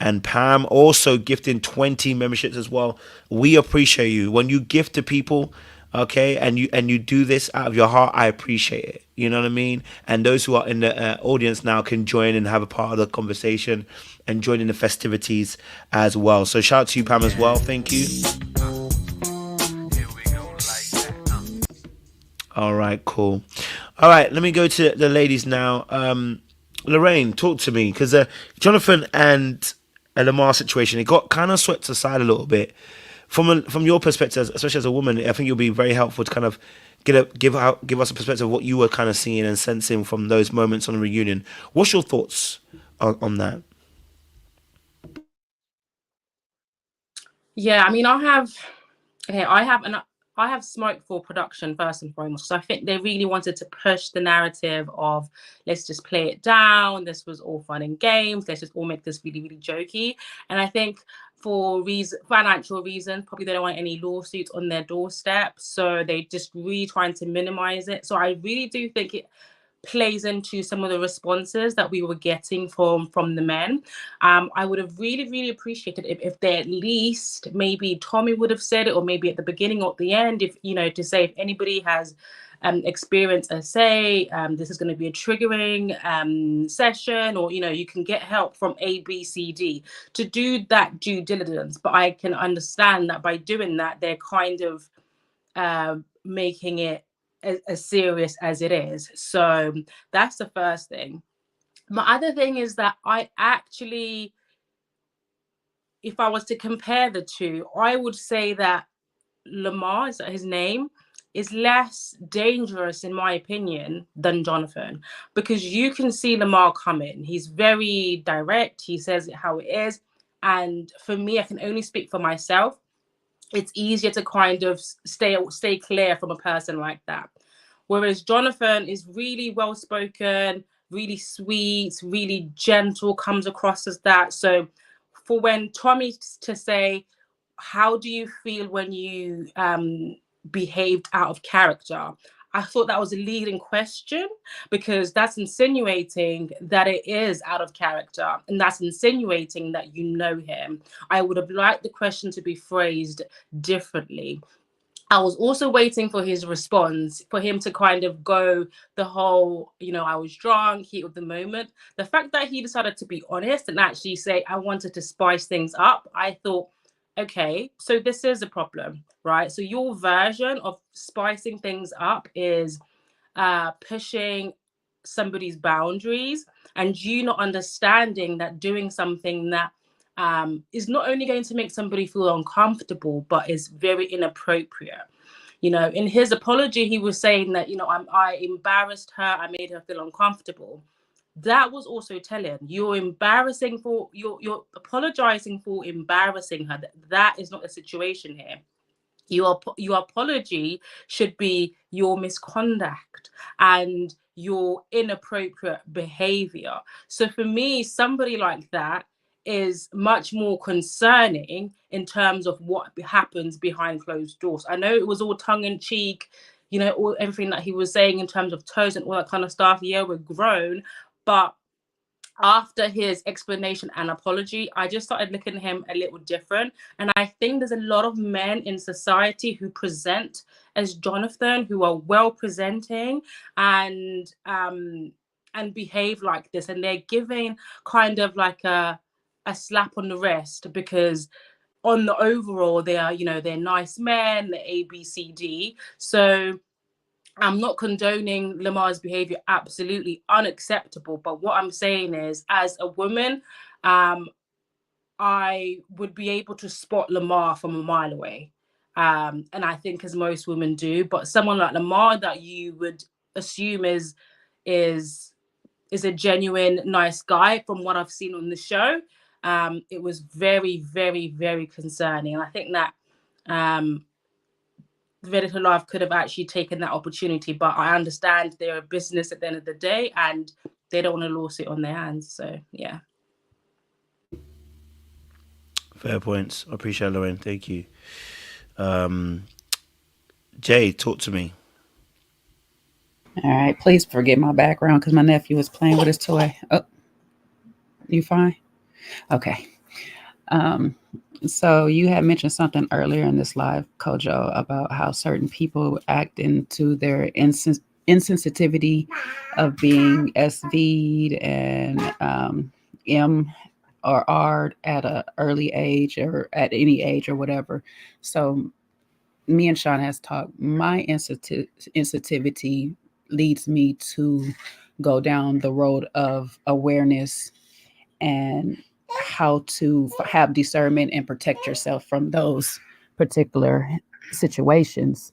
and Pam also gifting 20 memberships as well. We appreciate you when you gift to people, okay, and you do this out of your heart. I appreciate it. You know what I mean? And those who are in the audience now can join and have a part of the conversation and join in the festivities as well. So shout out to you, Pam, as well. Thank you. All right, cool. All right, let me go to the ladies now. Lorraine, talk to me because Jonathan and Lamar situation, it got kind of swept aside a little bit. From your perspective, especially as a woman, I think you'll be very helpful to kind of give us a perspective of what you were kind of seeing and sensing from those moments on the reunion. What's your thoughts on that? Yeah, I mean, I have smoke for production first and foremost. So I think they really wanted to push the narrative of let's just play it down. This was all fun and games. Let's just all make this really, really jokey. And I think for financial reasons, probably they don't want any lawsuits on their doorstep. So they just really trying to minimize it. So I really do think it plays into some of the responses that we were getting from the men. I would have really appreciated if they at least maybe Tommy would have said it, or maybe at the beginning or at the end, if to say if anybody has experienced a say this is going to be a triggering session, or you can get help from A, B, C, D to do that due diligence. But I can understand that by doing that, they're kind of making it as serious as it is. So that's the first thing. My other thing is that I actually, if I was to compare the two, I would say that Lamar, is that his name, is less dangerous in my opinion than Jonathan, because you can see Lamar coming. He's very direct. He says it how it is. And for me, I can only speak for myself. It's easier to kind of stay clear from a person like that. Whereas Jonathan is really well spoken, really sweet, really gentle, comes across as that. So for when Tommy to say, how do you feel when you behaved out of character? I thought that was a leading question, because that's insinuating that it is out of character, and that's insinuating that you know him. I would have liked the question to be phrased differently. I was also waiting for his response, for him to kind of go the whole, I was drunk, heat of the moment. The fact that he decided to be honest and actually say, I wanted to spice things up, I thought, okay, so this is a problem, right? So your version of spicing things up is pushing somebody's boundaries, and you not understanding that doing something that is not only going to make somebody feel uncomfortable, but is very inappropriate. In his apology, he was saying that, I embarrassed her, I made her feel uncomfortable. That was also telling. You're apologizing for embarrassing her. That is not the situation here. Your apology should be your misconduct and your inappropriate behavior. So for me, somebody like that is much more concerning in terms of what happens behind closed doors. I know it was all tongue in cheek, everything that he was saying in terms of toes and all that kind of stuff. Yeah, we're grown, but after his explanation and apology, I just started looking at him a little different. And I think there's a lot of men in society who present as Jonathan, who are well presenting and behave like this. And they're giving kind of like a slap on the wrist, because on the overall, they are, they're nice men, they're A, B, C, D. So I'm not condoning Lamar's behavior, absolutely unacceptable. But what I'm saying is, as a woman, I would be able to spot Lamar from a mile away. And I think as most women do, but someone like Lamar that you would assume is a genuine, nice guy, from what I've seen on the show, it was very, very, very concerning. And I think that Very Little Love could have actually taken that opportunity, but I understand they're a business at the end of the day and they don't want a lawsuit on their hands. So yeah. Fair points. I appreciate it, Lorraine. Thank you. Jay, talk to me. All right, please forget my background because my nephew was playing with his toy. Oh, you fine? Okay. Um, so you had mentioned something earlier in this live, Kojo, about how certain people act into their insensitivity of being SV'd and M or R at an early age or at any age or whatever. So me and Sean has talked. My insensitivity leads me to go down the road of awareness and how to have discernment and protect yourself from those particular situations.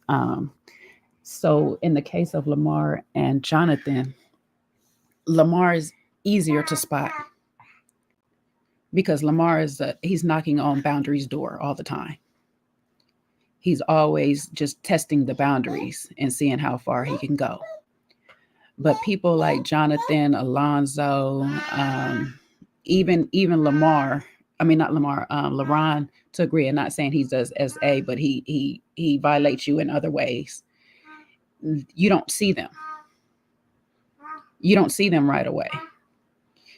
So, in the case of Lamar and Jonathan, Lamar is easier to spot because Lamar he's knocking on boundaries door all the time. He's always just testing the boundaries and seeing how far he can go. But people like Jonathan, Alonzo, even Lamar, I mean not Lamar, LaRon, to agree, and not saying he does SA, but he violates you in other ways. You don't see them. You don't see them right away.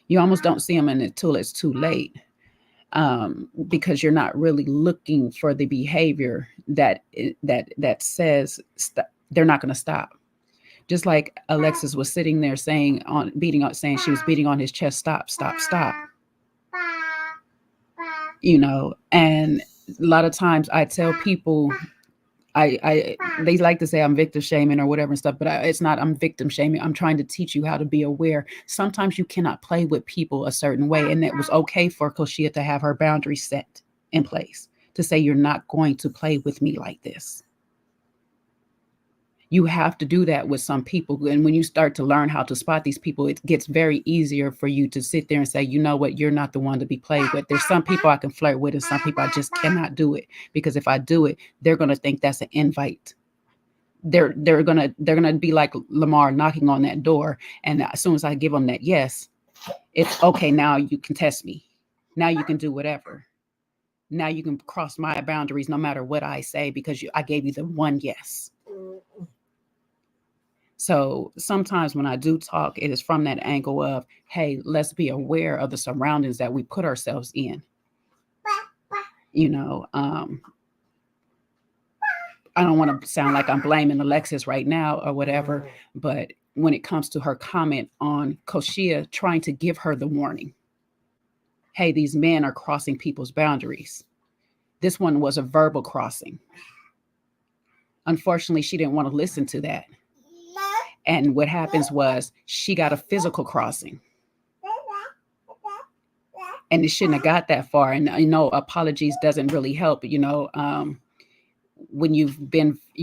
You almost don't see them until it's too late. Because you're not really looking for the behavior that says they're not going to stop. Just like Alexis was sitting there saying she was beating on his chest, stop, stop, stop. And a lot of times I tell people, they like to say I'm victim shaming or whatever and stuff, but it's not. I'm victim shaming. I'm trying to teach you how to be aware. Sometimes you cannot play with people a certain way, and it was okay for Koshia to have her boundaries set in place to say you're not going to play with me like this. You have to do that with some people, and when you start to learn how to spot these people, it gets very easier for you to sit there and say, you know what, you're not the one to be played with. There's some people I can flirt with, and some people I just cannot do it, because if I do it, they're going to think that's an invite. They're gonna be like Lamar knocking on that door, and as soon as I give them that yes, it's okay. Now you can test me. Now you can do whatever. Now you can cross my boundaries no matter what I say, because I gave you the one yes. So sometimes when I do talk, it is from that angle of, hey, let's be aware of the surroundings that we put ourselves in. I don't want to sound like I'm blaming Alexis right now or whatever, but when it comes to her comment on Koshia trying to give her the warning, hey, these men are crossing people's boundaries. This one was a verbal crossing. Unfortunately, she didn't want to listen to that. And what happens was she got a physical crossing. And it shouldn't have got that far. And apologies doesn't really help, when you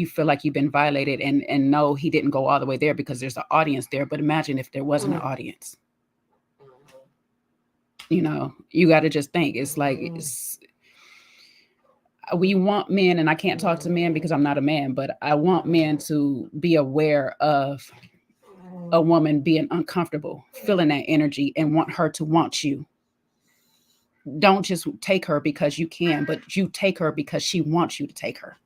feel like you've been violated, and no, he didn't go all the way there because there's an audience there. But imagine if there wasn't an audience. You got to just think, it's like, we want men, and I can't talk to men because I'm not a man, but I want men to be aware of a woman being uncomfortable, feeling that energy, and want her to want you. Don't just take her because you can, but you take her because she wants you to take her.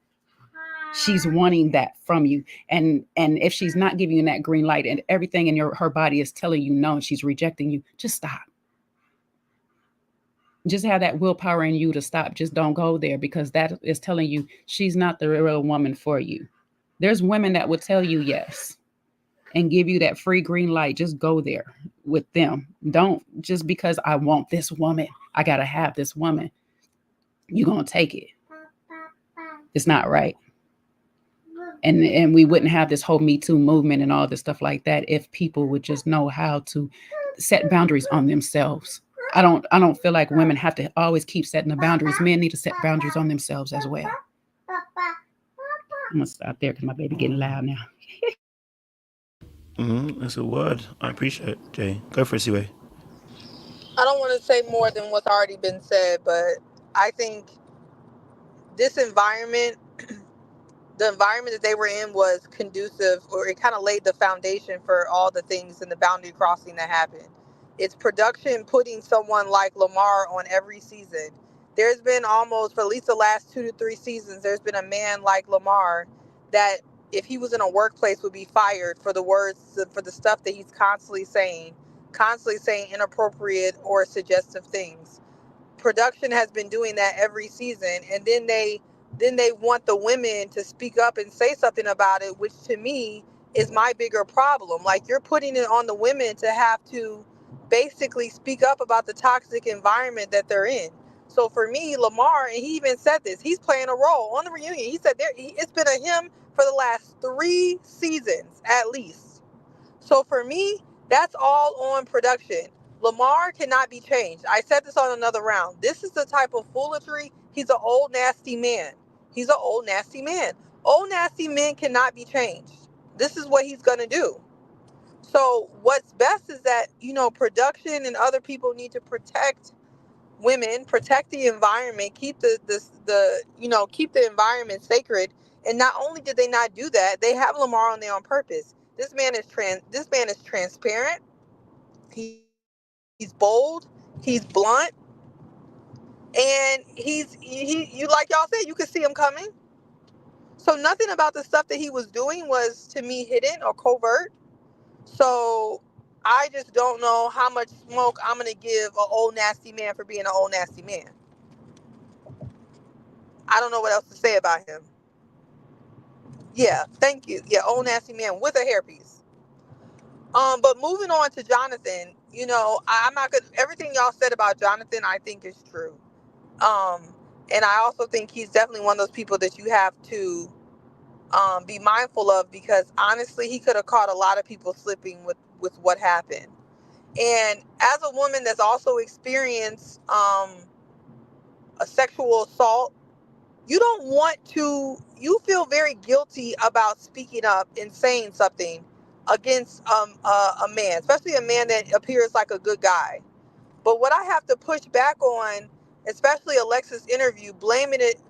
She's wanting that from you. And if she's not giving you that green light, and everything in her body is telling you no, and she's rejecting you, just stop. Just have that willpower in you to stop. Just don't go there, because that is telling you she's not the real woman for you. There's women that will tell you yes and give you that free green light. Just go there with them. Don't just because I want this woman, I got to have this woman. You're going to take it. It's not right. And we wouldn't have this whole Me Too movement and all this stuff like that if people would just know how to set boundaries on themselves. I don't feel like women have to always keep setting the boundaries. Men need to set boundaries on themselves as well. I'm gonna stop there because my baby getting loud now. That's a word. I appreciate it, Jay. Go for it, Siwe. I don't want to say more than what's already been said, but I think this environment, the environment that they were in, was conducive, or it kind of laid the foundation for all the things in the boundary crossing that happened. It's production putting someone like Lamar on every season. There's been almost, for at least the last 2 to 3 seasons, there's been a man like Lamar that, if he was in a workplace, would be fired for the words, for the stuff that he's constantly saying inappropriate or suggestive things. production has been doing that every season, and then they want the women to speak up and say something about it, which to me is my bigger problem. Like, you're putting it on the women to have to basically speak up about the toxic environment that they're in. So for me, Lamar, and he even said this, he's playing a role on the reunion. He said it's been a him for the last 3 seasons at least. So for me, that's all on production. Lamar cannot be changed. I said this on another round. This is the type of foolery. He's an old nasty man. He's an old nasty man. Old nasty men cannot be changed. This is what he's going to do. So what's best is that, production and other people need to protect women, protect the environment, keep keep the environment sacred. And not only did they not do that, they have Lamar on there on purpose. This man is transparent. He's bold. He's blunt. And you like y'all said, you could see him coming. So nothing about the stuff that he was doing was, to me, hidden or covert. So I just don't know how much smoke I'm going to give an old nasty man for being an old nasty man. I don't know what else to say about him. Yeah, thank you. Yeah, old nasty man with a hairpiece. But moving on to Jonathan, I'm not gonna. Everything y'all said about Jonathan, I think is true. And I also think he's definitely one of those people that you have to be mindful of, because honestly, he could have caught a lot of people slipping with what happened. And as a woman that's also experienced a sexual assault, you feel very guilty about speaking up and saying something against a man, especially a man that appears like a good guy. But what I have to push back on, especially Alexis' interview, blaming his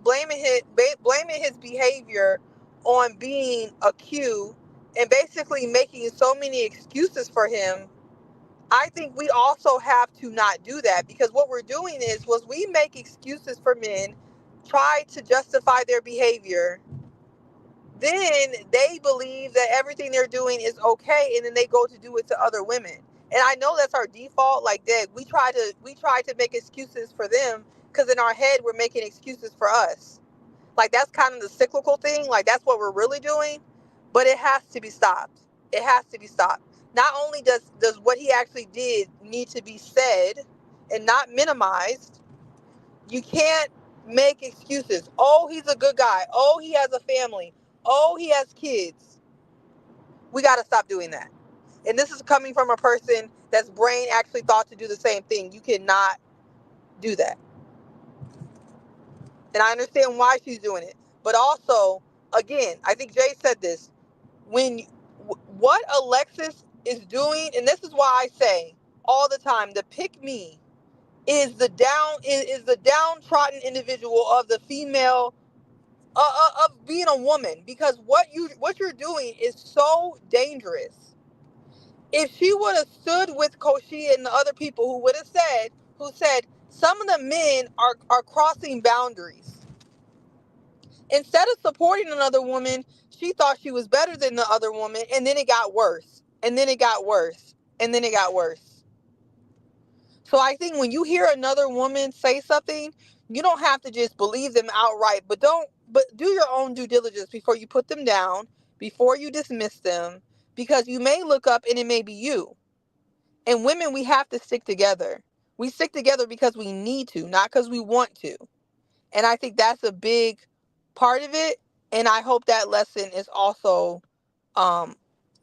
behavior on being a Q, and basically making so many excuses for him. I think we also have to not do that, because what we're doing was we make excuses for men, try to justify their behavior, then they believe that everything they're doing is okay, and then they go to do it to other women. And I know that's our default. Like that, we try to make excuses for them, because in our head we're making excuses for us. Like, that's kind of the cyclical thing. Like, that's what we're really doing. But it has to be stopped. It has to be stopped. Not only does what he actually did need to be said and not minimized, you can't make excuses. Oh, he's a good guy. Oh, he has a family. Oh, he has kids. We got to stop doing that. And this is coming from a person that's brain actually thought to do the same thing. You cannot do that. And I understand why she's doing it. But also, again, I think Jay said this. What Alexis is doing, and this is why I say all the time, the pick me is the downtrodden individual of the female, of being a woman, because what you're doing is so dangerous. If she would have stood with Koshi and the other people who said some of the men are crossing boundaries, instead of supporting another woman, she thought she was better than the other woman, and then it got worse, and then it got worse, and then it got worse. So I think when you hear another woman say something, you don't have to just believe them outright, but do your own due diligence before you put them down, before you dismiss them, because you may look up and it may be you. And women, we have to stick together. We stick together because we need to, not because we want to. And I think that's a big part of it. And I hope that lesson is also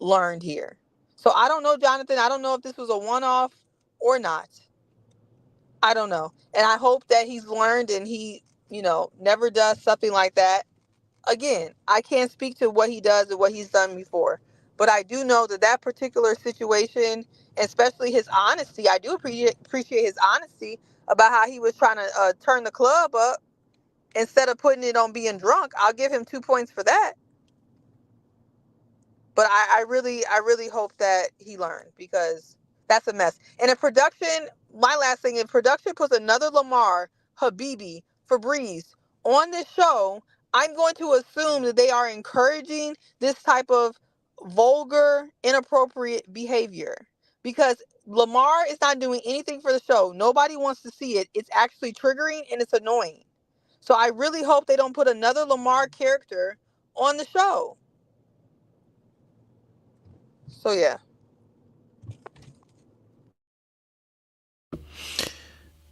learned here. So I don't know, Jonathan. I don't know if this was a one-off or not. I don't know. And I hope that he's learned and he, never does something like that again. I can't speak to what he does and what he's done before. But I do know that particular situation, especially his honesty, I do appreciate his honesty about how he was trying to turn the club up instead of putting it on being drunk. I'll give him 2 points for that. But I really hope that he learned, because that's a mess. And in production, my last thing, if production puts another Lamar, Habibi, Febreze on this show, I'm going to assume that they are encouraging this type of vulgar, inappropriate behavior. Because Lamar is not doing anything for the show. Nobody wants to see it. It's actually triggering and it's annoying. So I really hope they don't put another Lamar character on the show. So yeah.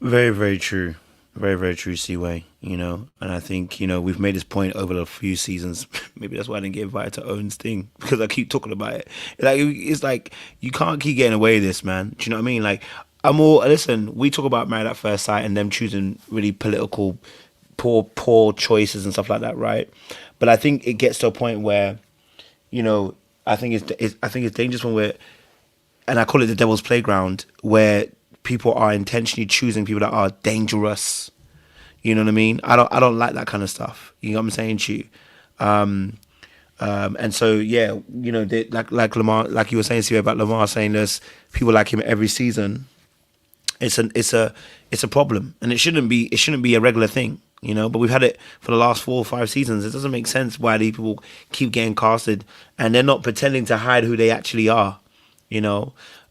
Very, very true. Very, very true, Seaway. And I think, we've made this point over a few seasons. Maybe that's why I didn't get invited to Owen's thing, because I keep talking about it. It's like, you can't keep getting away with this, man. Do you know what I mean? Like, listen, we talk about Married at First Sight and them choosing really political, poor choices and stuff like that, right? But I think it gets to a point where, I think it's dangerous when we're, and I call it the devil's playground, where people are intentionally choosing people that are dangerous. You know what I mean? I don't like that kind of stuff. You know what I'm saying to you? And so yeah, like Lamar, like you were saying to you about Lamar saying there's people like him every season. It's a problem, and it shouldn't be a regular thing. But we've had it for the last 4 or 5 seasons. It doesn't make sense why these people keep getting casted and they're not pretending to hide who they actually are.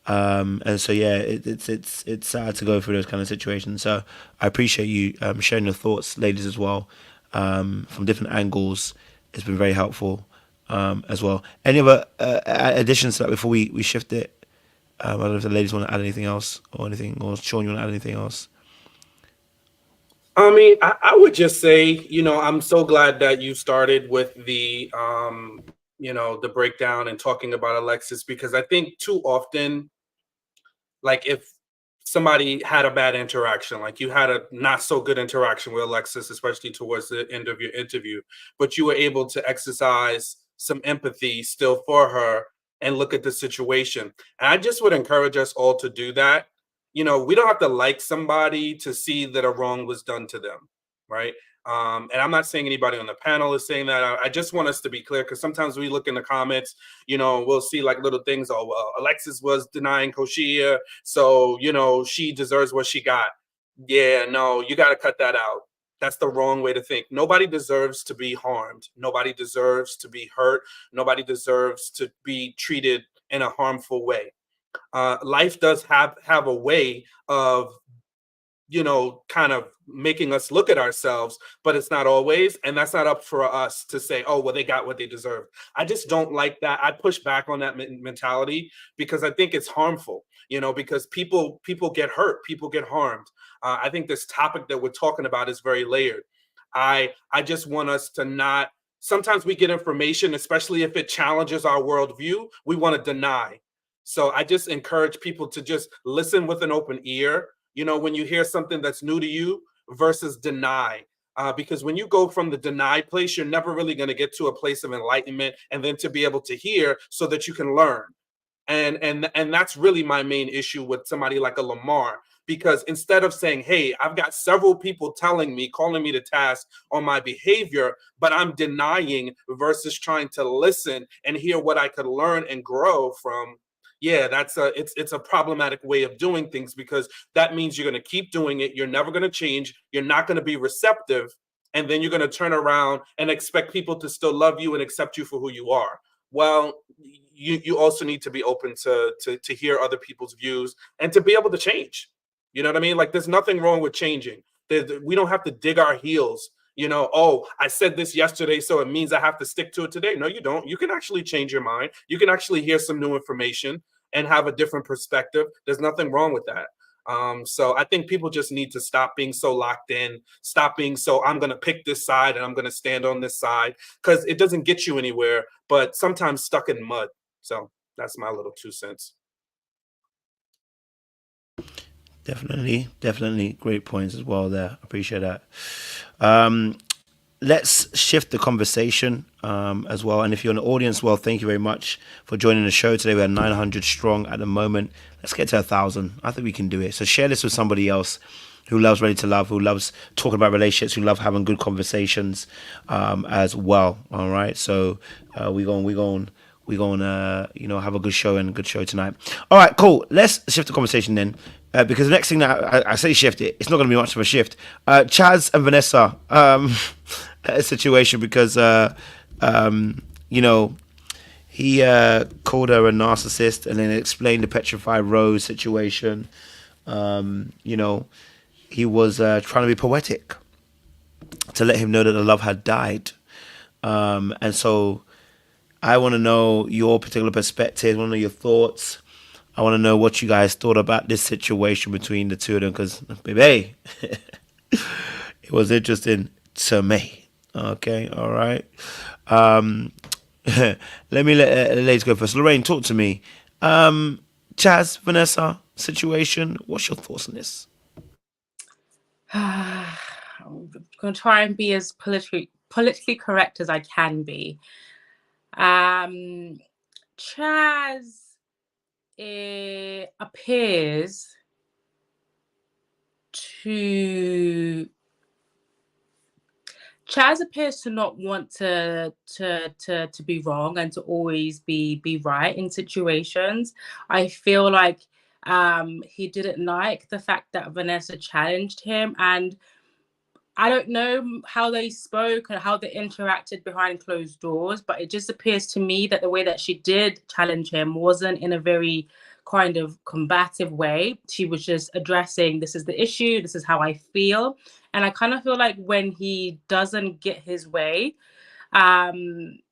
And so yeah, it's sad to go through those kind of situations. So I appreciate you sharing your thoughts, ladies, as well, from different angles. It's been very helpful as well. Any other additions to that before we shift it? I don't know if the ladies want to add anything else or anything, or Sean, you want to add anything else? I mean, I would just say, I'm so glad that you started with the, the breakdown and talking about Alexis, because I think too often, like if somebody had a bad interaction, like you had a not so good interaction with Alexis, especially towards the end of your interview, but you were able to exercise some empathy still for her and look at the situation. And I just would encourage us all to do that. We don't have to like somebody to see that a wrong was done to them, right? And I'm not saying anybody on the panel is saying that. I just want us to be clear, because sometimes we look in the comments, we'll see like little things. Oh, well, Alexis was denying Koshia, so, she deserves what she got. Yeah, no, you got to cut that out. That's the wrong way to think. Nobody deserves to be harmed. Nobody deserves to be hurt. Nobody deserves to be treated in a harmful way. Life does have a way of, kind of making us look at ourselves, but it's not always. And that's not up for us to say, oh, well, they got what they deserve. I just don't like that. I push back on that mentality, because I think it's harmful, because people get hurt, people get harmed. I think this topic that we're talking about is very layered. I just want us to not, sometimes we get information, especially if it challenges our worldview, we want to deny. So I just encourage people to just listen with an open ear, when you hear something that's new to you, versus deny. Because when you go from the deny place, you're never really going to get to a place of enlightenment and then to be able to hear so that you can learn. And that's really my main issue with somebody like a Lamar, because instead of saying, hey, I've got several people calling me to task on my behavior, but I'm denying versus trying to listen and hear what I could learn and grow from. Yeah, it's a problematic way of doing things, because that means you're going to keep doing it. You're never going to change. You're not going to be receptive. And then you're going to turn around and expect people to still love you and accept you for who you are. Well, you also need to be open to hear other people's views and to be able to change. You know what I mean? Like, there's nothing wrong with changing. We don't have to dig our heels. Oh, I said this yesterday, so it means I have to stick to it today. No, you don't. You can actually change your mind. You can actually hear some new information and have a different perspective. There's nothing wrong with that. So I think people just need to stop being so locked in, stop being so, I'm going to pick this side and I'm going to stand on this side, because it doesn't get you anywhere, but sometimes stuck in mud. So that's my little 2 cents. Definitely great points as well there. Appreciate that. Let's shift the conversation as well. And if you're in the audience, well, thank you very much for joining the show today. We're 900 strong at the moment. Let's get to 1,000. I think we can do it. So share this with somebody else who loves Ready to Love, who loves talking about relationships, who love having good conversations as well. All right. So we're going have a good show and a good show tonight. All right, cool. Let's shift the conversation then. Because the next thing that I say shift it, it's not going to be much of a shift. Chaz and Vanessa, a situation, because he called her a narcissist and then explained the petrified rose situation. You know, he was trying to be poetic to let him know that the love had died. And so I want to know your particular perspective. I want to know your thoughts. I want to know what you guys thought about this situation between the two of them, because, baby, it was interesting to me. Okay, all right. Let me let the ladies go first. Lorraine, talk to me. Chaz, Vanessa situation. What's your thoughts on this? I'm going to try and be as politically correct as I can be. Chaz appears to not want to be wrong and to always be right in situations. I feel like he didn't like the fact that Vanessa challenged him, and I don't know how they spoke and how they interacted behind closed doors, but it just appears to me that the way that she did challenge him wasn't in a very kind of combative way. She was just addressing, this is the issue, this is how I feel. And I kind of feel like when he doesn't get his way,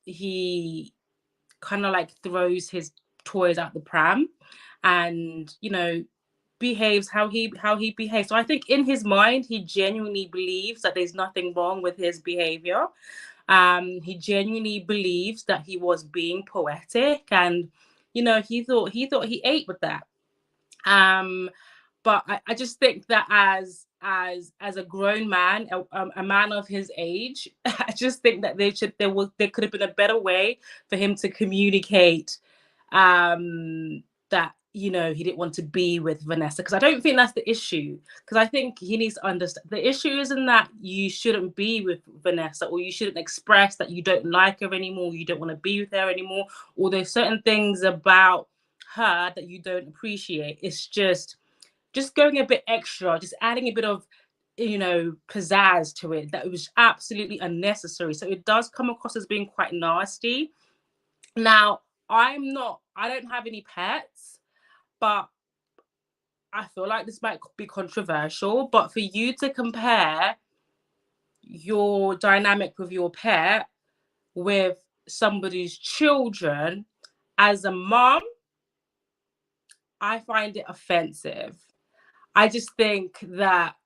he kind of like throws his toys out the pram and, you know, behaves how he behaves. So I think in his mind, he genuinely believes that there's nothing wrong with his behavior. He genuinely believes that he was being poetic, and you know, he thought he ate with that. But I just think that as a grown man, a man of his age, I just think that there could have been a better way for him to communicate that, you know, he didn't want to be with Vanessa, because I don't think that's the issue. Because I think he needs to understand the issue isn't that you shouldn't be with Vanessa, or you shouldn't express that you don't like her anymore, you don't want to be with her anymore, or there's certain things about her that you don't appreciate. It's just going a bit extra, just adding a bit of, you know, pizzazz to it that was absolutely unnecessary. So it does come across as being quite nasty. Now, I don't have any pets, but I feel like this might be controversial, but for you to compare your dynamic with your pet with somebody's children as a mom, I find it offensive. I just think that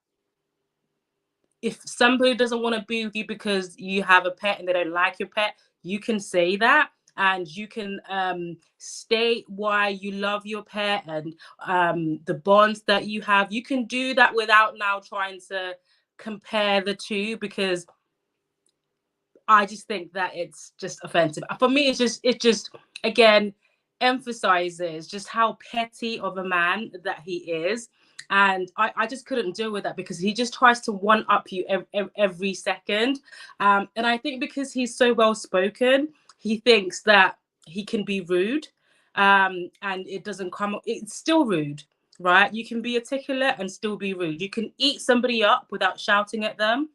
if somebody doesn't want to be with you because you have a pet and they don't like your pet, you can say that. And you can state why you love your pet and the bonds that you have. You can do that without now trying to compare the two, because I just think that it's just offensive. For me, it just again emphasizes just how petty of a man that he is. And I just couldn't deal with that, because he just tries to one up you every second. And I think because he's so well spoken, he thinks that he can be rude, and it doesn't come. It's still rude, right? You can be articulate and still be rude. You can eat somebody up without shouting at them.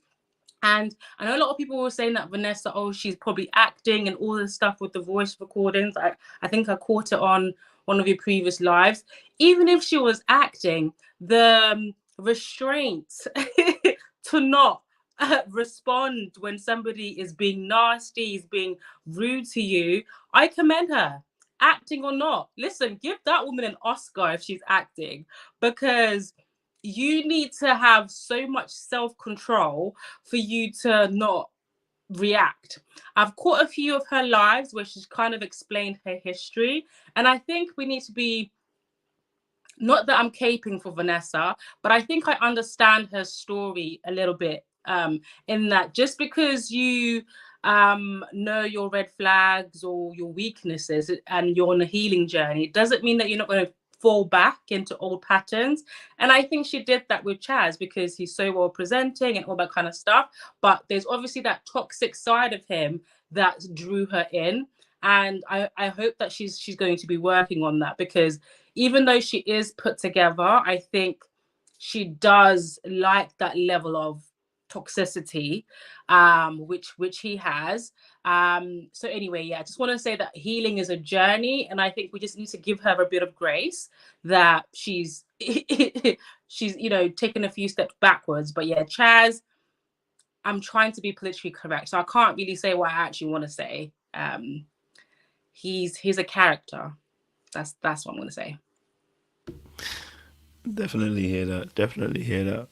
And I know a lot of people were saying that Vanessa, oh, she's probably acting and all this stuff with the voice recordings. I think I caught it on one of your previous lives. Even if she was acting, the restraint to not respond when somebody is being nasty, is being rude to you, I commend her, acting or not. Listen, give that woman an Oscar if she's acting, because you need to have so much self-control for you to not react. I've caught a few of her lives where she's kind of explained her history, and I think we need to be, not that I'm caping for Vanessa, but I think I understand her story a little bit, in that just because you know your red flags or your weaknesses and you're on a healing journey doesn't mean that you're not going to fall back into old patterns. And I think she did that with Chaz because he's so well presenting and all that kind of stuff. But there's obviously that toxic side of him that drew her in. And I hope that she's going to be working on that, because even though she is put together, I think she does like that level of toxicity, which he has. So anyway, yeah, I just want to say that healing is a journey, and I think we just need to give her a bit of grace that she's she's taken a few steps backwards. But yeah, Chaz, I'm trying to be politically correct, so I can't really say what I actually want to say. He's a character. That's what I'm going to say. Definitely hear that. Definitely hear that.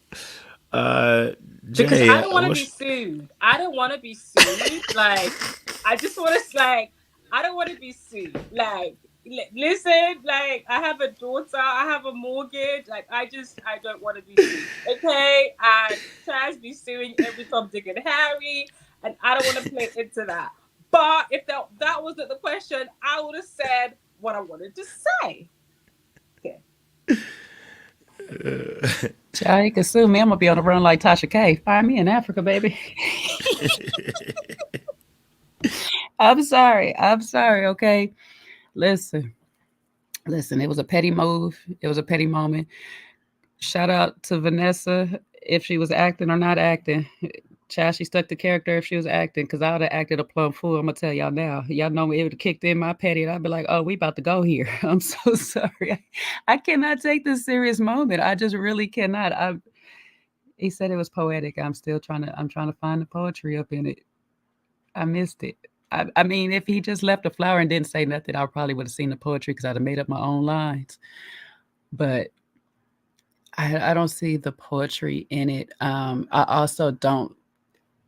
Because Jay, I don't want to be sued. I don't want to be sued. Like, I just want to I don't want to be sued. Like, listen, like, I have a daughter, I have a mortgage. Like, I don't want to be sued. Okay, and Chaz be suing every Tom, Dick, and Harry, and I don't want to play into that. But if that wasn't the question, I would have said what I wanted to say. Okay. Child, you can sue me. I'm gonna be on the run like Tasha K. Find me in Africa, baby. I'm sorry. Okay, listen. It was a petty move. It was a petty moment. Shout out to Vanessa if she was acting or not acting. Child, she stuck to character if she was acting, because I would have acted a plumb fool. I'm gonna tell y'all now. Y'all know me, it would have kicked in my petty, and I'd be like, oh, we about to go here. I'm so sorry. I cannot take this serious moment. I just really cannot. He said it was poetic. I'm trying to find the poetry up in it. I missed it. I mean, if he just left a flower and didn't say nothing, I probably would have seen the poetry because I'd have made up my own lines. But I don't see the poetry in it.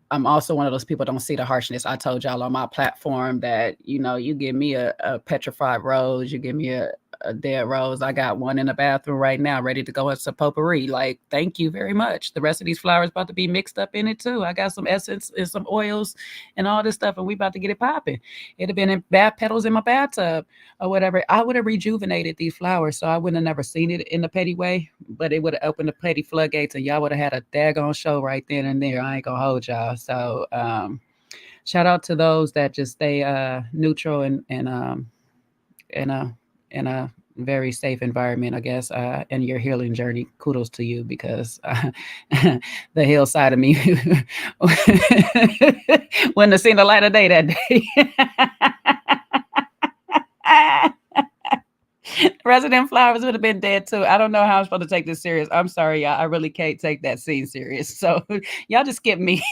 I'm also one of those people don't see the harshness. I told y'all on my platform that, you give me a petrified rose, you give me a dead rose. I got one in the bathroom right now, ready to go into potpourri. Like, thank you very much. The rest of these flowers about to be mixed up in it too. I got some essence and some oils and all this stuff, and we about to get it popping. It'd have been in petals in my bathtub or whatever. I would have rejuvenated these flowers, so I wouldn't have never seen it in the petty way, but it would have opened the petty floodgates, and y'all would have had a daggone show right then and there. I ain't gonna hold y'all. So shout out to those that just stay neutral and in a very safe environment, I guess, in your healing journey. Kudos to you, because the hillside of me wouldn't have seen the light of day that day. Resident Flowers would have been dead too. I don't know how I'm supposed to take this serious. I'm sorry, y'all. I really can't take that scene serious. So y'all just skip me.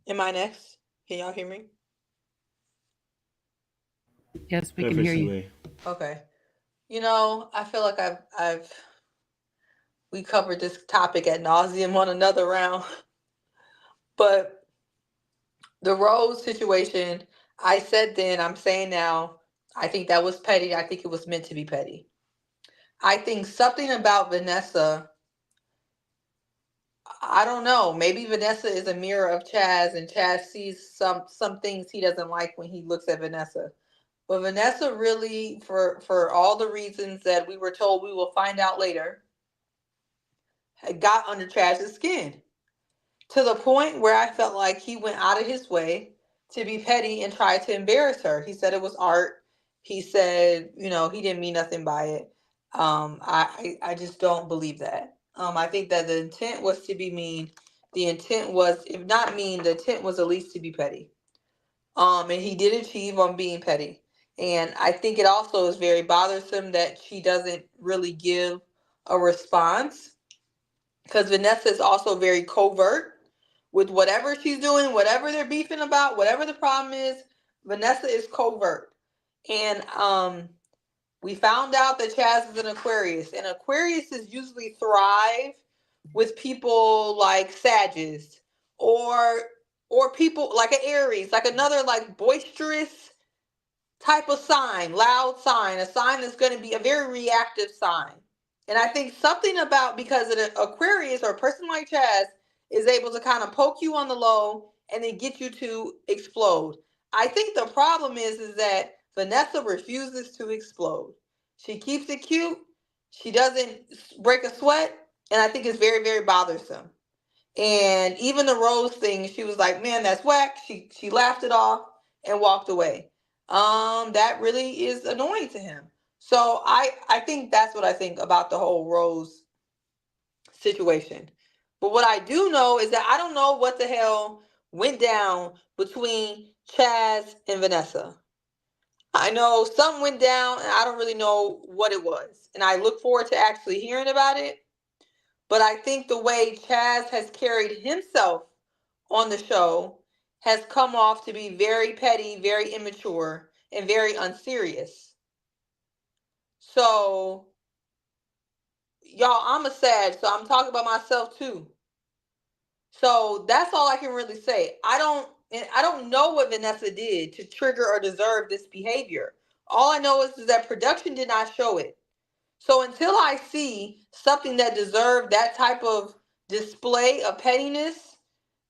Am I next? Can y'all hear me? Yes, we can hear you. Okay. I feel like we covered this topic ad nauseum on another round. But the Rose situation, I said then, I'm saying now, I think that was petty. I think it was meant to be petty. I think something about Vanessa, I don't know. Maybe Vanessa is a mirror of Chaz, and Chaz sees some things he doesn't like when he looks at Vanessa. But Vanessa really, for all the reasons that we were told we will find out later, had got under Chaz's skin to the point where I felt like he went out of his way to be petty and try to embarrass her. He said it was art. He said, he didn't mean nothing by it. I just don't believe that. I think that the intent was to be mean. The intent was, if not mean, the intent was at least to be petty. And he did achieve on being petty. And I think it also is very bothersome that she doesn't really give a response, because Vanessa is also very covert with whatever she's doing, whatever they're beefing about, whatever the problem is. Vanessa is covert. And we found out that Chaz is an Aquarius, and Aquariuses usually thrive with people like Sagittarius or people like an Aries, like another like boisterous type of sign, loud sign, a sign that's going to be a very reactive sign. And I think something about, because an Aquarius or a person like Chaz is able to kind of poke you on the low and then get you to explode. I think the problem is that Vanessa refuses to explode. She keeps it cute. She doesn't break a sweat. And I think it's very, very bothersome. And even the rose thing, she was like, "Man, that's whack." She laughed it off and walked away. That really is annoying to him. So I think that's what I think about the whole rose situation. But what I do know is that I don't know what the hell went down between Chaz and Vanessa. I know something went down and I don't really know what it was. And I look forward to actually hearing about it. But I think the way Chaz has carried himself on the show has come off to be very petty, very immature, and very unserious. So, y'all, I'm a sad, so I'm talking about myself too. So that's all I can really say. I don't know what Vanessa did to trigger or deserve this behavior. All I know is that production did not show it. So until I see something that deserved that type of display of pettiness,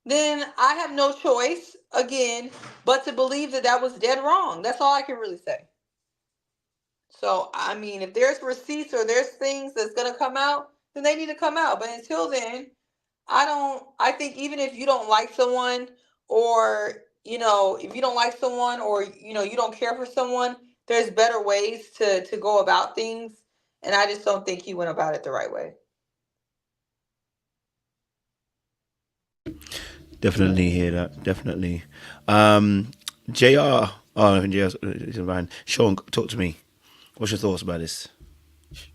then I have no choice, again, but to believe that that was dead wrong. That's all I can really say. So, I mean, if there's receipts or there's things that's going to come out, then they need to come out. But until then, I think even if you don't like someone, or, if you don't like someone, or, you don't care for someone, there's better ways to go about things. And I just don't think he went about it the right way. Definitely hear that. Definitely. JR. Oh, JR's Ryan. Sean, talk to me. What's your thoughts about this?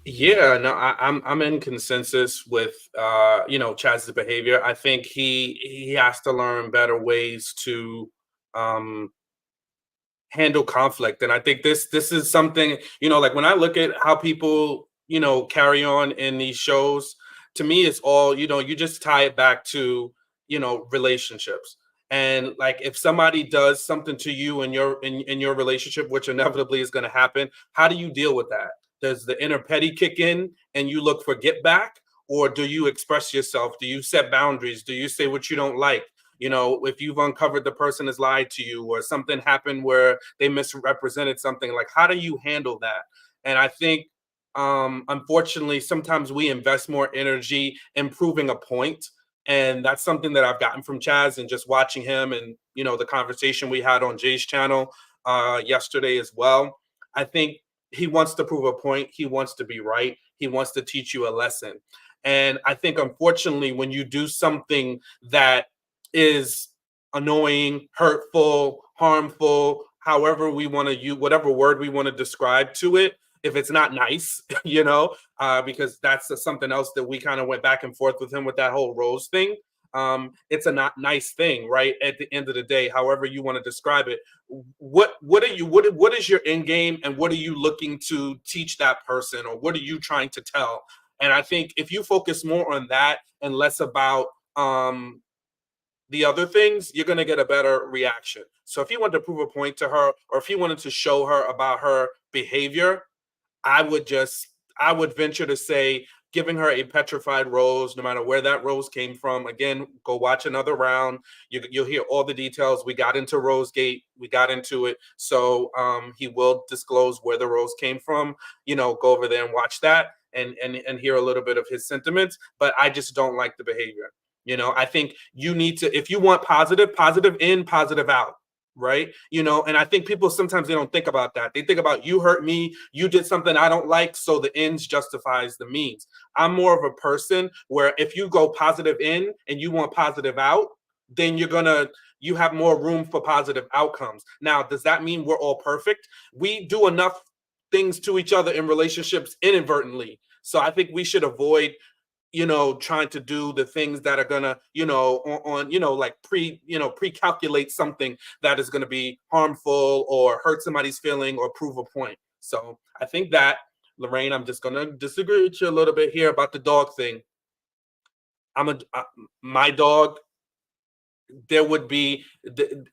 Yeah, no, I'm in consensus with Chaz's behavior. I think he has to learn better ways to handle conflict. And I think this is something, like when I look at how people, carry on in these shows, to me it's all, you just tie it back to, relationships. And like if somebody does something to you in your relationship, which inevitably is going to happen, how do you deal with that? Does the inner petty kick in and you look for get back? Or do you express yourself? Do you set boundaries? Do you say what you don't like? If you've uncovered the person has lied to you or something happened where they misrepresented something, like how do you handle that? And I think, unfortunately, sometimes we invest more energy in proving a point. And that's something that I've gotten from Chaz and just watching him and, the conversation we had on Jay's channel yesterday as well. I think he wants to prove a point. He wants to be right. He wants to teach you a lesson. And I think, unfortunately, when you do something that is annoying, hurtful, harmful, however we want to use, whatever word we want to describe to it, if it's not nice, because that's something else that we kind of went back and forth with him with that whole rose thing. It's a not nice thing, right? At the end of the day, however you want to describe it, what is your end game, and what are you looking to teach that person, or what are you trying to tell? And I think if you focus more on that and less about the other things, you're going to get a better reaction. So if you wanted to prove a point to her, or if you wanted to show her about her behavior, I would venture to say giving her a petrified rose, no matter where that rose came from. Again, go watch another round. You'll hear all the details. We got into Rosegate. We got into it. So he will disclose where the rose came from. Go over there and watch that and hear a little bit of his sentiments. But I just don't like the behavior. I think you need to, if you want positive in, positive out. Right. And I think people sometimes they don't think about that. They think about you hurt me, you did something I don't like, so the ends justifies the means. I'm more of a person where if you go positive in and you want positive out, then you have more room for positive outcomes. Now, does that mean we're all perfect? We do enough things to each other in relationships inadvertently. So I think we should avoid trying to do the things that are gonna, pre-calculate something that is gonna be harmful or hurt somebody's feeling or prove a point. So I think that, Lorraine, I'm just gonna disagree with you a little bit here about the dog thing. My dog, it would be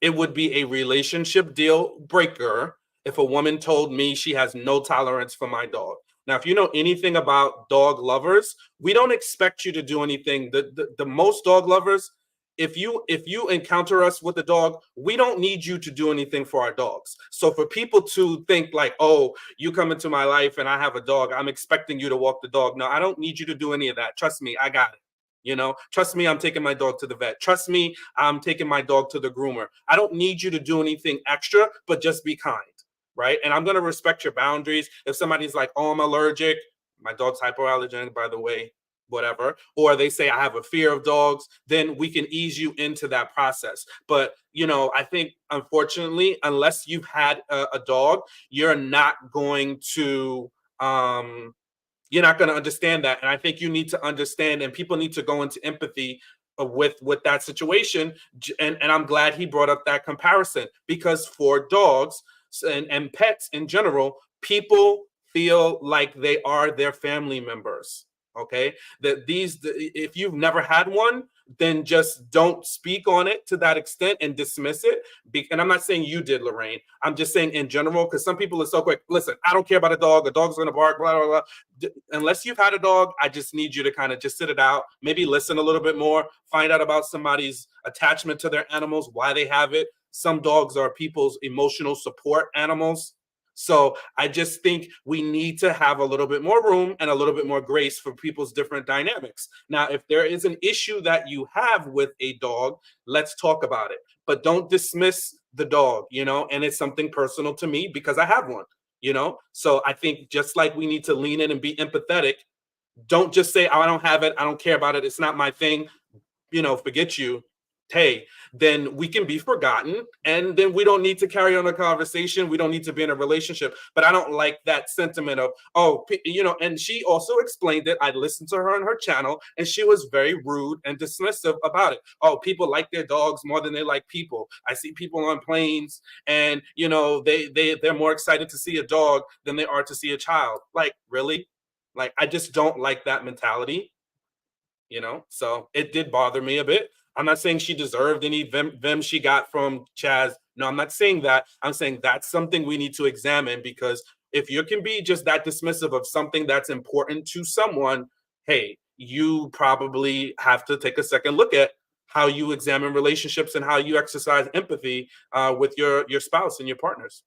a relationship deal breaker if a woman told me she has no tolerance for my dog. Now, if you know anything about dog lovers, we don't expect you to do anything. The most dog lovers, if you encounter us with a dog, we don't need you to do anything for our dogs. So for people to think like, oh, you come into my life and I have a dog, I'm expecting you to walk the dog. No, I don't need you to do any of that. Trust me, I got it. Trust me, I'm taking my dog to the vet. Trust me, I'm taking my dog to the groomer. I don't need you to do anything extra, but just be kind, right? And I'm going to respect your boundaries. If somebody's like, oh, I'm allergic, my dog's hypoallergenic, by the way, whatever, or they say I have a fear of dogs, then we can ease you into that process. But, I think, unfortunately, unless you've had a dog, you're not going to understand that. And I think you need to understand, and people need to go into empathy with that situation. And I'm glad he brought up that comparison, because for dogs and pets in general, people feel like they are their family members. Okay, if you've never had one, then just don't speak on it to that extent and dismiss it. And I'm not saying you did, Lorraine. I'm just saying in general, because some people are so quick. Listen, I don't care about a dog. A dog's going to bark, blah, blah, blah. Unless you've had a dog, I just need you to kind of just sit it out, maybe listen a little bit more, find out about somebody's attachment to their animals, why they have it. Some dogs are people's emotional support animals. So I just think we need to have a little bit more room and a little bit more grace for people's different dynamics. Now, if there is an issue that you have with a dog, let's talk about it. But don't dismiss the dog, and it's something personal to me because I have one, So I think just like we need to lean in and be empathetic, don't just say, oh, I don't have it, I don't care about it, it's not my thing, forget you. Hey, then we can be forgotten, and then we don't need to carry on a conversation. We don't need to be in a relationship. But I don't like that sentiment of, and she also explained it. I listened to her on her channel, and she was very rude and dismissive about it. Oh, people like their dogs more than they like people. I see people on planes, and they're more excited to see a dog than they are to see a child. Like, really? Like, I just don't like that mentality. So it did bother me a bit. I'm not saying she deserved any vim she got from Chaz. No, I'm not saying that. I'm saying that's something we need to examine, because if you can be just that dismissive of something that's important to someone, hey, you probably have to take a second look at how you examine relationships and how you exercise empathy with your spouse and your partners.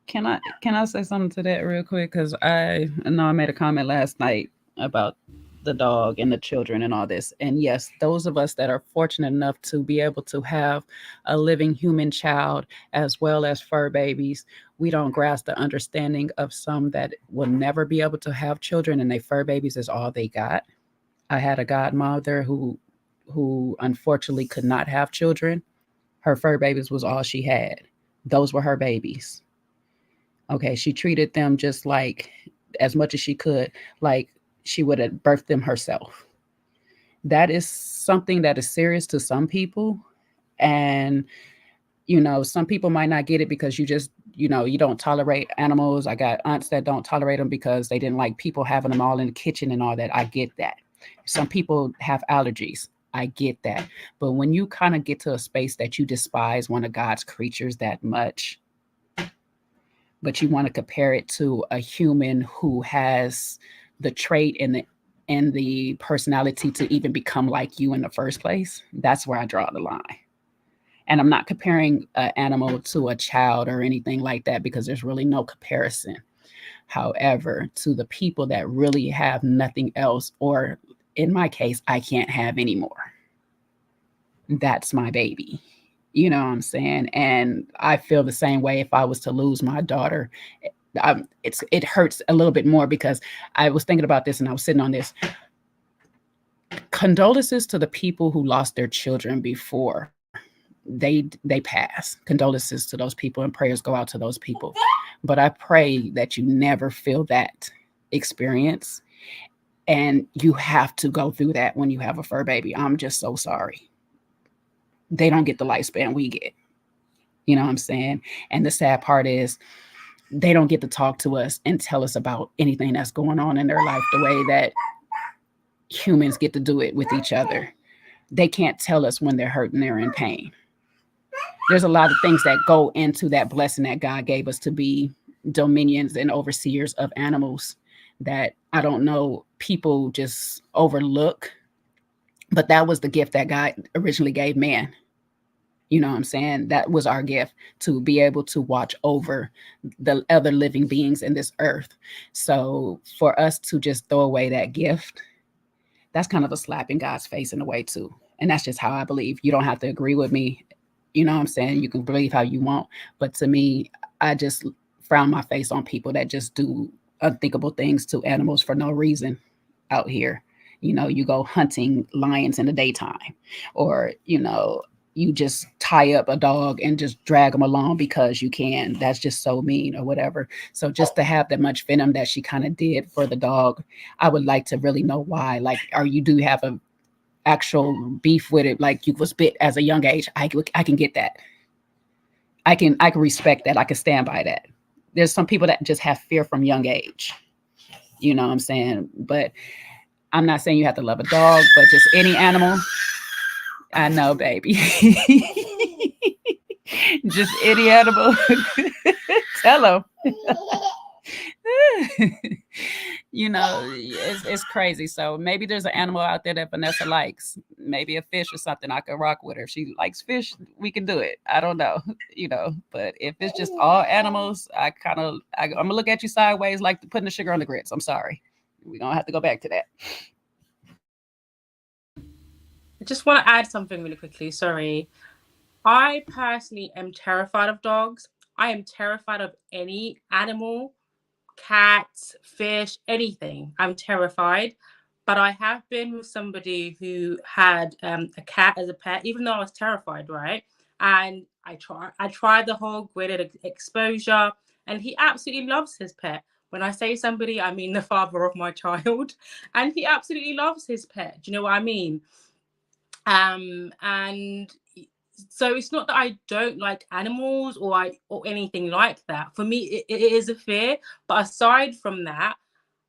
Can I say something to that real quick? Because I know I made a comment last night about the dog and the children and all this. And yes, those of us that are fortunate enough to be able to have a living human child as well as fur babies, we don't grasp the understanding of some that will never be able to have children and their fur babies is all they got. I had a godmother who unfortunately could not have children. Her fur babies was all she had. Those were her babies. Okay, she treated them just like, as much as she could, like she would have birthed them herself. That is something that is serious to some people. And, some people might not get it because you just, you don't tolerate animals. I got aunts that don't tolerate them because they didn't like people having them all in the kitchen and all that. I get that. Some people have allergies. I get that. But when you kind of get to a space that you despise one of God's creatures that much, but you want to compare it to a human who has the trait and the personality to even become like you in the first place, that's where I draw the line. And I'm not comparing an animal to a child or anything like that, because there's really no comparison. However, to the people that really have nothing else, or in my case, I can't have anymore, that's my baby. You know what I'm saying? And I feel the same way if I was to lose my daughter. It hurts a little bit more, because I was thinking about this and I was sitting on this. Condolences to the people who lost their children before they pass. Condolences to those people, and prayers go out to those people. But I pray that you never feel that experience, and you have to go through that when you have a fur baby. I'm just so sorry. They don't get the lifespan we get. You know what I'm saying? And the sad part is, they don't get to talk to us and tell us about anything that's going on in their life the way that humans get to do it with each other. They can't tell us when they're hurt and they're in pain. There's a lot of things that go into that blessing that God gave us to be dominions and overseers of animals that I don't know, people just overlook. But that was the gift that God originally gave man. You know what I'm saying? That was our gift, to be able to watch over the other living beings in this earth. So for us to just throw away that gift, that's kind of a slap in God's face in a way too. And that's just how I believe. You don't have to agree with me. You know what I'm saying? You can believe how you want. But to me, I just frown my face on people that just do unthinkable things to animals for no reason out here. You know, you go hunting lions in the daytime, or, you know, you just tie up a dog and just drag them along because you can. That's just so mean or whatever. So just to have that much venom that she kind of did for the dog, I would like to really know why. Like, or you do have a actual beef with it, like you was bit as a young age. I can get that. I can respect that. I can stand by that. There's some people that just have fear from young age. You know what I'm saying? But I'm not saying you have to love a dog, but just any animal. I know, baby. Just any animal. Tell them. You know, it's crazy. So maybe there's an animal out there that Vanessa likes. Maybe a fish or something I could rock with her. If she likes fish, we can do it. I don't know, you know. But if it's just all animals, I'm gonna look at you sideways like putting the sugar on the grits. I'm sorry. We're gonna have to go back to that. I just want to add something really quickly. Sorry. I personally am terrified of dogs. I am terrified of any animal, cats, fish, anything. I'm terrified. But I have been with somebody who had a cat as a pet, even though I was terrified, right? And I tried the whole gridded exposure, and he absolutely loves his pet. When I say somebody, I mean the father of my child, and he absolutely loves his pet. Do you know what I mean? And so it's not that I don't like animals or anything like that. For me, it is a fear. But aside from that,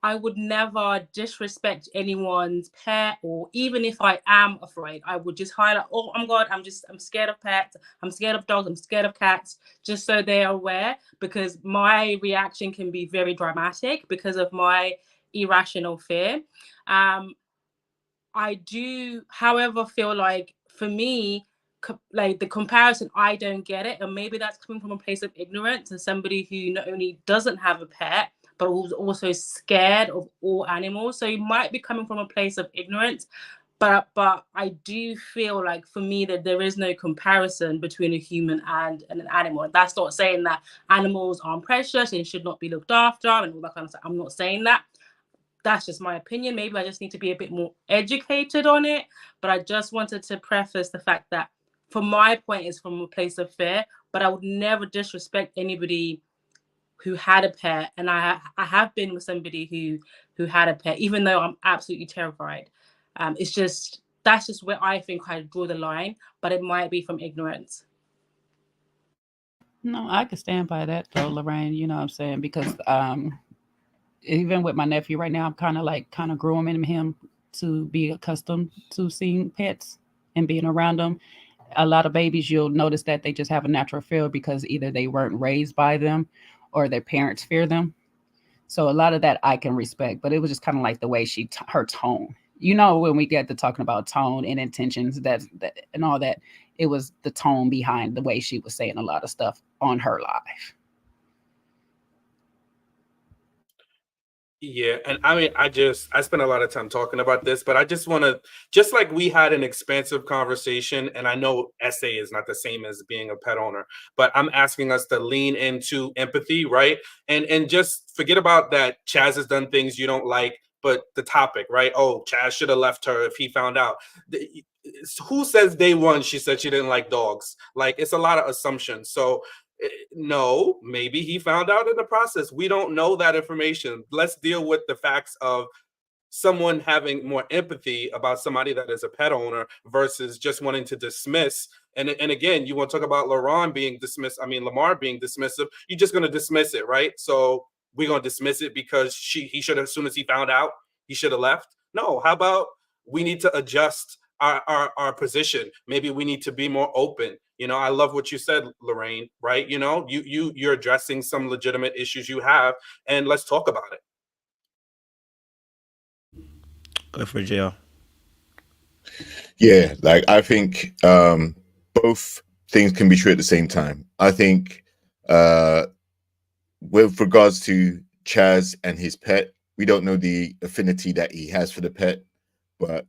I would never disrespect anyone's pet, or even if I am afraid, I would just highlight, oh my God, I'm scared of pets, I'm scared of dogs, I'm scared of cats, just so they're aware, because my reaction can be very dramatic because of my irrational fear. I do, however, feel like for me, like the comparison, I don't get it. And maybe that's coming from a place of ignorance and somebody who not only doesn't have a pet, but who's also scared of all animals. So you might be coming from a place of ignorance. But I do feel like for me that there is no comparison between a human and an animal. And that's not saying that animals aren't precious and should not be looked after and all that kind of stuff. I'm not saying that. That's just my opinion. Maybe I just need to be a bit more educated on it. But I just wanted to preface the fact that from my point, it's from a place of fear, but I would never disrespect anybody who had a pet. And I have been with somebody who had a pet, even though I'm absolutely terrified. That's just where I think I draw the line, but it might be from ignorance. No, I could stand by that though, Lorraine. You know what I'm saying? Because even with my nephew right now, I'm kind of grooming him to be accustomed to seeing pets and being around them. A lot of babies, you'll notice that they just have a natural fear because either they weren't raised by them or their parents fear them. So a lot of that I can respect, but it was just kind of like the way her tone. You know, when we get to talking about tone and intentions, that and all that, it was the tone behind the way she was saying a lot of stuff on her live. Yeah, and I mean, I spent a lot of time talking about this, but I just want to, just like we had an expansive conversation, and I know essay is not the same as being a pet owner, but I'm asking us to lean into empathy, right? And just forget about that Chaz has done things you don't like, but the topic, right? Oh, Chaz should have left her if he found out. Who says day one she said she didn't like dogs? Like, it's a lot of assumptions. So no, maybe he found out in the process. We don't know that information. Let's deal with the facts of someone having more empathy about somebody that is a pet owner versus just wanting to dismiss. And again, you want to talk about Lamar being dismissive. You're just going to dismiss it, right? So we're going to dismiss it because he should have, as soon as he found out, he should have left. No, how about we need to adjust our position? Maybe we need to be more open. You know, I love what you said, Lorraine, right? You know, you're addressing some legitimate issues you have, and let's talk about it. Go for it, JR. Yeah, like I think both things can be true at the same time. I think with regards to Chaz and his pet, we don't know the affinity that he has for the pet. But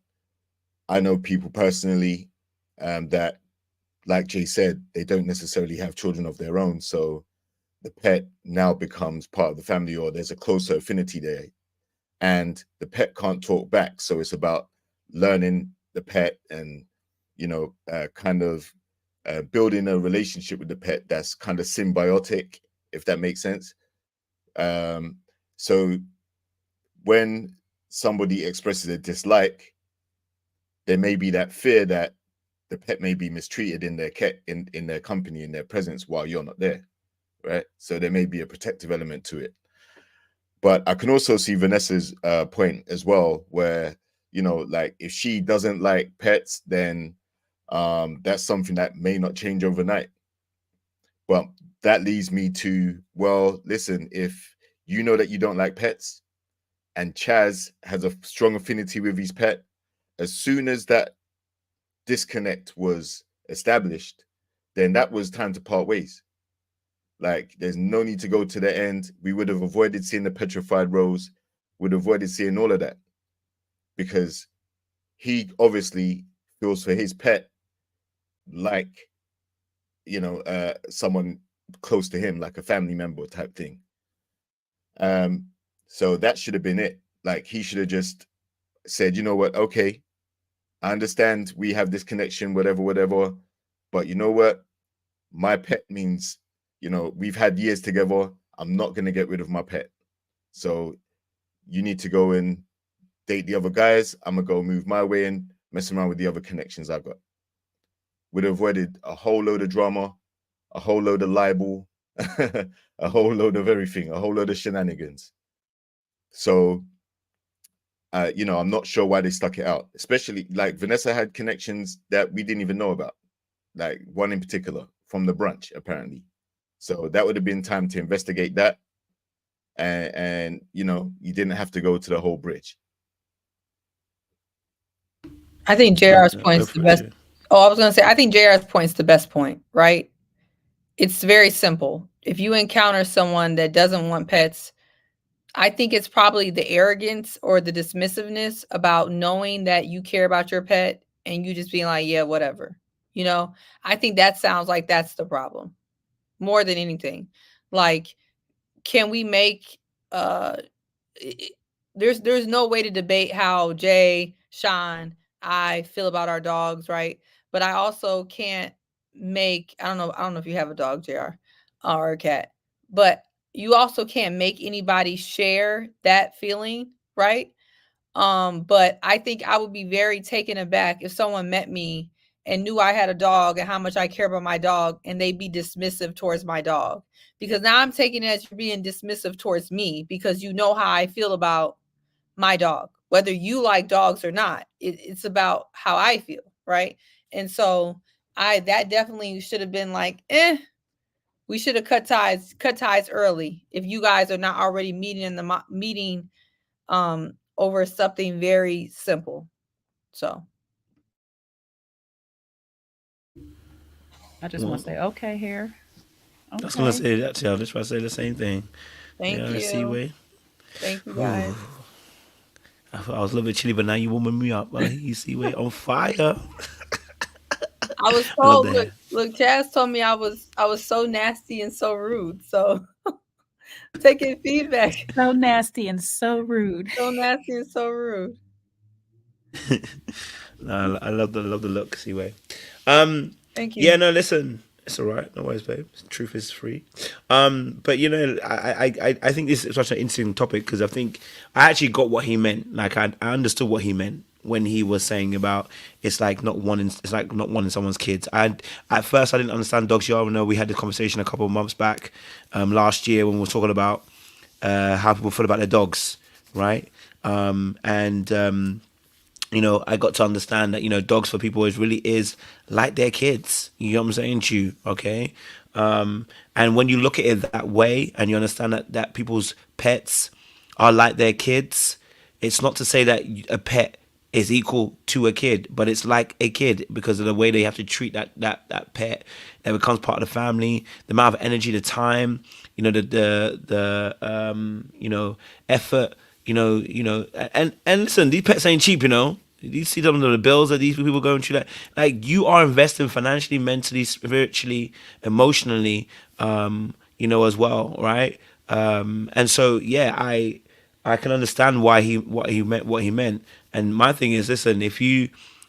I know people personally that, like Jay said, they don't necessarily have children of their own. So the pet now becomes part of the family, or there's a closer affinity there. And the pet can't talk back. So it's about learning the pet and, kind of building a relationship with the pet that's kind of symbiotic, if that makes sense. So when somebody expresses a dislike, there may be that fear that the pet may be mistreated in their in their company, in their presence while you're not there, right? So there may be a protective element to it. But I can also see Vanessa's point as well, where, like if she doesn't like pets, then that's something that may not change overnight. But that leads me to, well, listen, if you know that you don't like pets and Chaz has a strong affinity with his pet, as soon as that disconnect was established, then that was time to part ways. Like, there's no need to go to the end. We would have avoided seeing the petrified rose, would have avoided seeing all of that, because he obviously feels for his pet like, someone close to him, like a family member type thing. So that should have been it. Like, he should have just said, you know what, okay, I understand we have this connection, whatever, but you know what? My pet means, we've had years together. I'm not going to get rid of my pet. So you need to go and date the other guys. I'm going to go move my way and mess around with the other connections I've got. Would have avoided a whole load of drama, a whole load of libel, a whole load of everything, a whole load of shenanigans. So, I'm not sure why they stuck it out, especially like Vanessa had connections that we didn't even know about, like one in particular from the brunch, apparently. So that would have been time to investigate that. And you didn't have to go to the whole bridge. I think JR's point's the best. Oh, I was going to say, I think JR's point's the best point, right? It's very simple. If you encounter someone that doesn't want pets, I think it's probably the arrogance or the dismissiveness about knowing that you care about your pet and you just being like, yeah, whatever. I think that sounds like that's the problem more than anything. Like, can we make there's no way to debate how Jay, Sean, I feel about our dogs, right? But I also can't make, I don't know if you have a dog, JR, or a cat, but you also can't make anybody share that feeling, right? But I think I would be very taken aback if someone met me and knew I had a dog and how much I care about my dog, and they'd be dismissive towards my dog. Because now I'm taking it as you're being dismissive towards me because you know how I feel about my dog. Whether you like dogs or not, it's about how I feel, right? And so that definitely should have been like, we should have cut ties early if you guys are not already meeting over something very simple. So I just want to say, okay, here. Okay. I was gonna say that too. I was just about to say the same thing. Thank you. Seaway. Thank you, guys. I was a little bit chilly, but now you warming me up. You Seaway on fire. I was told, look, Chaz told me I was so nasty and so rude. So taking feedback. So nasty and so rude. So nasty and so rude. No, I love the look, Seaway. Thank you. Yeah, no, listen, it's all right. No worries, babe. Truth is free. But I think this is such an interesting topic because I think I actually got what he meant. Like I understood what he meant when he was saying about it's like not wanting someone's kids. And at first I didn't understand dogs. You all know we had this conversation a couple of months back, last year when we were talking about how people feel about their dogs, right? I got to understand that, dogs for people is like their kids. You know what I'm saying to you, okay? And when you look at it that way and you understand that people's pets are like their kids, it's not to say that a pet is equal to a kid, but it's like a kid because of the way they have to treat that pet that becomes part of the family, the amount of energy, the time, the effort, and listen, these pets ain't cheap, You see some of the bills that these people going through. That like you are investing financially, mentally, spiritually, emotionally, as well, right? And so yeah, I can understand why what he meant. And my thing is, listen, if you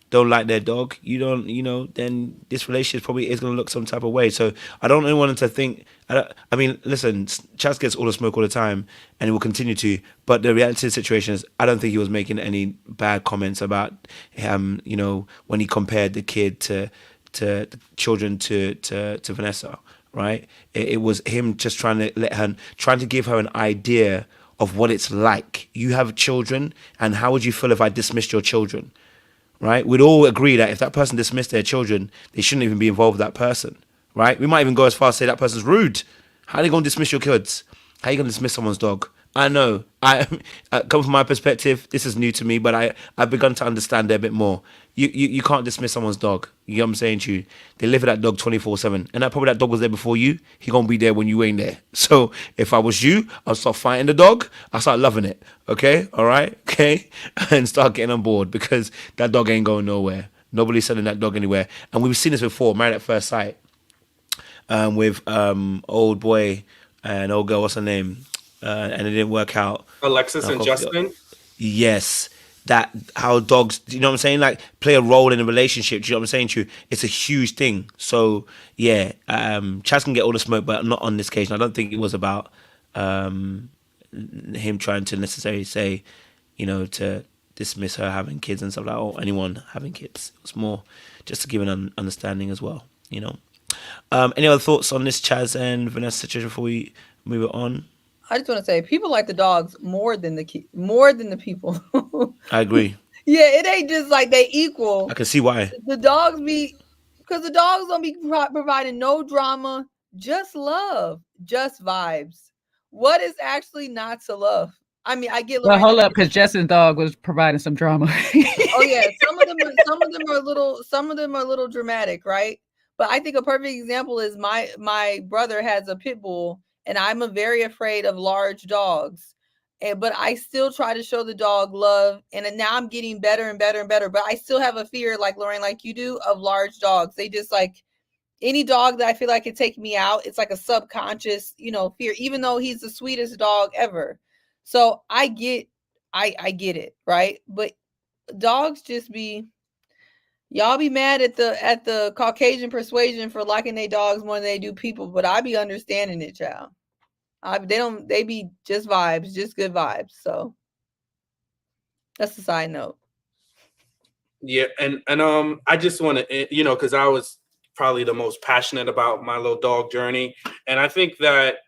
don't like their dog, you don't, then this relationship probably is going to look some type of way. So I don't want him to think. I mean, listen, Chaz gets all the smoke all the time, and he will continue to. But the reality of the situation is, I don't think he was making any bad comments about him. When he compared the kid to the children to Vanessa, right? It was him just trying to give her an idea of what it's like. You have children, and how would you feel if I dismissed your children? Right? We'd all agree that if that person dismissed their children, they shouldn't even be involved with that person, right? We might even go as far as say that person's rude. How are they going to dismiss your kids? How are you going to dismiss someone's dog? I know. I come from my perspective. This is new to me, but I've begun to understand it a bit more. You can't dismiss someone's dog. You know what I'm saying to you? They live with that dog 24/7, and that dog was there before you. He gonna be there when you ain't there. So if I was you, I'll start fighting the dog. I'll start loving it. Okay, all right, okay, and start getting on board because that dog ain't going nowhere. Nobody's sending that dog anywhere. And we've seen this before, Married at First Sight, with old boy and old girl. What's her name? And it didn't work out. Alexis and Justin. Yes, that how dogs, you know what I'm saying, like play a role in a relationship. Do you know what I'm saying to you? It's a huge thing. So yeah, Chaz can get all the smoke, but not on this occasion. I don't think it was about him trying to necessarily say, to dismiss her having kids and stuff like that, or anyone having kids. It was more just to give an understanding as well. Any other thoughts on this Chaz and Vanessa situation before we move it on? I just want to say people like the dogs more than the people. I agree. Yeah, it ain't just like they equal. I can see why. The dogs because the dogs don't be providing no drama, just love, just vibes. What is actually not to love? I mean, I get. Well, hold up, because Justin's dog was providing some drama. Oh yeah, some of them are a little dramatic, right? But I think a perfect example is my brother has a pit bull. And I'm very afraid of large dogs. But I still try to show the dog love. And now I'm getting better and better and better. But I still have a fear, like Lorraine, like you do, of large dogs. They just like any dog that I feel like could take me out. It's like a subconscious, fear, even though he's the sweetest dog ever. So I get it, right? But dogs just y'all be mad at the Caucasian persuasion for liking their dogs more than they do people, but I be understanding it, child. They be just vibes, just good vibes. So that's a side note. Yeah, and I just want to, because I was probably the most passionate about my little dog journey, and I think that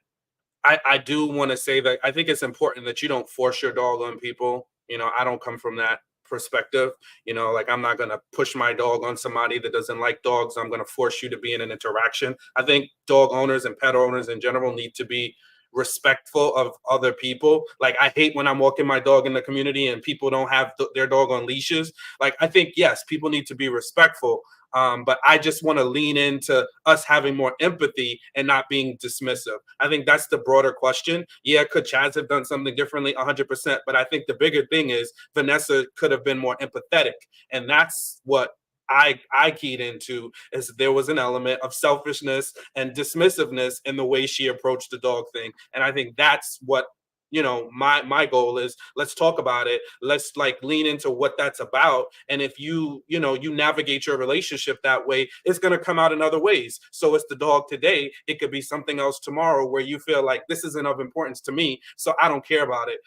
I do want to say that I think it's important that you don't force your dog on people. I don't come from that perspective. Like I'm not going to push my dog on somebody that doesn't like dogs. I'm going to force you to be in an interaction. I think dog owners and pet owners in general need to be respectful of other people. Like I hate when I'm walking my dog in the community and people don't have their dog on leashes. Like I think, yes, people need to be respectful. But I just want to lean into us having more empathy and not being dismissive. I think that's the broader question. Yeah, could Chaz have done something differently? 100%. But I think the bigger thing is Vanessa could have been more empathetic. And that's what I keyed into, is there was an element of selfishness and dismissiveness in the way she approached the dog thing. And I think that's what, my goal is. Let's talk about it. Let's lean into what that's about. And if you navigate your relationship that way, it's going to come out in other ways. So it's the dog today. It could be something else tomorrow where you feel like this isn't of importance to me, so I don't care about it.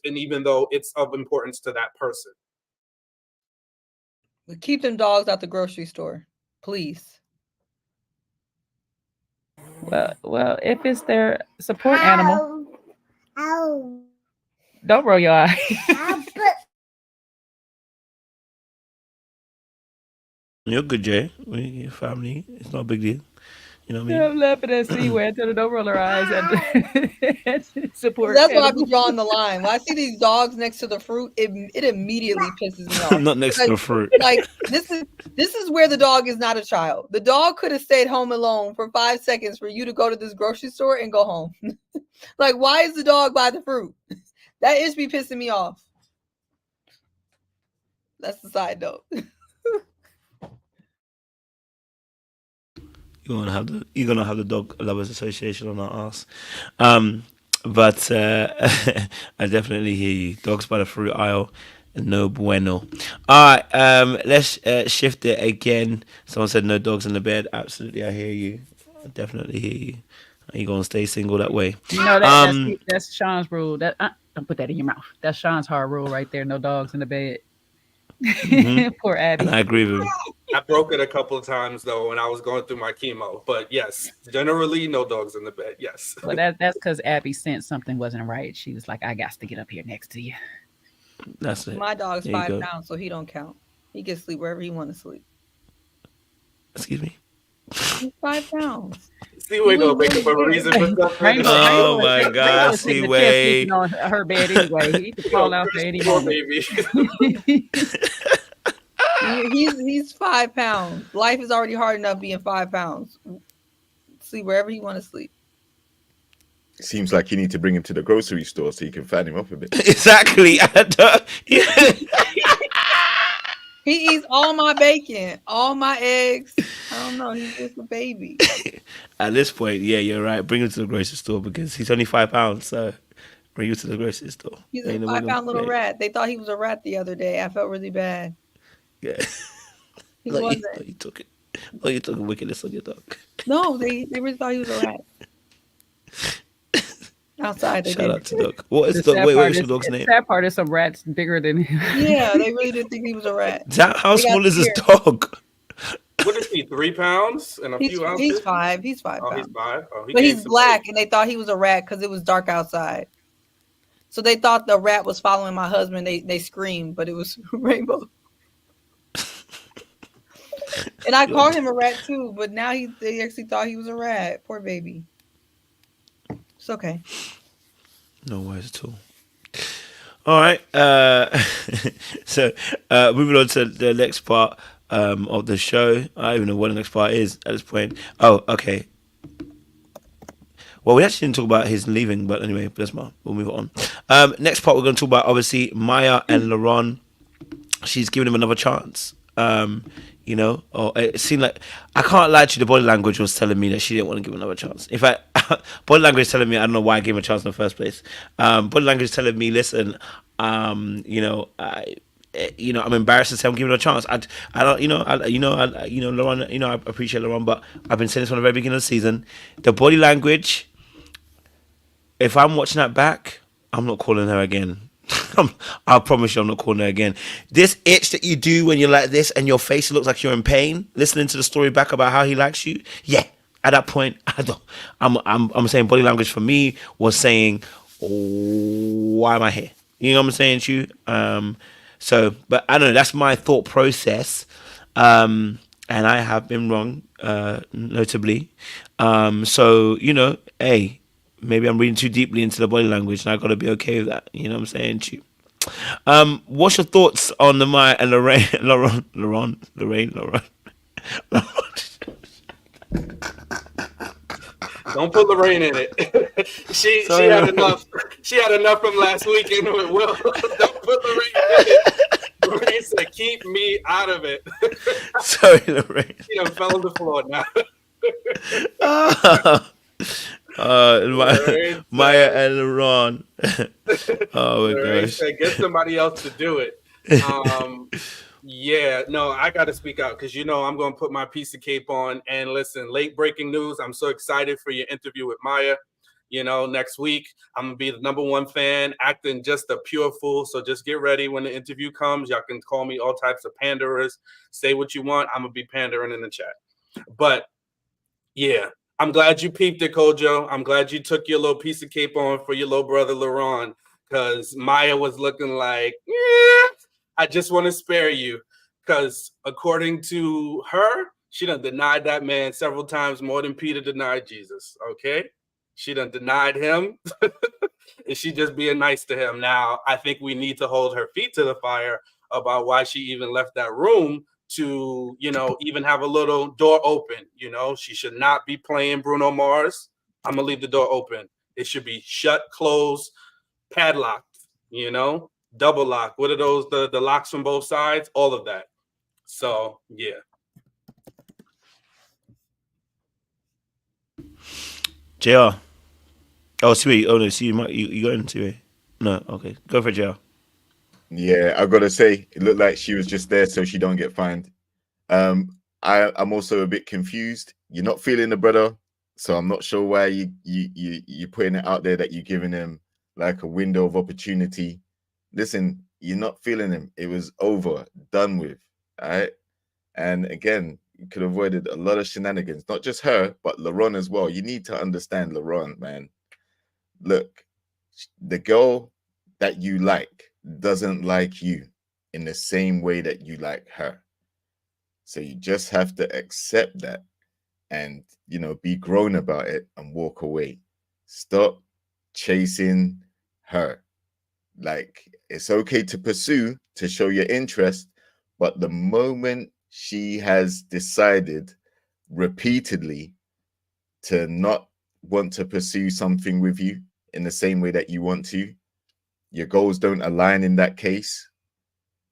And even though it's of importance to that person. Keep them dogs out the grocery store, please. Well, if it's their support animal, don't roll your eye. You're good, Jay. Your family, it's not a big deal. You know what I mean? I'm laughing at C-Way until they don't roll her eyes at support. That's why I be drawing the line. When I see these dogs next to the fruit, it immediately pisses me off. Not next to the fruit. Like this is where the dog is not a child. The dog could have stayed home alone for 5 seconds for you to go to this grocery store and go home. Like, why is the dog by the fruit? That is be pissing me off. That's the side note. You're gonna have the dog lovers association on our ass. But I definitely hear you. Dogs by the fruit aisle, no bueno. All right, let's shift it again. Someone said no dogs in the bed. Absolutely, I hear you. I definitely hear you. Are you gonna stay single that way? You know that's Sean's rule. That don't put that in your mouth. That's Sean's hard rule right there. No dogs in the bed. Poor Abby. And I agree with him. I broke it a couple of times though when I was going through my chemo. But yes, generally no dogs in the bed. Yes. Well, that's because Abby sensed something wasn't right. She was like, "I got to get up here next to you." That's it. My dog's There you 5 go. pounds, so he don't count. He can sleep wherever he want to sleep. Excuse me. He's 5 pounds. See, we're gonna make up a reason for stuff. Oh my God, see way. On her bed anyway. He could fall out for any Poor moment. baby. He's 5 pounds. Life is already hard enough being 5 pounds. Sleep wherever you want to sleep. Seems like you need to bring him to the grocery store so you can fan him up a bit. Exactly. He eats all my bacon, all my eggs. I don't know. He's just a baby. At this point, yeah, you're right. Bring him to the grocery store because he's only 5 pounds. So bring him to the grocery store. He's Ain't a no 5 pound little way. rat. They thought he was a rat the other day. I felt really bad. Yeah. He Look, wasn't. you took it. Oh, you took a wickedness on your dog. No, they really thought he was a rat. Outside, they Shout out did. to Doug. What is The dog? sad Wait, part what's is- your dog's the name? sad part is some rats bigger than him. Yeah, they really didn't think he was a rat. How They got small is this scared. dog? What is he? 3 pounds and a few ounces? He's 5. He's 5 Oh, pounds. he's 5. Oh, he But gained he's some black, weight. and they thought he was a rat because it was dark outside. So they thought the rat was following my husband. They screamed, but it was Rainbow. And I called him a rat too, but now they actually thought he was a rat. Poor baby. It's okay. No worries at all. All right. So moving on to the next part of the show. I don't even know what the next part is at this point. Oh, okay. Well, we actually didn't talk about his leaving, but anyway, we'll move on. Next part, we're going to talk about obviously Maya and LaRon. She's giving him another chance. You know, or it seemed like, I can't lie to you, the body language was telling me that she didn't want to give him another chance. In fact, body language is telling me I don't know why I gave him a chance in the first place. Body language is telling me, listen, you know, I'm embarrassed to say I'm giving her a chance. I don't, LaRon, I appreciate LaRon, but I've been saying this from the very beginning of the season. The body language, if I'm watching that back, I'm not calling her again. I promise you I'm not calling her again. This itch that you do when you're like this and your face looks like you're in pain, listening to the story back about how he likes you, yeah. At that point, I'm saying body language for me was saying, why am I here? You know what I'm saying to you? So, but I don't know, that's my thought process. And I have been wrong, notably. So, you know, hey, maybe I'm reading too deeply into the body language and I got to be okay with that. You know what I'm saying to you? What's your thoughts on the Maya and Lorraine? Don't put Lorraine in it. she had enough. She had enough from last weekend with Will. Don't put Lorraine in it. Lorraine said, "Keep me out of it." Sorry, Lorraine. She done fell on the floor now. Maya and LaRon. Oh my Lorraine gosh. said, "Get somebody else to do it." Yeah, no, I got to speak out because I'm going to put my piece of cape on. And listen, late breaking news. I'm so excited for your interview with Maya. Next week I'm gonna be the #1 fan, acting just a pure fool. So just get ready when the interview comes. Y'all can call me all types of panderers. Say what you want. I'm gonna be pandering in the chat. But yeah, I'm glad you peeped it, Kojo. I'm glad you took your little piece of cape on for your little brother LaRon, because Maya was looking like, I just want to spare you, because according to her, she done denied that man several times more than Peter denied Jesus. Okay, she done denied him, and she just being nice to him. Now, I think we need to hold her feet to the fire about why she even left that room to, even have a little door open. She should not be playing Bruno Mars. I'm gonna leave the door open. It should be shut, closed, padlocked. double lock. What are those? The locks from both sides, all of that. So yeah. JR. Oh, sweet. Oh no, see you got into it. No, okay. Go for it, JR. Yeah, I gotta say, it looked like she was just there so she don't get fined. I'm also a bit confused. You're not feeling the brother, so I'm not sure why you putting it out there that you're giving him like a window of opportunity. Listen, you're not feeling him. It was over, done with. All right. And again, you could have avoided a lot of shenanigans, not just her, but LaRon as well. You need to understand LaRon, man. Look, the girl that you like doesn't like you in the same way that you like her. So you just have to accept that and, be grown about it and walk away. Stop chasing her. Like, it's okay to pursue, to show your interest, but the moment she has decided repeatedly to not want to pursue something with you in the same way that you want to, your goals don't align in that case.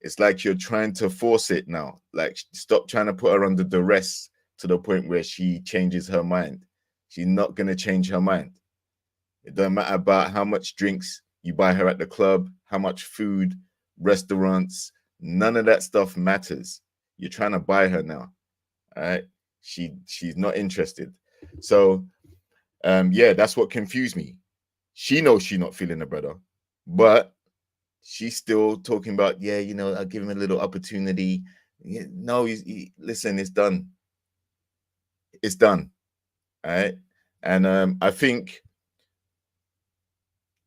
It's like you're trying to force it now. Like, stop trying to put her under duress to the point where she changes her mind. She's not going to change her mind. It doesn't matter about how much drinks you buy her at the club, how much food, restaurants, none of that stuff matters. You're trying to buy her now. All right. She's not interested. So yeah, that's what confused me. She knows she's not feeling the brother, but she's still talking about, yeah, I'll give him a little opportunity. No, listen, it's done. It's done. All right. And I think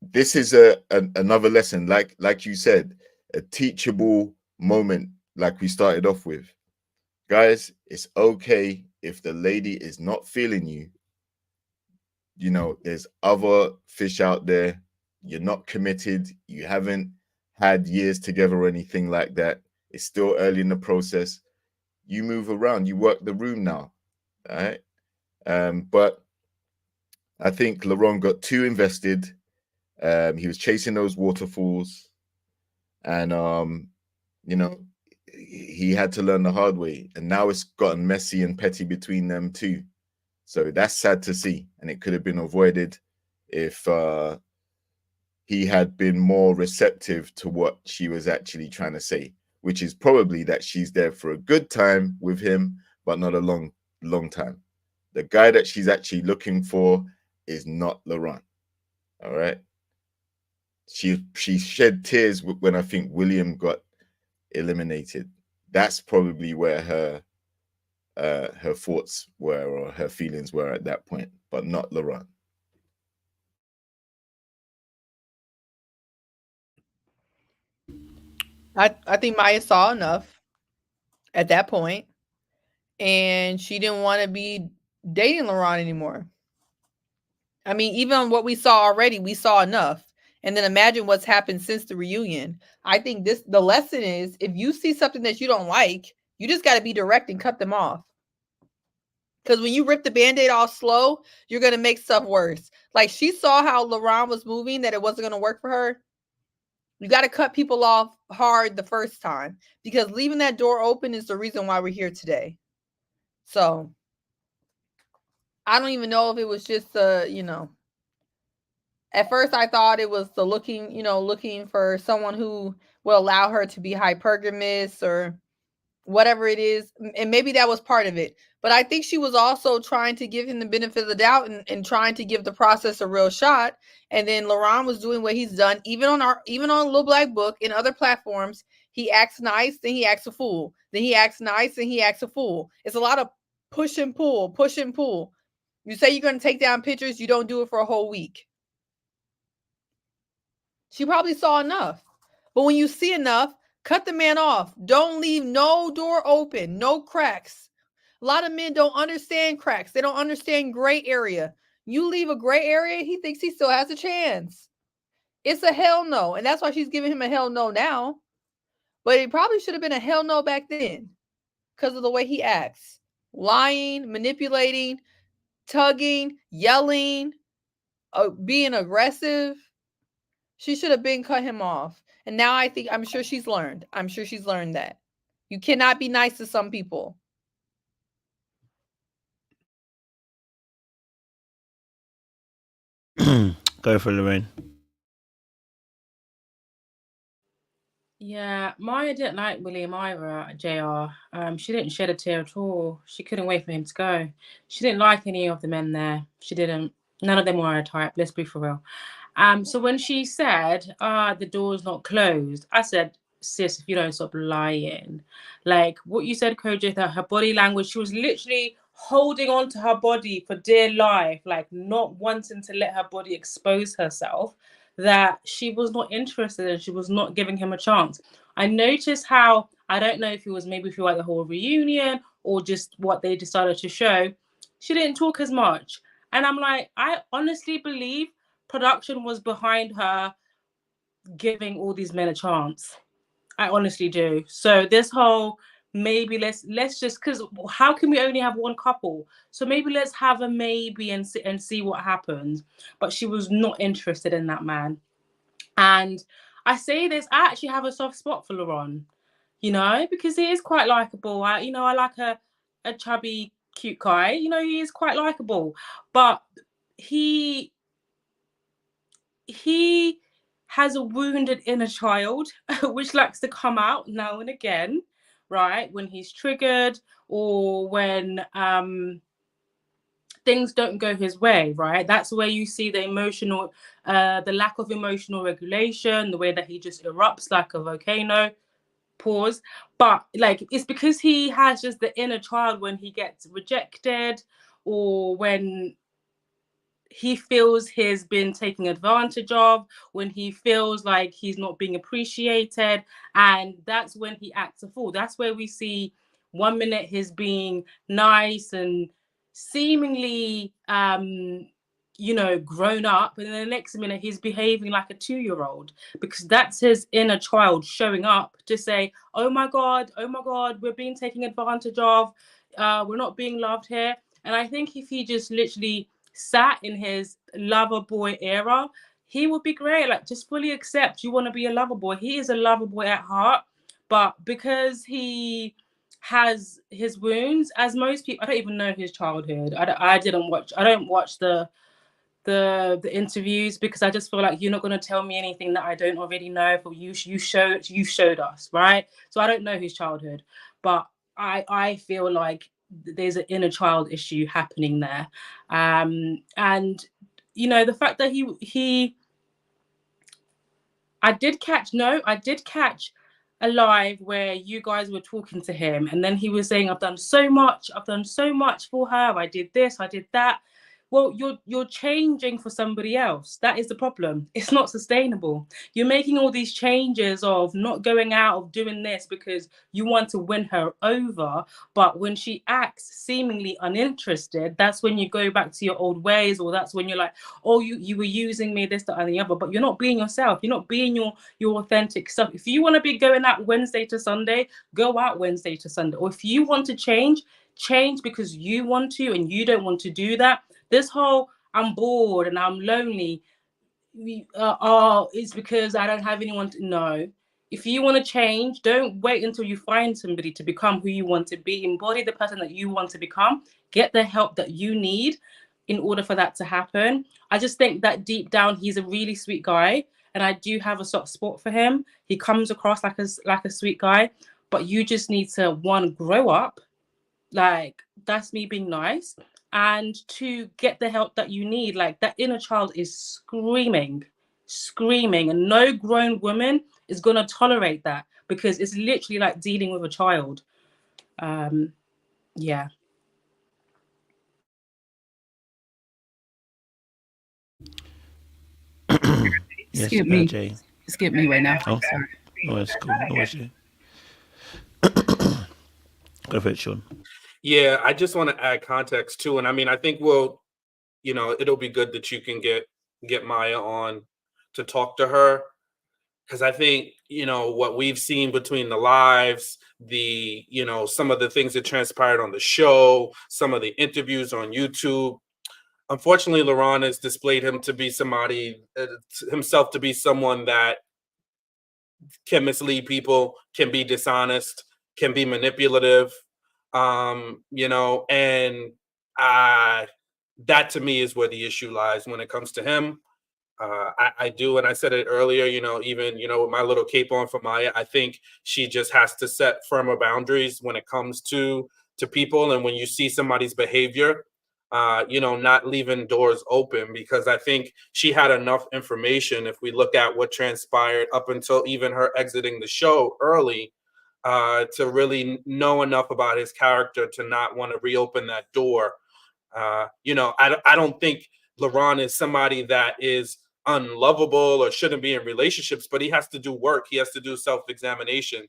this is another lesson, like you said, a teachable moment, like we started off with. Guys, it's okay if the lady is not feeling you. There's other fish out there. You're not committed. You haven't had years together or anything like that. It's still early in the process. You move around. You work the room now. All right. But I think LaRon got too invested. He was chasing those waterfalls, and he had to learn the hard way. And now it's gotten messy and petty between them too. So that's sad to see, and it could have been avoided if he had been more receptive to what she was actually trying to say, which is probably that she's there for a good time with him, but not a long time. The guy that she's actually looking for is not LaRon. All right. She shed tears when I think William got eliminated. That's probably where her thoughts were, or her feelings were at that point, but not LaRon. I think Maya saw enough at that point, and she didn't want to be dating LaRon anymore. I mean, even on what we saw already, we saw enough. And then imagine what's happened since the reunion. I think the lesson is, if you see something that you don't like, you just got to be direct and cut them off. Because when you rip the Band-Aid off slow, you're going to make stuff worse. Like, she saw how LaRon was moving, that it wasn't going to work for her. You got to cut people off hard the first time, because leaving that door open is the reason why we're here today. So I don't even know if it was just at first I thought it was the looking for someone who will allow her to be hypergamous or whatever it is. And maybe that was part of it. But I think she was also trying to give him the benefit of the doubt and trying to give the process a real shot. And then LaRon was doing what he's done, even on Little Black Book and other platforms. He acts nice, then he acts a fool. Then he acts nice, and he acts a fool. It's a lot of push and pull, push and pull. You say you're going to take down pictures, you don't do it for a whole week. She probably saw enough. But when you see enough, cut the man off. Don't leave no door open, no cracks. A lot of men don't understand cracks. They don't understand gray area. You leave a gray area, he thinks he still has a chance. It's a hell no. And that's why she's giving him a hell no now. But it probably should have been a hell no back then, because of the way he acts. Lying, manipulating, tugging, yelling, being aggressive. She should have been cut him off. And now I'm sure she's learned. I'm sure she's learned that you cannot be nice to some people. Go for it, Lorraine. Yeah, Maya didn't like William either, JR. She didn't shed a tear at all. She couldn't wait for him to go. She didn't like any of the men there. She didn't. None of them were her type, let's be for real. So when she said, the door's not closed, I said, sis, if you don't stop lying. Like what you said, Kojo, that her body language, she was literally holding on to her body for dear life, like not wanting to let her body expose herself, that she was not interested and she was not giving him a chance. I noticed how, I don't know if it was maybe throughout the whole reunion or just what they decided to show, she didn't talk as much. And I'm like, I honestly believe production was behind her giving all these men a chance. I honestly do. So this whole maybe let's just, because how can we only have one couple? So maybe let's have a maybe and see what happens. But she was not interested in that man. And I say this, I actually have a soft spot for Laurent, you know, because he is quite likable. I like a chubby, cute guy. You know, he is quite likable, but he has a wounded inner child, which likes to come out now and again, right? When he's triggered or when things don't go his way, right? That's where you see the emotional, the lack of emotional regulation, the way that he just erupts like a volcano. Pause. But like, it's because he has just the inner child when he gets rejected or when he feels he's been taken advantage of, when he feels like he's not being appreciated, and that's when he acts a fool. That's where we see 1 minute he's being nice and seemingly grown up, and then the next minute he's behaving like a 2-year-old, because that's his inner child showing up to say, oh my god, we're being taken advantage of, we're not being loved here. And I think if he just literally sat in his lover boy era, he would be great. Like, just fully accept you want to be a lover boy. He is a lover boy at heart, but because he has his wounds, as most people, I don't even know his childhood. I don't watch the interviews, because I just feel like you're not going to tell me anything that I don't already know. For you showed us, right? So I don't know his childhood, but I feel like there's an inner child issue happening there. And the fact that I did catch a live where you guys were talking to him, and then he was saying, I've done so much for her, I did this, I did that. Well, you're changing for somebody else. That is the problem. It's not sustainable. You're making all these changes of not going out, of doing this because you want to win her over. But when she acts seemingly uninterested, that's when you go back to your old ways, or that's when you're like, oh, you were using me, this, that, and the other. But you're not being yourself. You're not being your authentic self. If you want to be going out Wednesday to Sunday, go out Wednesday to Sunday. Or if you want to change because you want to and you don't want to do that. This whole I'm bored and I'm lonely, it's because I don't have anyone to know. If you want to change, don't wait until you find somebody to become who you want to be. Embody the person that you want to become. Get the help that you need in order for that to happen. I just think that deep down, he's a really sweet guy, and I do have a soft spot for him. He comes across like a sweet guy, but you just need to, one, grow up. Like, that's me being nice. And to get the help that you need. Like, that inner child is screaming, and no grown woman is going to tolerate that, because it's literally like dealing with a child. Yeah. Yes, Skip me. Jay. Skip me right now. Oh. Sorry. No, it's cool. No issue. Go for it, Sean. Yeah, I just want to add context too. And I mean, I think it'll be good that you can get Maya on to talk to her. Because I think, what we've seen between the lives, some of the things that transpired on the show, some of the interviews on YouTube, unfortunately, Laurent has displayed himself to be someone that can mislead people, can be dishonest, can be manipulative, you know, and that to me is where the issue lies when it comes to him. I do, and I said it earlier, you know, even, you know, with my little cape on for Maya, I think she just has to set firmer boundaries when it comes to people. And when you see somebody's behavior, you know, not leaving doors open, because I think she had enough information. If we look at what transpired up until even her exiting the show early, to really know enough about his character to not want to reopen that door. You know, I don't think LeBron is somebody that is unlovable or shouldn't be in relationships, but he has to do work. He has to do self-examination.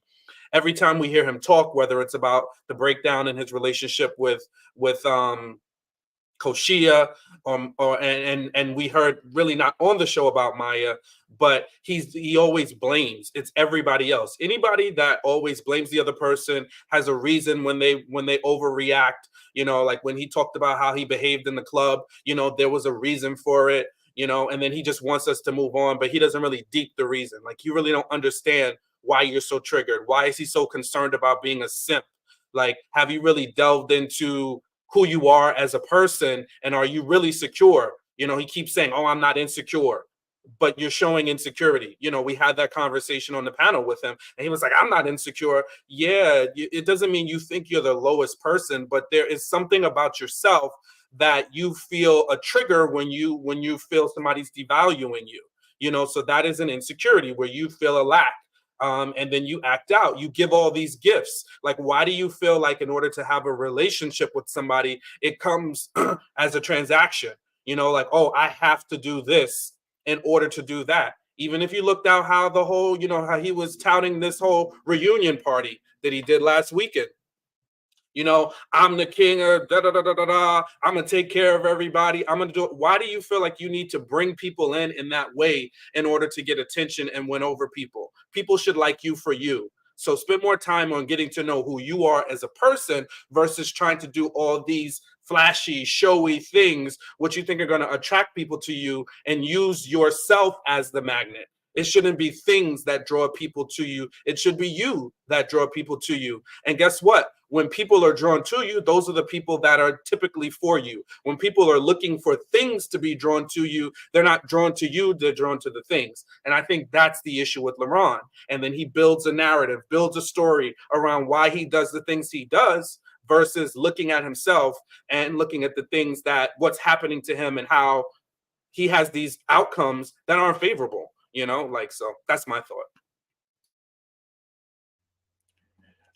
Every time we hear him talk, whether it's about the breakdown in his relationship with Koshia, and we heard really not on the show about Maya, but he always blames. It's everybody else. Anybody that always blames the other person has a reason when they overreact. You know, like when he talked about how he behaved in the club, you know, there was a reason for it, you know, and then he just wants us to move on, but he doesn't really deep the reason. Like, you really don't understand why you're so triggered. Why is he so concerned about being a simp? Like, have you really delved into who you are as a person, and are you really secure? You know, he keeps saying, "Oh, I'm not insecure," but you're showing insecurity. You know, we had that conversation on the panel with him, and he was like, "I'm not insecure." Yeah, it doesn't mean you think you're the lowest person, but there is something about yourself that you feel a trigger when you feel somebody's devaluing you. You know, so that is an insecurity where you feel a lack. And then you act out. You give all these gifts. Like, why do you feel like in order to have a relationship with somebody, it comes as a transaction? You know, like, oh, I have to do this in order to do that. Even if you looked out how the whole, you know, how he was touting this whole reunion party that he did last weekend. You know, I'm the king of da da da da da da. I'm gonna take care of everybody. I'm gonna do it. Why do you feel like you need to bring people in that way in order to get attention and win over people? People should like you for you. So spend more time on getting to know who you are as a person versus trying to do all these flashy, showy things, which you think are going to attract people to you, and use yourself as the magnet. It shouldn't be things that draw people to you. It should be you that draw people to you. And guess what? When people are drawn to you, those are the people that are typically for you. When people are looking for things to be drawn to you, they're not drawn to you, they're drawn to the things. And I think that's the issue with LeBron. And then he builds a narrative, builds a story around why he does the things he does versus looking at himself and looking at the things that what's happening to him and how he has these outcomes that aren't favorable, you know, like, so that's my thought.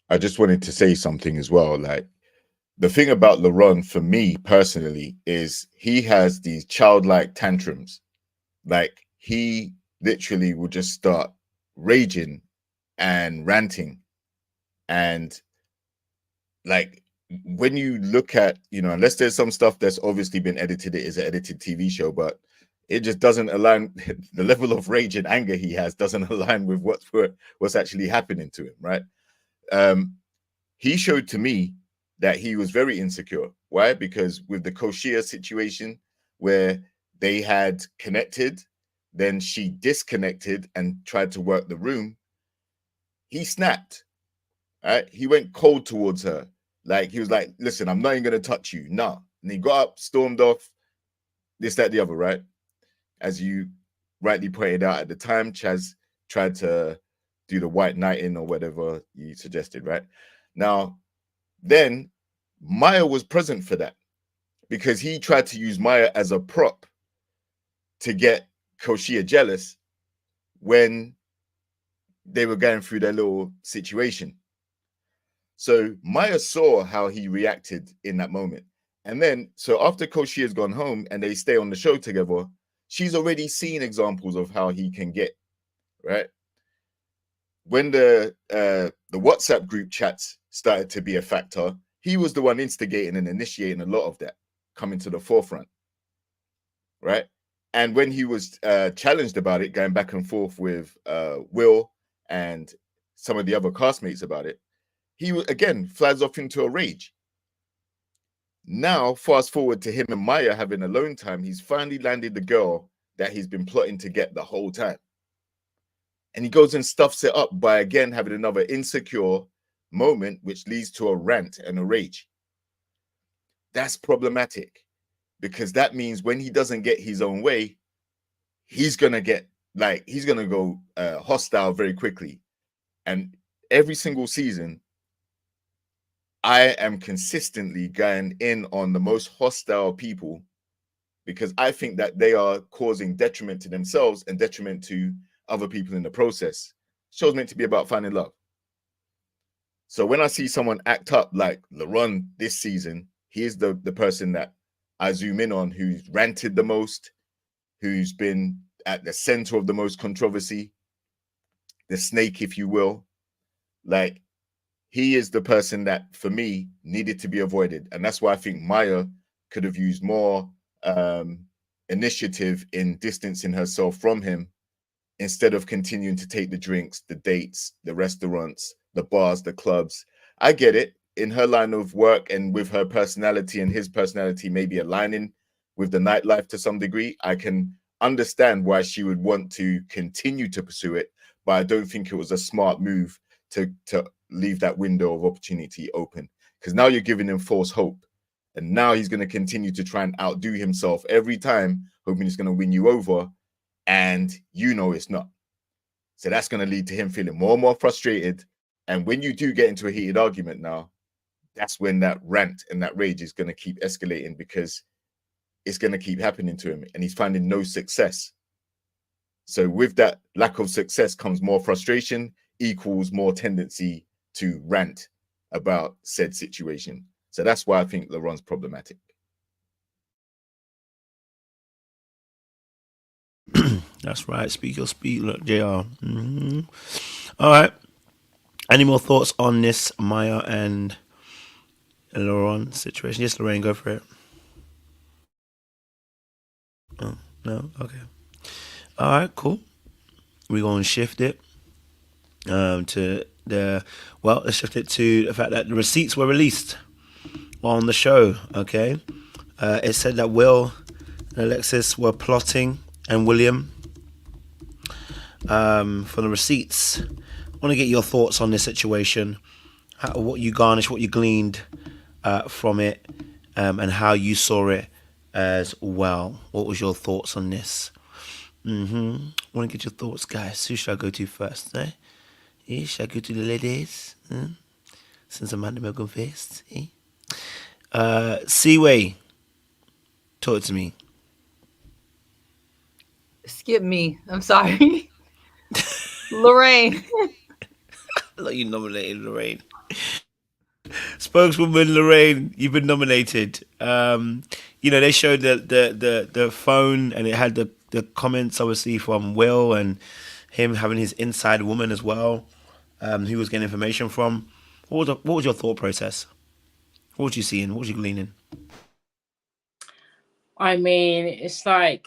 I just wanted to say something as well. Like, the thing about LeBron for me personally is he has these childlike tantrums. Like, he literally will just start raging and ranting. And like, when you look at, you know, unless there's some stuff that's obviously been edited, it is an edited TV show, but it just doesn't align. The level of rage and anger he has doesn't align with what's actually happening to him, right? He showed to me that he was very insecure. Why? Because with the Koshia situation where they had connected, then she disconnected and tried to work the room, he snapped. Right? He went cold towards her. Like, he was like, listen, I'm not even going to touch you. Nah. And he got up, stormed off, this, that, the other, right? As you rightly pointed out at the time, Chaz tried to do the white knighting or whatever you suggested, right? Now, then Maya was present for that because he tried to use Maya as a prop to get Koshia jealous when they were going through their little situation. So Maya saw how he reacted in that moment. And then, so after Koshia's gone home and they stay on the show together, she's already seen examples of how he can get, right? When the WhatsApp group chats started to be a factor, he was the one instigating and initiating a lot of that coming to the forefront, right? And when he was challenged about it, going back and forth with Will and some of the other castmates about it, he again flies off into a rage. Now, fast forward to him and Maya having alone time, he's finally landed the girl that he's been plotting to get the whole time. And he goes and stuffs it up by again having another insecure moment, which leads to a rant and a rage. That's problematic, because that means when he doesn't get his own way, he's gonna get he's gonna go hostile very quickly. And every single season, I am consistently going in on the most hostile people, because I think that they are causing detriment to themselves and detriment to other people in the process. Show's meant to be about finding love. So when I see someone act up like LaRon this season, he is the person that I zoom in on, who's ranted the most, who's been at the center of the most controversy, the snake, if you will. Like, he is the person that, for me, needed to be avoided. And that's why I think Maya could have used more initiative in distancing herself from him, instead of continuing to take the drinks, the dates, the restaurants, the bars, the clubs. I get it. In her line of work and with her personality and his personality maybe aligning with the nightlife to some degree, I can understand why she would want to continue to pursue it. But I don't think it was a smart move to leave that window of opportunity open, because now you're giving him false hope. And now he's going to continue to try and outdo himself every time, hoping he's going to win you over. And you know it's not. So that's going to lead to him feeling more and more frustrated. And when you do get into a heated argument now, that's when that rant and that rage is going to keep escalating, because it's going to keep happening to him and he's finding no success. So with that lack of success comes more frustration, equals more tendency to rant about said situation. So that's why I think LaRon's problematic. That's right. Speak your speak. Look, JR. All right. Any more thoughts on this Maya and LaRon situation? Yes, Lorraine, go for it. Oh, no? Okay. All right, cool. We're going to shift it to let's shift it to the fact that the receipts were released on the show, okay? It said that Will and Alexis were plotting, and William, for the receipts. I want to get your thoughts on this situation, what you garnished, what you gleaned from it, and how you saw it as well. What was your thoughts on this? Want to get your thoughts, guys. Who should I go to first? Should I go to the ladies? Since Amanda will go first. Seaway, talk to me. Skip me. I'm sorry. Lorraine. Look, you nominated Lorraine. Spokeswoman Lorraine, you've been nominated. They showed the phone, and it had the comments obviously from Will and him having his inside woman as well, who was getting information from. What was your thought process? What was you seeing? What was you gleaning? I mean, it's like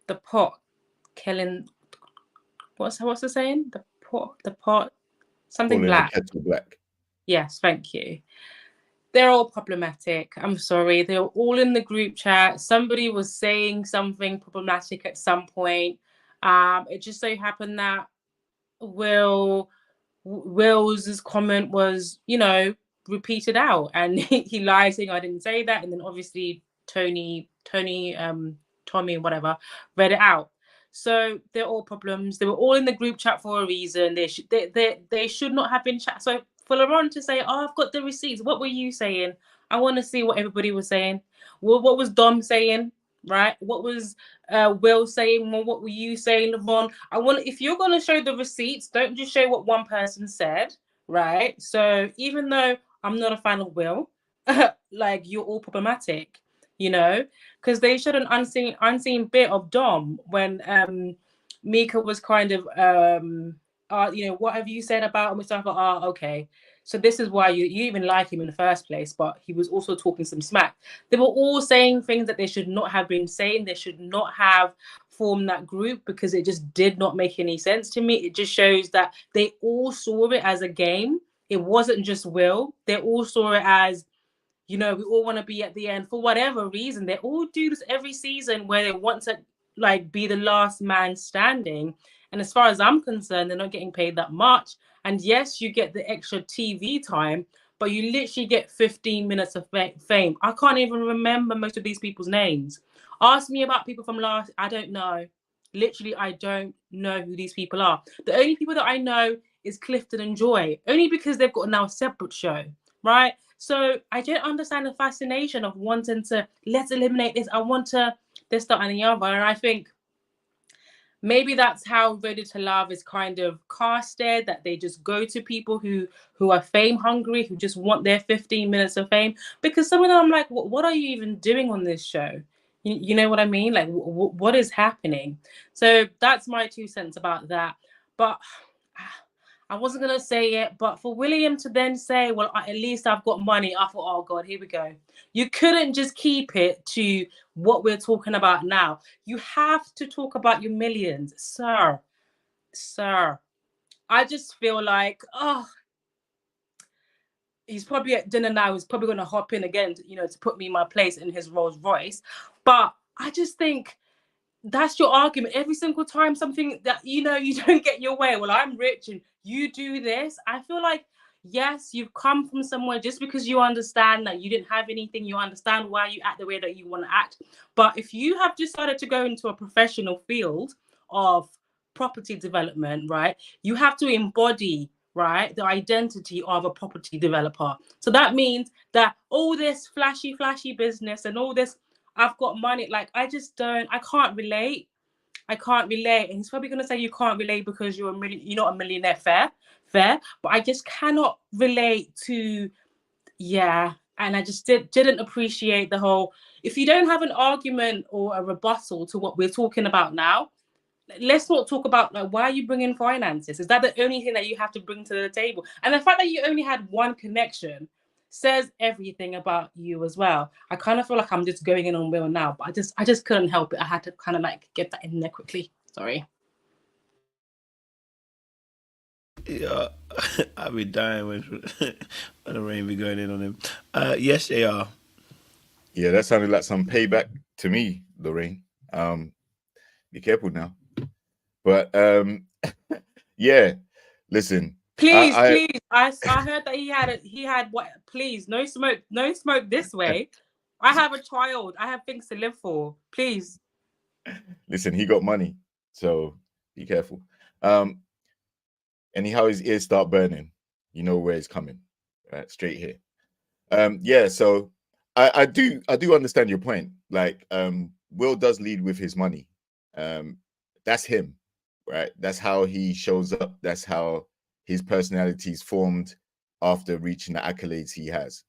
the pot killing. What's the saying? The pot, something Calling black. the kettle black. Yes, thank you. They're all problematic. I'm sorry. They're all in the group chat. Somebody was saying something problematic at some point. It just so happened that Will's comment was, repeated out, and he lied saying I didn't say that, and then obviously Tommy, whatever, read it out. So they're all problems. They were all in the group chat for a reason. They should not have been chat. So for LaRon to say, "Oh, I've got the receipts," what were you saying? I want to see what everybody was saying. Well, what was Dom saying? Right? What was Will saying? Well, what were you saying, LaRon? If you're gonna show the receipts, don't just show what one person said, right? So even though I'm not a fan of Will, you're all problematic, because they showed an unseen bit of Dom when Mika was kind of what have you said about him and stuff like, okay, so this is why you even like him in the first place, but he was also talking some smack. They were all saying things that they should not have been saying. They should not have formed that group, because it just did not make any sense to me. It just shows that they all saw it as a game. It wasn't just Will. They all saw it as, we all want to be at the end for whatever reason. They all do this every season, where they want to like be the last man standing. And as far as I'm concerned, they're not getting paid that much. And yes, you get the extra TV time, but you literally get 15 minutes of fame. I can't even remember most of these people's names. Ask me about people from last, I don't know. Literally, I don't know who these people are. The only people that I know is Clifton and Joy, only because they've got now a separate show, right? So I don't understand the fascination of wanting to, let's eliminate this. I want to this, that, and the other. And I think maybe that's how Ready to Love is kind of casted, that they just go to people who are fame hungry, who just want their 15 minutes of fame. Because some of them, I'm like, what are you even doing on this show? You know what I mean? Like, what is happening? So that's my 2 cents about that. But I wasn't going to say it, but for William to then say, well, at least I've got money, I thought, oh, God, here we go. You couldn't just keep it to what we're talking about now. You have to talk about your millions, sir. I just feel like, oh, he's probably at dinner now. He's probably going to hop in again, to put me in my place in his Rolls Royce. But I just think that's your argument. Every single time something that, you don't get your way. Well, I'm rich and you do this. I feel like, yes, you've come from somewhere just because you understand that you didn't have anything. You understand why you act the way that you want to act. But if you have decided to go into a professional field of property development, right, you have to embody, right, the identity of a property developer. So that means that all this flashy business and all this, I've got money, like I can't relate. And he's probably going to say you can't relate because you're not a millionaire, fair. But I just cannot relate to, and I just didn't appreciate the whole, if you don't have an argument or a rebuttal to what we're talking about now, let's not talk about, like, why are you bringing finances? Is that the only thing that you have to bring to the table? And the fact that you only had one connection says everything about you as well. I kind of feel like I'm just going in on Will now, but I just couldn't help it. I had to kind of like get that in there quickly. Sorry. Yeah, I'll be dying when the rain be going in on him. Yes, they are. Yeah, that sounded like some payback to me, Lorraine. Be careful now. But yeah, listen. Please. I heard that he had what? Please, no smoke this way. I have a child. I have things to live for. Please. Listen, he got money, so be careful. Anyhow, his ears start burning. You know where it's coming, right? Straight here. Yeah. So I do understand your point. Like, Will does lead with his money. That's him, right? That's how he shows up. That's how his personality is formed after reaching the accolades he has.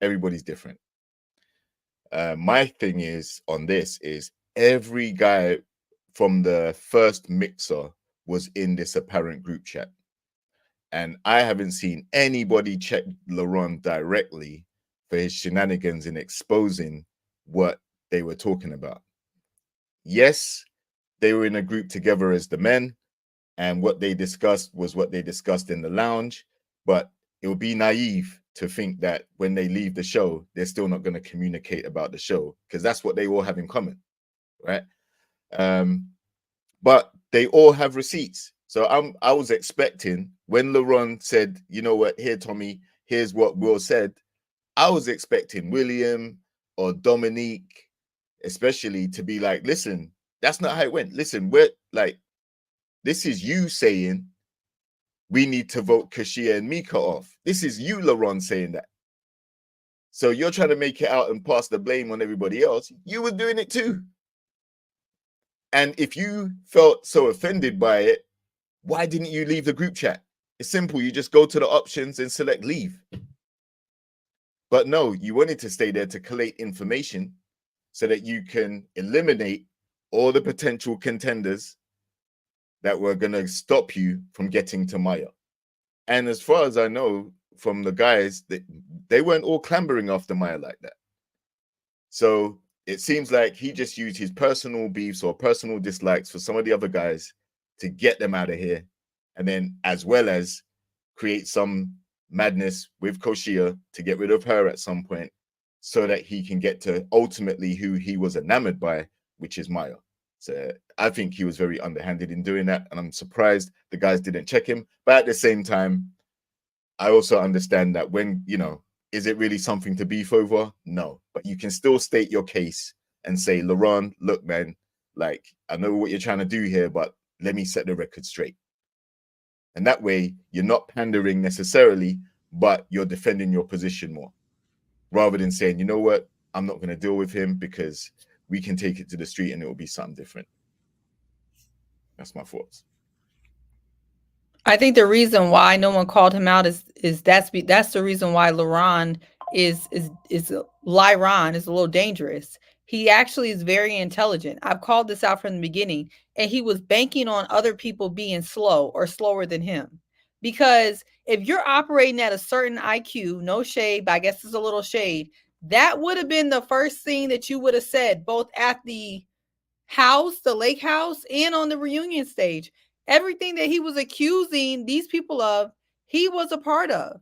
Everybody's different. My thing is on this is every guy from the first mixer was in this apparent group chat. And I haven't seen anybody check LaRon directly for his shenanigans in exposing what they were talking about. Yes, they were in a group together as the men, and what they discussed was what they discussed in the lounge, but it would be naive to think that when they leave the show, they're still not going to communicate about the show, because that's what they all have in common, right? But they all have receipts. So I was expecting when LaRon said, you know what, here, Tommy, here's what Will said, I was expecting William or Dominique, especially, to be like, listen, that's not how it went. Listen, we're like, this is you saying we need to vote Kashia and Mika off. This is you, LaRon, saying that. So you're trying to make it out and pass the blame on everybody else. You were doing it too. And if you felt so offended by it, why didn't you leave the group chat? It's simple. You just go to the options and select leave. But no, you wanted to stay there to collate information so that you can eliminate all the potential contenders that were going to stop you from getting to Maya. And as far as I know from the guys, they weren't all clambering after Maya like that. So it seems like he just used his personal beefs or personal dislikes for some of the other guys to get them out of here. And then as well as create some madness with Koshia to get rid of her at some point so that he can get to ultimately who he was enamored by, which is Maya. So I think he was very underhanded in doing that, and I'm surprised the guys didn't check him. But at the same time, I also understand that when, is it really something to beef over? No, but you can still state your case and say, LeRon, look, man, like, I know what you're trying to do here, but let me set the record straight. And that way, you're not pandering necessarily, but you're defending your position more, rather than saying, you know what, I'm not going to deal with him because we can take it to the street and it will be something different. That's my thoughts. I think the reason why no one called him out is that's the reason why Lyron is a little dangerous. He actually is very intelligent. I've called this out from the beginning, and he was banking on other people being slow or slower than him. Because if you're operating at a certain IQ, no shade, but I guess it's a little shade, that would have been the first thing that you would have said, both at the house, the lake house, and on the reunion stage. Everything that he was accusing these people of, he was a part of.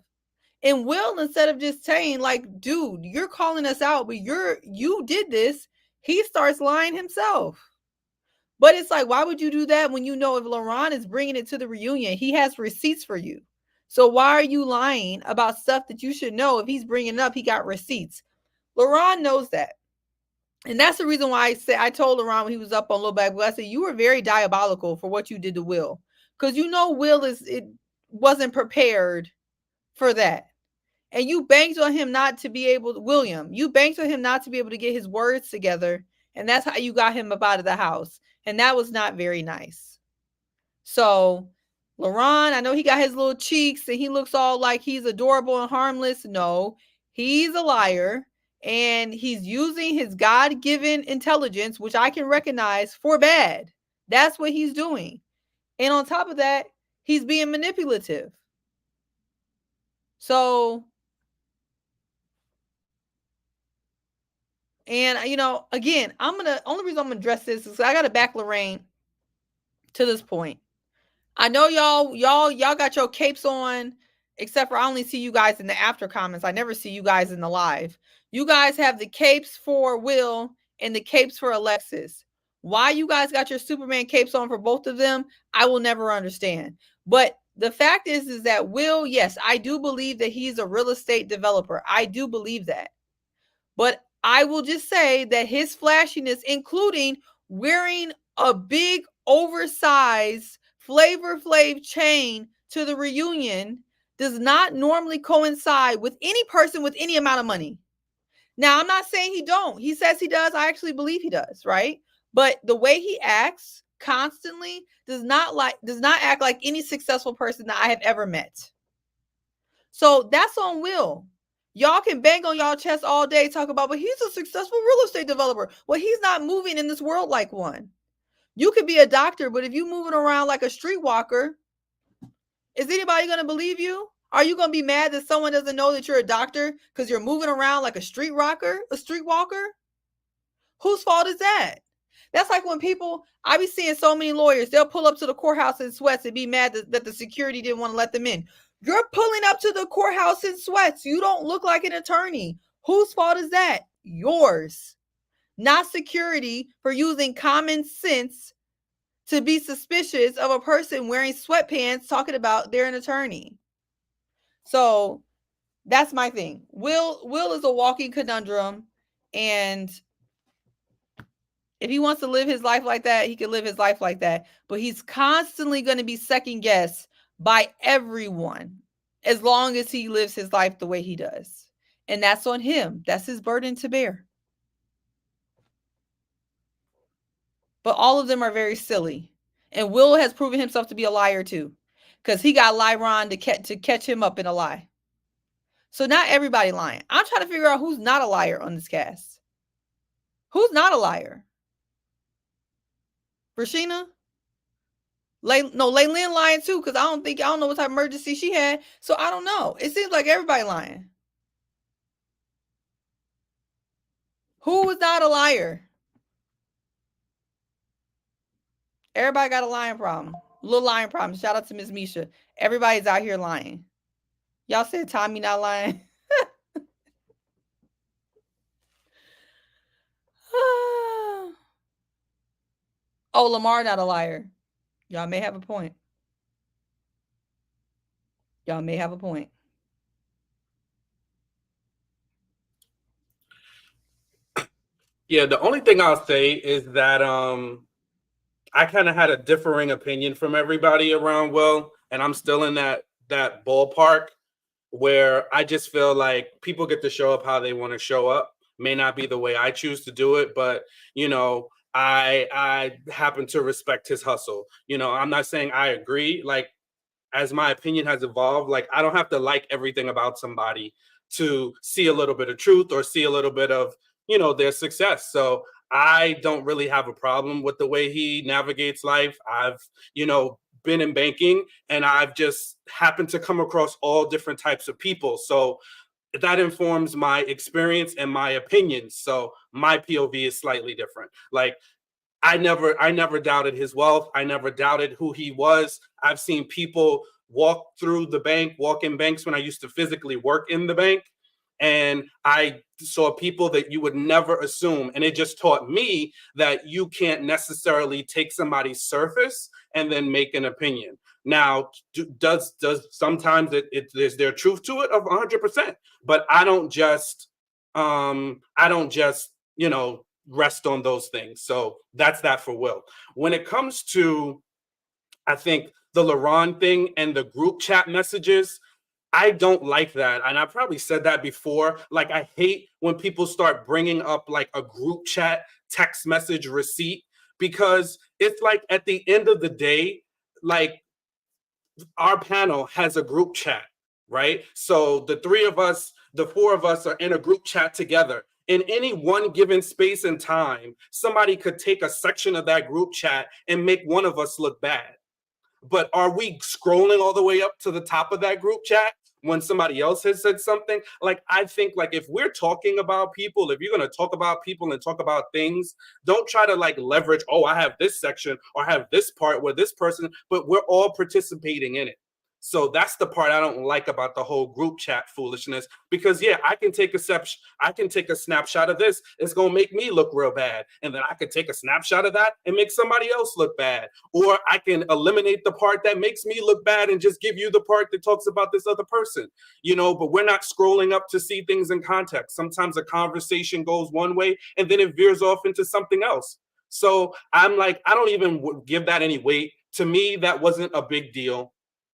And Will, instead of just saying, like, dude, you're calling us out, but you did this, he starts lying himself. But it's like, why would you do that when you know if LeRon is bringing it to the reunion, he has receipts for you? So why are you lying about stuff that you should know? If he's bringing it up, he got receipts. LeRon knows that. And that's the reason why I told LeRon when he was up on Lil Bag, I said, you were very diabolical for what you did to Will. Because Will wasn't prepared for that. And you banked on him not to be able to, William, you banked on him not to be able to get his words together. And that's how you got him up out of the house. And that was not very nice. So LeRon, I know he got his little cheeks and he looks all like he's adorable and harmless. No, he's a liar. And he's using his God-given intelligence, which I can recognize, for bad. That's what he's doing. And on top of that, he's being manipulative. So, and again, only reason I'm gonna address this is I gotta back Lorraine to this point. I know y'all got your capes on, except for I only see you guys in the after comments. I never see you guys in the live. You guys have the capes for Will and the capes for Alexis. Why you guys got your Superman capes on for both of them, I will never understand. But the fact is that Will, yes, I do believe that he's a real estate developer. I do believe that. But I will just say that his flashiness, including wearing a big oversized Flavor Flav chain to the reunion, does not normally coincide with any person with any amount of money. Now, I'm not saying he don't. He says he does. I actually believe he does, right? But the way he acts constantly does not act like any successful person that I have ever met. So that's on Will. Y'all can bang on y'all chest all day, talk about, but he's a successful real estate developer. Well, he's not moving in this world like one. You could be a doctor, but if you're moving around like a streetwalker, is anybody going to believe you? Are you going to be mad that someone doesn't know that you're a doctor because you're moving around like a streetwalker? Whose fault is that? That's like when I be seeing so many lawyers, they'll pull up to the courthouse in sweats and be mad that the security didn't want to let them in. You're pulling up to the courthouse in sweats. You don't look like an attorney. Whose fault is that? Yours. Not security for using common sense to be suspicious of a person wearing sweatpants talking about they're an attorney. So that's my thing. Will is a walking conundrum, and if he wants to live his life like that, he can live his life like that. But he's constantly going to be second guessed by everyone as long as he lives his life the way he does. And that's on him. That's his burden to bear. But all of them are very silly. And Will has proven himself to be a liar too, because he got Lyron to catch him up in a lie. So not everybody lying. I'm trying to figure out who's not a liar on this cast. Who's not a liar? Rashina? Laylin lying too, because I don't know what type of emergency she had. So I don't know. It seems like everybody lying. Who is not a liar? Everybody got a lying problem. Little lying problem. Shout out to Miss Misha. Everybody's out here lying. Y'all said Tommy not lying. Oh, Lamar not a liar. Y'all may have a point. Y'all may have a point. Yeah, the only thing I'll say is that I kind of had a differing opinion from everybody around Will, and I'm still in that ballpark where I just feel like people get to show up how they want to show up. May not be the way I choose to do it, but you know, I happen to respect his hustle. You know, I'm not saying I agree. Like, as my opinion has evolved, like I don't have to like everything about somebody to see a little bit of truth or see a little bit of, you know, their success. So I don't really have a problem with the way he navigates life. I've, you know, been in banking and I've just happened to come across all different types of people. So that informs my experience and my opinions. So my POV is slightly different. Like I never doubted his wealth. I never doubted who he was. I've seen people walk through the bank, walk in banks when I used to physically work in the bank. And I saw people that you would never assume. And it just taught me that you can't necessarily take somebody's surface and then make an opinion. Now, does sometimes there's there truth to it of 100%, but I don't just you know, rest on those things. So that's that for Will. When it comes to, I think, the LaRon thing and the group chat messages, I don't like that. And I probably said that before. Like, I hate when people start bringing up like a group chat text message receipt, because it's like at the end of the day, like our panel has a group chat, right? So the three of us, the four of us are in a group chat together. In any one given space and time, somebody could take a section of that group chat and make one of us look bad. But are we scrolling all the way up to the top of that group chat when somebody else has said something? Like, I think, like, if we're talking about people, if you're going to talk about people and talk about things, don't try to like leverage, oh, I have this section or I have this part where this person, but we're all participating in it. So that's the part I don't like about the whole group chat foolishness. Because yeah, I can take a snapshot of this. It's gonna make me look real bad, and then I can take a snapshot of that and make somebody else look bad. Or I can eliminate the part that makes me look bad and just give you the part that talks about this other person. You know, but we're not scrolling up to see things in context. Sometimes a conversation goes one way and then it veers off into something else. So I'm like, I don't even give that any weight. To me, that wasn't a big deal.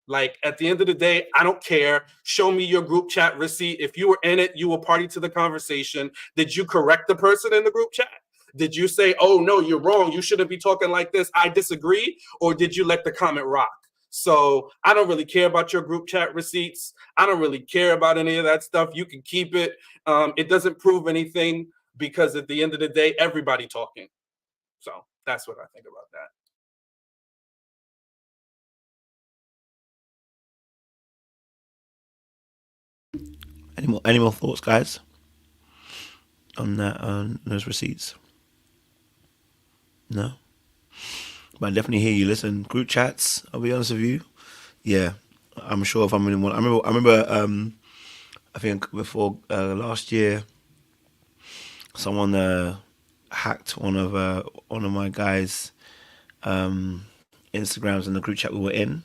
Like, at the end of the day, I don't care. Show me your group chat receipt. If you were in it, you were party to the conversation. Did you correct the person in the group chat? Did you say, oh, no, you're wrong, you shouldn't be talking like this, I disagree? Or did you let the comment rock? So I don't really care about your group chat receipts. I don't really care about any of that stuff. You can keep it. It doesn't prove anything, because at the end of the day, everybody talking. So that's what I think about that. Any more thoughts, guys, on that, on those receipts? No, but I definitely hear you. Listen, group chats, I'll be honest with you. Yeah, I'm sure if I'm in one. I remember. I think before last year, someone hacked one of my guys' Instagrams in the group chat we were in.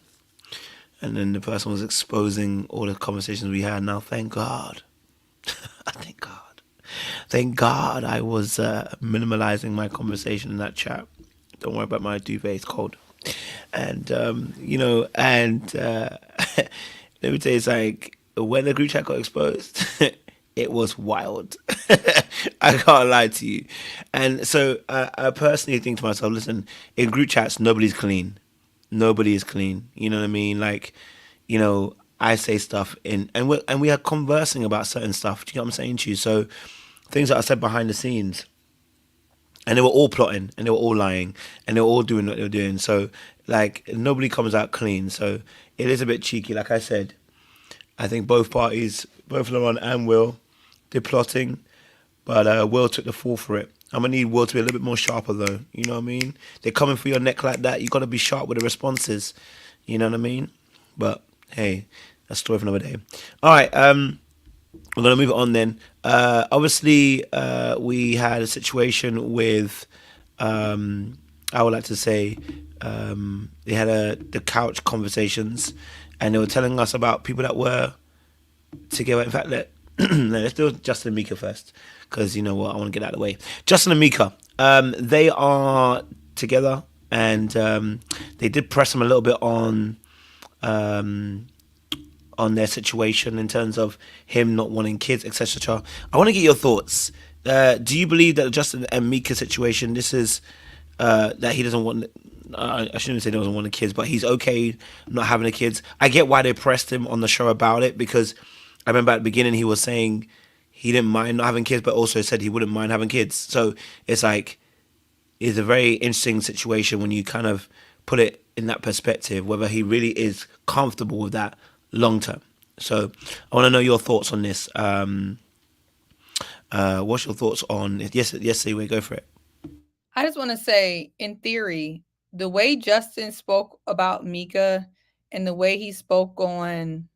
And then the person was exposing all the conversations we had. Now, thank God. Thank God. Thank God I was minimalizing my conversation in that chat. Don't worry about my duvet, it's cold. And, you know, and let me tell you, it's like, when the group chat got exposed, it was wild. I can't lie to you. And so I personally think to myself, listen, in group chats, nobody's clean. Nobody is clean. You know what I mean? Like, you know, I say stuff and we are conversing about certain stuff. Do you know what I'm saying to you? So things that are said behind the scenes, and they were all plotting and they were all lying and they were all doing what they were doing. So like, nobody comes out clean. So it is a bit cheeky. Like I said, I think both parties, both LaRon and Will, they're plotting, but Will took the fall for it. I'm gonna need Will to be a little bit more sharper, though. You know what I mean? They're coming for your neck like that. You gotta be sharp with the responses. You know what I mean? But hey, that's a story for another day. All right, we're gonna move on then. Obviously, we had a situation with I would like to say they had the couch conversations, and they were telling us about people that were together. In fact, let's do Justin and Mika first, because you know what, I want to get out of the way. Justin and Mika, they are together, and they did press them a little bit on their situation in terms of him not wanting kids, etc. I want to get your thoughts. Do you believe that Justin and Mika situation, this is that he doesn't want? I shouldn't say he doesn't want the kids, but he's okay not having the kids. I get why they pressed him on the show about it, because I remember at the beginning he was saying he didn't mind not having kids, but also said he wouldn't mind having kids. So it's like, it's a very interesting situation when you kind of put it in that perspective, whether he really is comfortable with that long term. So I want to know your thoughts on this. What's your thoughts on it? Yes, Siwe, go for it. I just want to say, in theory, the way Justin spoke about Mika and the way he spoke on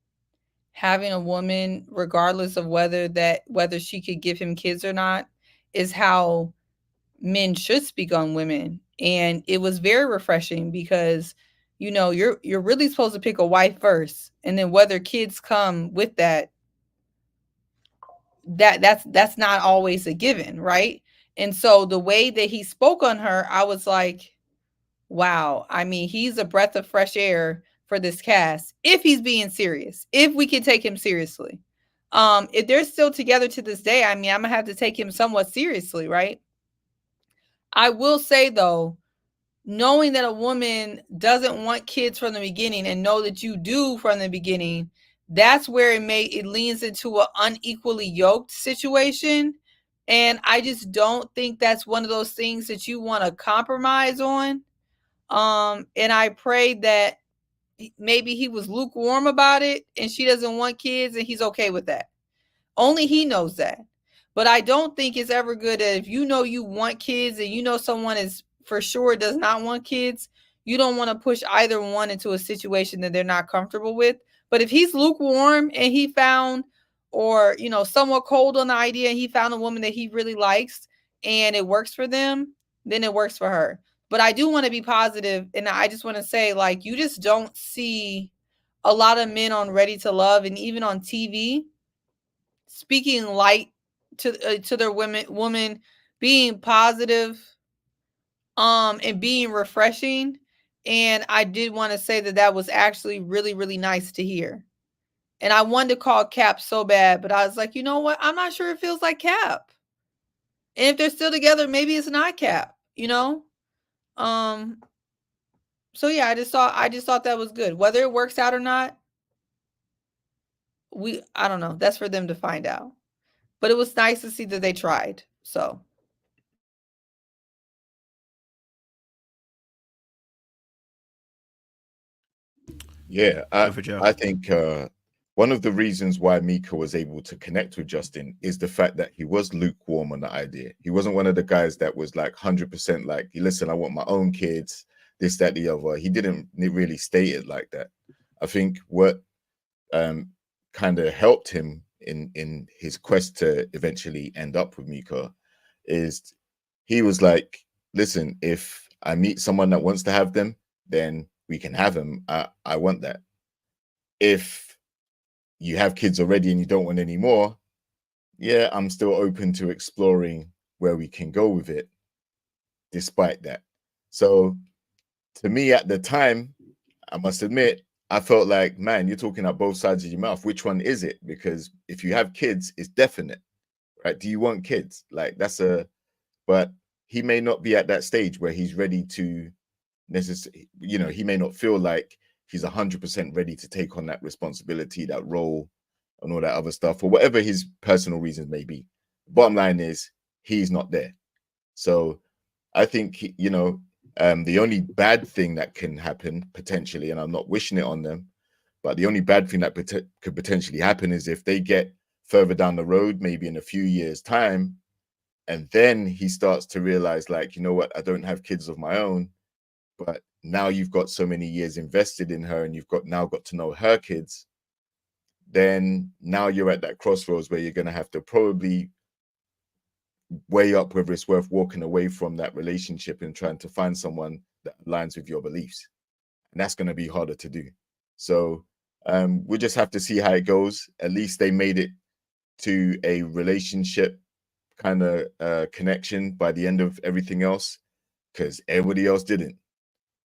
having a woman, regardless of whether she could give him kids or not, is how men should speak on women. And it was very refreshing, because you're really supposed to pick a wife first, and then whether kids come with that's not always a given, right? And so the way that he spoke on her, I was like, wow. I mean, he's a breath of fresh air for this cast, if he's being serious, if we can take him seriously. If they're still together to this day, I mean, I'm gonna have to take him somewhat seriously, right? I will say, though, knowing that a woman doesn't want kids from the beginning, and know that you do from the beginning, that's where it leans into an unequally yoked situation. And I just don't think that's one of those things that you want to compromise on. And I pray that maybe he was lukewarm about it, and she doesn't want kids, and he's okay with that. Only he knows that. But I don't think it's ever good if you want kids, and someone is for sure does not want kids. You don't want to push either one into a situation that they're not comfortable with. But if he's lukewarm and he found, or somewhat cold on the idea, and he found a woman that he really likes and it works for them, then it works for her. But I do want to be positive, and I just want to say, like, you just don't see a lot of men on Ready to Love, and even on TV, speaking light to their woman, being positive, and being refreshing. And I did want to say that was actually really, really nice to hear. And I wanted to call Cap so bad, but I was like, you know what? I'm not sure it feels like Cap. And if they're still together, maybe it's not Cap, So yeah, I just thought that was good. Whether it works out or not, I don't know. That's for them to find out. But it was nice to see that they tried. So Yeah, Go for Joe. I think one of the reasons why Mika was able to connect with Justin is the fact that he was lukewarm on the idea. He wasn't one of the guys that was like 100% like, listen, I want my own kids, this, that, the other. He didn't really state it like that. I think what kind of helped him in his quest to eventually end up with Mika is he was like, listen, if I meet someone that wants to have them, then we can have them. I want that. If you have kids already and you don't want any more, yeah, I'm still open to exploring where we can go with it despite that. So to me at the time, I must admit, I felt like, man, you're talking out both sides of your mouth. Which one is it? Because if you have kids, it's definite, right? Do you want kids? Like but he may not be at that stage where he's ready to necessarily, he may not feel like he's 100% ready to take on that responsibility, that role, and all that other stuff, or whatever his personal reasons may be. Bottom line is, he's not there. So I think, the only bad thing that can happen potentially, and I'm not wishing it on them, but the only bad thing that could potentially happen is if they get further down the road, maybe in a few years' time, and then he starts to realize, like, you know what, I don't have kids of my own, but now you've got so many years invested in her, and you've now got to know her kids, then now you're at that crossroads where you're going to have to probably weigh up whether it's worth walking away from that relationship and trying to find someone that aligns with your beliefs. And that's going to be harder to do. So we'll just have to see how it goes. At least they made it to a relationship kind of connection by the end of everything else, because everybody else didn't.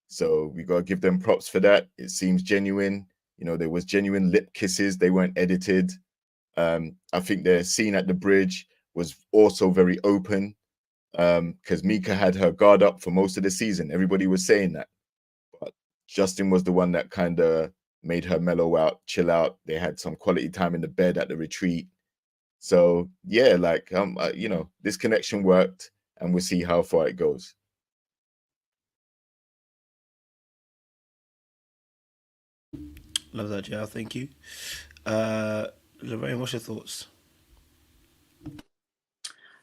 So we got to give them props for that. It seems genuine. You know, there was genuine lip kisses. They weren't edited. I think their scene at the bridge was also very open, because Mika had her guard up for most of the season. Everybody was saying that. But Justin was the one that kind of made her mellow out, chill out. They had some quality time in the bed at the retreat. So yeah, like you know, this connection worked, and we'll see how far it goes. Love that, JL. Thank you. Lorraine, what's your thoughts?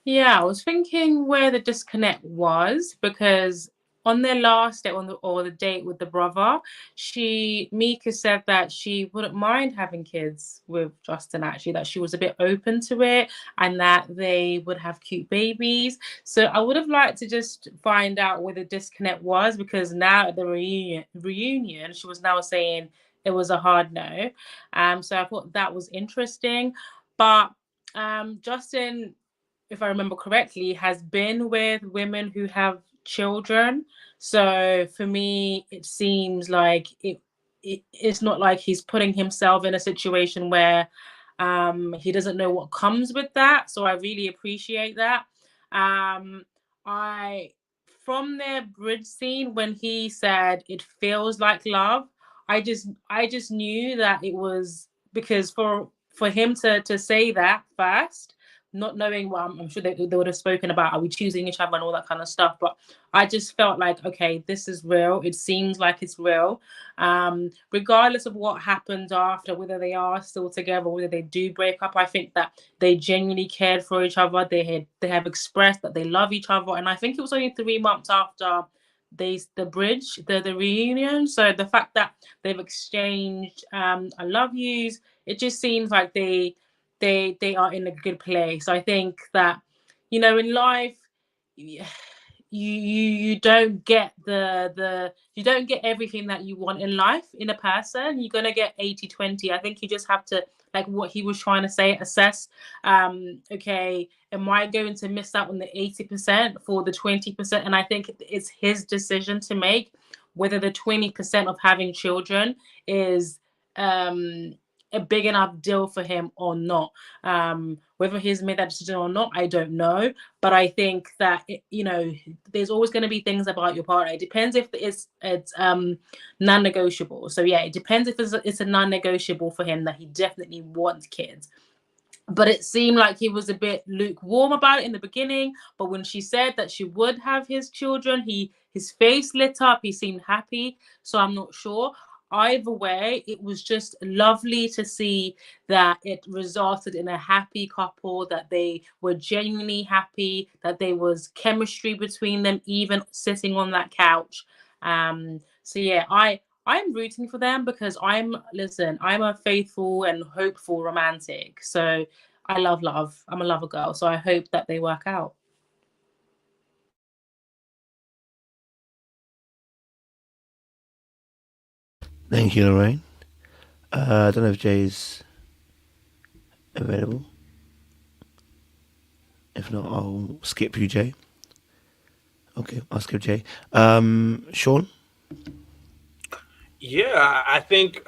Yeah, I was thinking where the disconnect was, because on their last date, or the date with the brother, Mika said that she wouldn't mind having kids with Justin, actually, that she was a bit open to it and that they would have cute babies. So I would have liked to just find out where the disconnect was, because now at the reunion, she was now saying it was a hard no. So I thought that was interesting. But Justin, if I remember correctly, has been with women who have children. So for me, it seems like it's not like he's putting himself in a situation where he doesn't know what comes with that. So I really appreciate that. From their bridge scene, when he said it feels like love, I just knew that it was, because for him to say that first, not knowing what, I'm sure they would have spoken about, are we choosing each other and all that kind of stuff. But I just felt like, okay, this is real. It seems like it's real. Regardless of what happens after, whether they are still together, whether they do break up, I think that they genuinely cared for each other. They have expressed that they love each other. And I think it was only 3 months after the reunion. So the fact that they've exchanged I love yous, it just seems like they are in a good place. I think that, you know, in life, you don't get you don't get everything that you want in life in a person. You're gonna get 80-20. I think you just have to, like what he was trying to say, assess, okay, am I going to miss out on the 80% for the 20%? And I think it's his decision to make whether the 20% of having children is a big enough deal for him or not. Whether he's made that decision or not, I don't know. But I think that you know, there's always going to be things about your partner. It depends if it's non-negotiable. So yeah, it depends if it's a non-negotiable for him that he definitely wants kids. But it seemed like he was a bit lukewarm about it in the beginning. But when she said that she would have his children, his face lit up. He seemed happy. So I'm not sure. Either way, it was just lovely to see that it resulted in a happy couple, that they were genuinely happy, that there was chemistry between them, even sitting on that couch. So yeah, I'm rooting for them, because I'm a faithful and hopeful romantic. So I love love. I'm a lover girl. So I hope that they work out. Thank you, Lorraine. I don't know if Jay's available. If not, I'll skip you, Jay. Okay, I'll skip Jay. Sean? Yeah, I think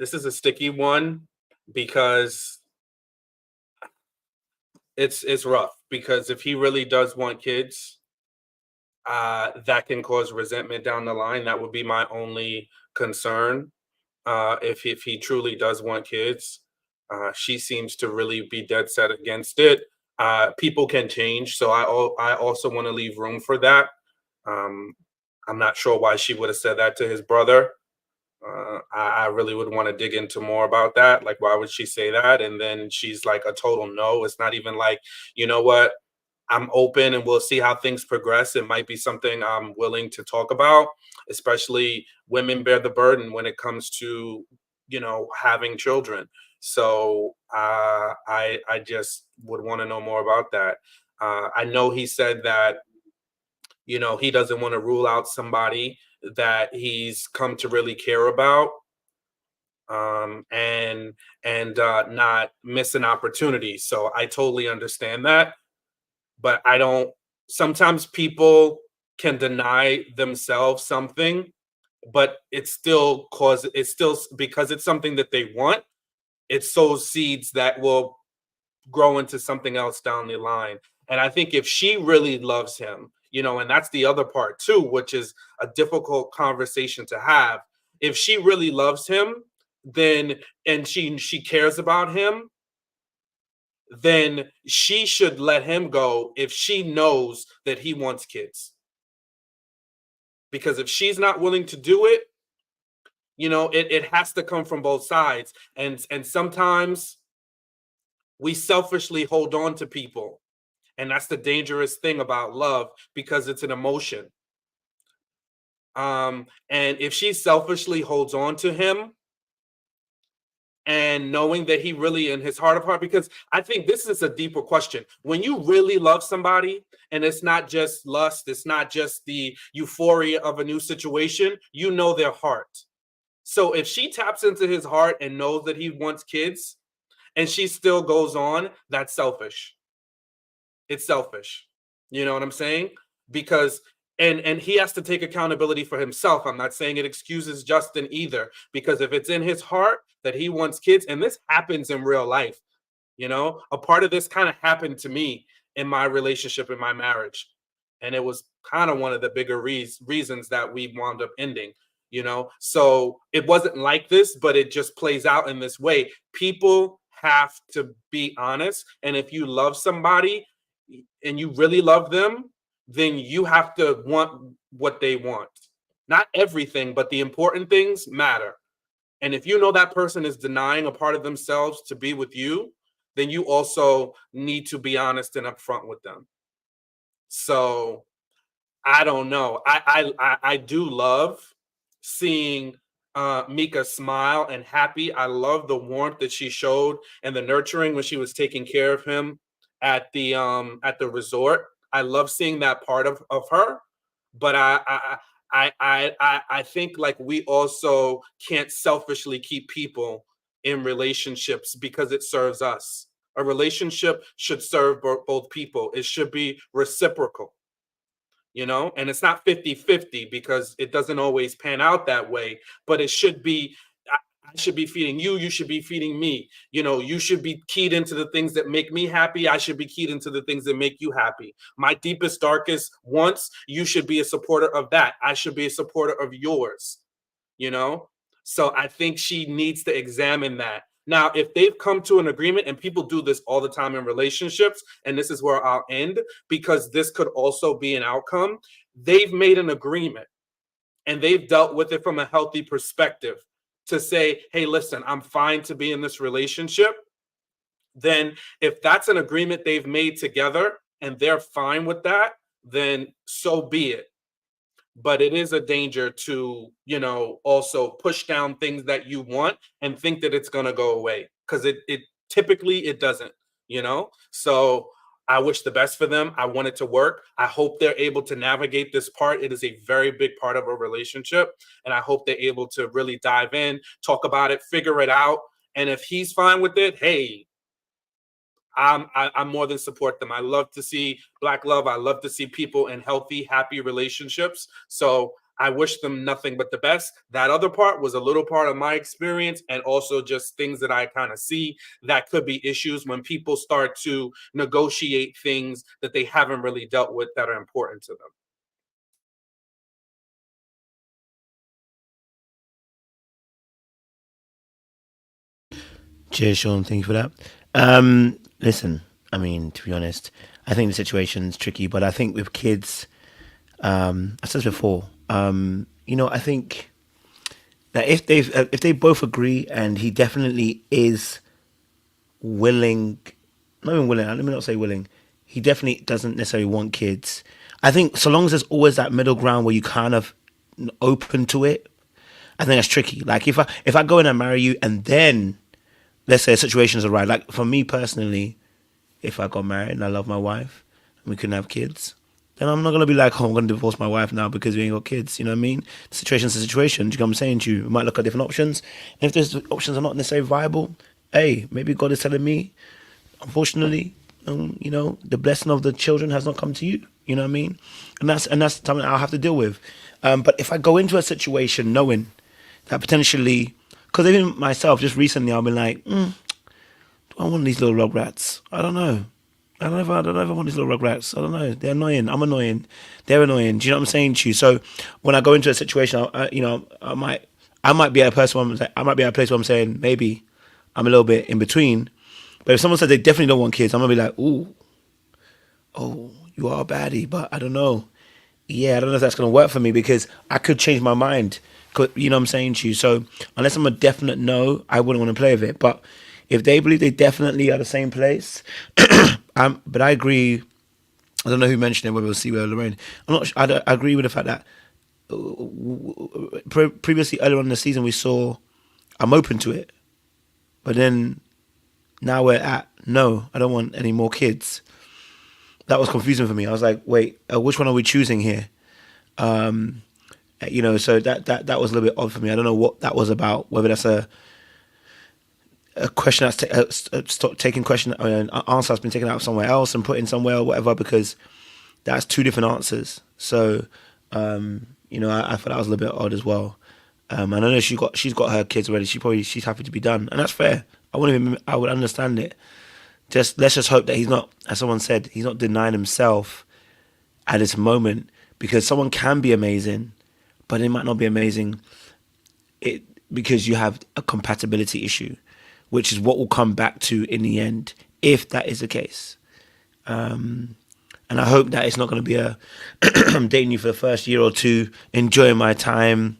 this is a sticky one, because it's rough, because if he really does want kids, that can cause resentment down the line. That would be my only concern. If he truly does want kids, she seems to really be dead set against it. People can change, so I also want to leave room for that. I'm not sure why she would have said that to his brother. I really would want to dig into more about that. Like, why would she say that? And then she's like a total no. It's not even like, you know what, I'm open and we'll see how things progress. It might be something I'm willing to talk about, especially women bear the burden when it comes to, you know, having children. So I just would want to know more about that. I know he said that, you know, he doesn't want to rule out somebody that he's come to really care about, and not miss an opportunity. So I totally understand that, but I don't. Sometimes people can deny themselves something, but it's still because it's something that they want. It sows seeds that will grow into something else down the line. And I think if she really loves him, you know, and that's the other part too, which is a difficult conversation to have. If she really loves him, then and she cares about him, then she should let him go if she knows that he wants kids. Because if she's not willing to do it, you know, it has to come from both sides. And sometimes we selfishly hold on to people. And that's the dangerous thing about love, because it's an emotion. And if she selfishly holds on to him, and knowing that he really in his heart of heart, because I think this is a deeper question. When you really love somebody, and it's not just lust, it's not just the euphoria of a new situation, you know their heart. So if she taps into his heart and knows that he wants kids, and she still goes on, that's selfish. It's selfish. You know what I'm saying? Because and he has to take accountability for himself. I'm not saying it excuses Justin either, because if it's in his heart that he wants kids, and this happens in real life, you know, a part of this kind of happened to me in my relationship, in my marriage. And it was kind of one of the bigger reasons that we wound up ending, you know. So it wasn't like this, but it just plays out in this way. People have to be honest. And if you love somebody and you really love them, then you have to want what they want. Not everything, but the important things matter. And if you know that person is denying a part of themselves to be with you, then you also need to be honest and upfront with them. So I don't know. I do love seeing Mika smile and happy. I love the warmth that she showed and the nurturing when she was taking care of him at the resort. I love seeing that part of her, but I think like we also can't selfishly keep people in relationships because it serves us. A relationship should serve both people. It should be reciprocal, you know, and it's not 50-50 because it doesn't always pan out that way, but it should be. I should be feeding you. You should be feeding me. You know, you should be keyed into the things that make me happy. I should be keyed into the things that make you happy. My deepest, darkest wants, you should be a supporter of that. I should be a supporter of yours, you know? So I think she needs to examine that. Now, if they've come to an agreement, and people do this all the time in relationships, and this is where I'll end, because this could also be an outcome. They've made an agreement and they've dealt with it from a healthy perspective to say, hey, listen, I'm fine to be in this relationship. Then if that's an agreement they've made together and they're fine with that, then so be it. But it is a danger to, you know, also push down things that you want and think that it's going to go away, because it typically it doesn't, you know. So I wish the best for them. I want it to work. I hope they're able to navigate this part. It is a very big part of a relationship. And I hope they're able to really dive in, talk about it, figure it out. And if he's fine with it, hey, I'm more than support them. I love to see Black love. I love to see people in healthy, happy relationships. So I wish them nothing but the best. That other part was a little part of my experience, and also just things that I kind of see that could be issues when people start to negotiate things that they haven't really dealt with that are important to them. Cheers, Sean. Thank you for that. Listen, I mean, to be honest, I think the situation's tricky, but I think with kids, I said this before, you know, I think that if they both agree, and he definitely is willing, not even willing, let me not say willing, he definitely doesn't necessarily want kids. I think so long as there's always that middle ground where you kind of open to it, I think that's tricky. Like if I go in and marry you and then let's say situations are right. Like for me personally, if I got married and I love my wife and we couldn't have kids, then I'm not gonna be like, oh, I'm gonna divorce my wife now because we ain't got kids. You know what I mean? The situation's a situation. Do you know what I'm saying to you? We might look at different options. And if those options are not necessarily viable, hey, maybe God is telling me, unfortunately, you know, the blessing of the children has not come to you. You know what I mean? And that's something I'll have to deal with. But if I go into a situation knowing that potentially, because even myself, just recently, I've been like, do I want these little rugrats? I don't know. I don't know if I want these little rugrats. I don't know. They're annoying. I'm annoying. They're annoying. Do you know what I'm saying to you? So when I go into a situation, I might be at a person. I might be at a place where I'm saying maybe I'm a little bit in between. But if someone says they definitely don't want kids, I'm gonna be like, ooh, oh, you are a baddie, but I don't know. Yeah, I don't know if that's gonna work for me because I could change my mind. You know what I'm saying to you? So unless I'm a definite no, I wouldn't want to play with it. But if they believe they definitely are the same place, but I agree. I don't know who mentioned it, whether it was Siwa or Lorraine. I agree with the fact that previously earlier on in the season we saw I'm open to it, but then now we're at no, I don't want any more kids. That was confusing for me. I was like, wait, which one are we choosing here? You know, so that was a little bit odd for me. I don't know what that was about. Whether that's a question that's taking question, an answer that's been taken out somewhere else and put in somewhere or whatever, because that's two different answers. So, you know, I thought that was a little bit odd as well. I know she's got her kids already. She's happy to be done, and that's fair. I would understand it. Let's just hope that he's not, as someone said, he's not denying himself at this moment, because someone can be amazing, but it might not be amazing because you have a compatibility issue, which is what we'll come back to in the end, if that is the case. And I hope that it's not going to be I'm dating you for the first year or two, enjoying my time,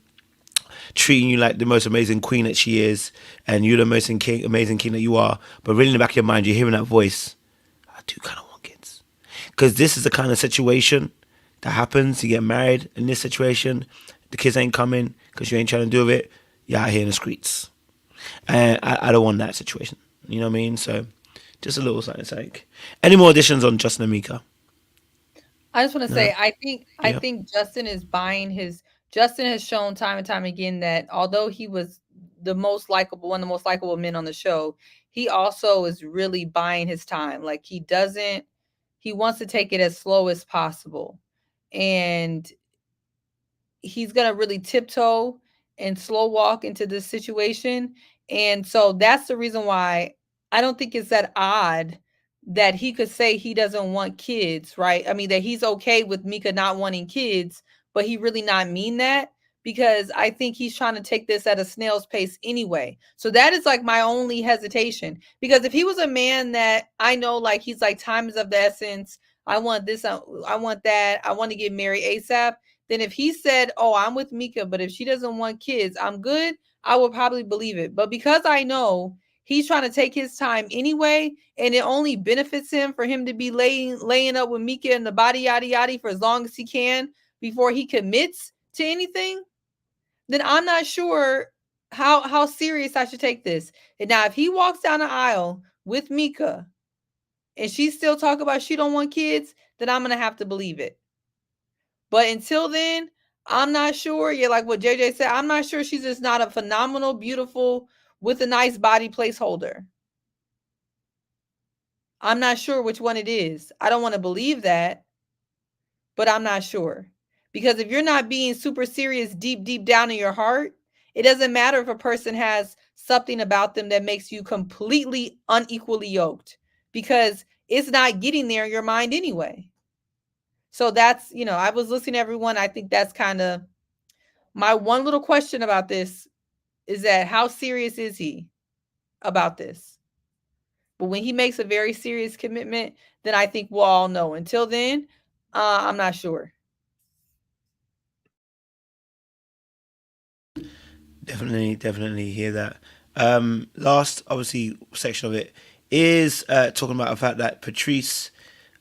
treating you like the most amazing queen that she is, and you're the most amazing king that you are, but really in the back of your mind, you're hearing that voice, I do kind of want kids. Because this is the kind of situation that happens. You get married in this situation, the kids ain't coming because you ain't trying to do it, you're out here in the streets. And I don't want that situation. You know what I mean? So just a little something. Any more additions on Justin and Mika? I just want to say, I Yeah. think Justin is buying his. Justin has shown time and time again that although he was one of the most likable men on the show, he also is really buying his time. Like he wants to take it as slow as possible. And he's going to really tiptoe and slow walk into this situation. And so that's the reason why I don't think it's that odd that he could say he doesn't want kids, right? I mean, that he's okay with Mika not wanting kids, but he really not mean that, because I think he's trying to take this at a snail's pace anyway. So that is like my only hesitation, because if he was a man that I know, like, he's like, time is of the essence. I want this. I want that. I want to get married ASAP. Then if he said, oh, I'm with Mika, but if she doesn't want kids, I'm good, I would probably believe it. But because I know he's trying to take his time anyway, and it only benefits him for him to be laying up with Mika and the body yada yada for as long as he can before he commits to anything, then I'm not sure how serious I should take this. And now if he walks down the aisle with Mika and she still talk about she don't want kids, then I'm going to have to believe it. But until then, I'm not sure. Yeah, like what JJ said, I'm not sure she's just not a phenomenal, beautiful, with a nice body placeholder. I'm not sure which one it is. I don't want to believe that, but I'm not sure. Because if you're not being super serious deep down in your heart, it doesn't matter if a person has something about them that makes you completely unequally yoked, because it's not getting there in your mind anyway. So that's, I was listening to everyone. I think that's kind of my one little question about this, is that how serious is he about this? But when he makes a very serious commitment, then I think we'll all know. Until then, I'm not sure. Definitely hear that. Last, obviously, section of it is talking about the fact that Patrice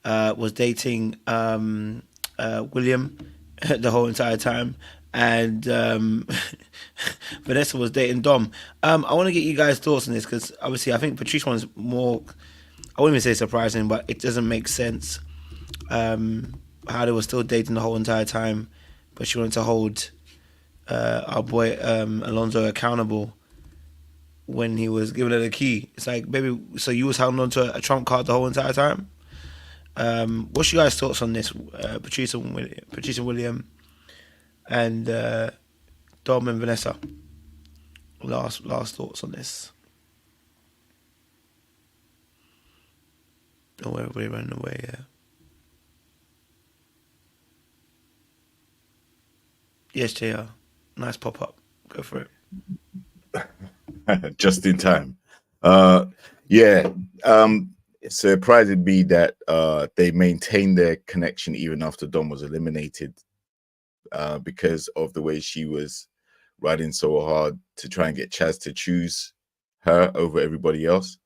was dating William the whole entire time, and Vanessa was dating Dom. I want to get you guys' thoughts on this because obviously I think Patrice one's more. I wouldn't even say surprising, but it doesn't make sense. How they were still dating the whole entire time, but she wanted to hold our boy Alonso accountable when he was giving her the key. It's like, baby, so you was holding on to a trump card the whole entire time? What's your guys' thoughts on this? Patrice and William, and Dom and Vanessa. Last thoughts on this. Oh, everybody running away, yeah. Yes, JR. Nice pop up. Go for it. Just in time. It surprised me that they maintained their connection even after Dom was eliminated, because of the way she was riding so hard to try and get Chaz to choose her over everybody else.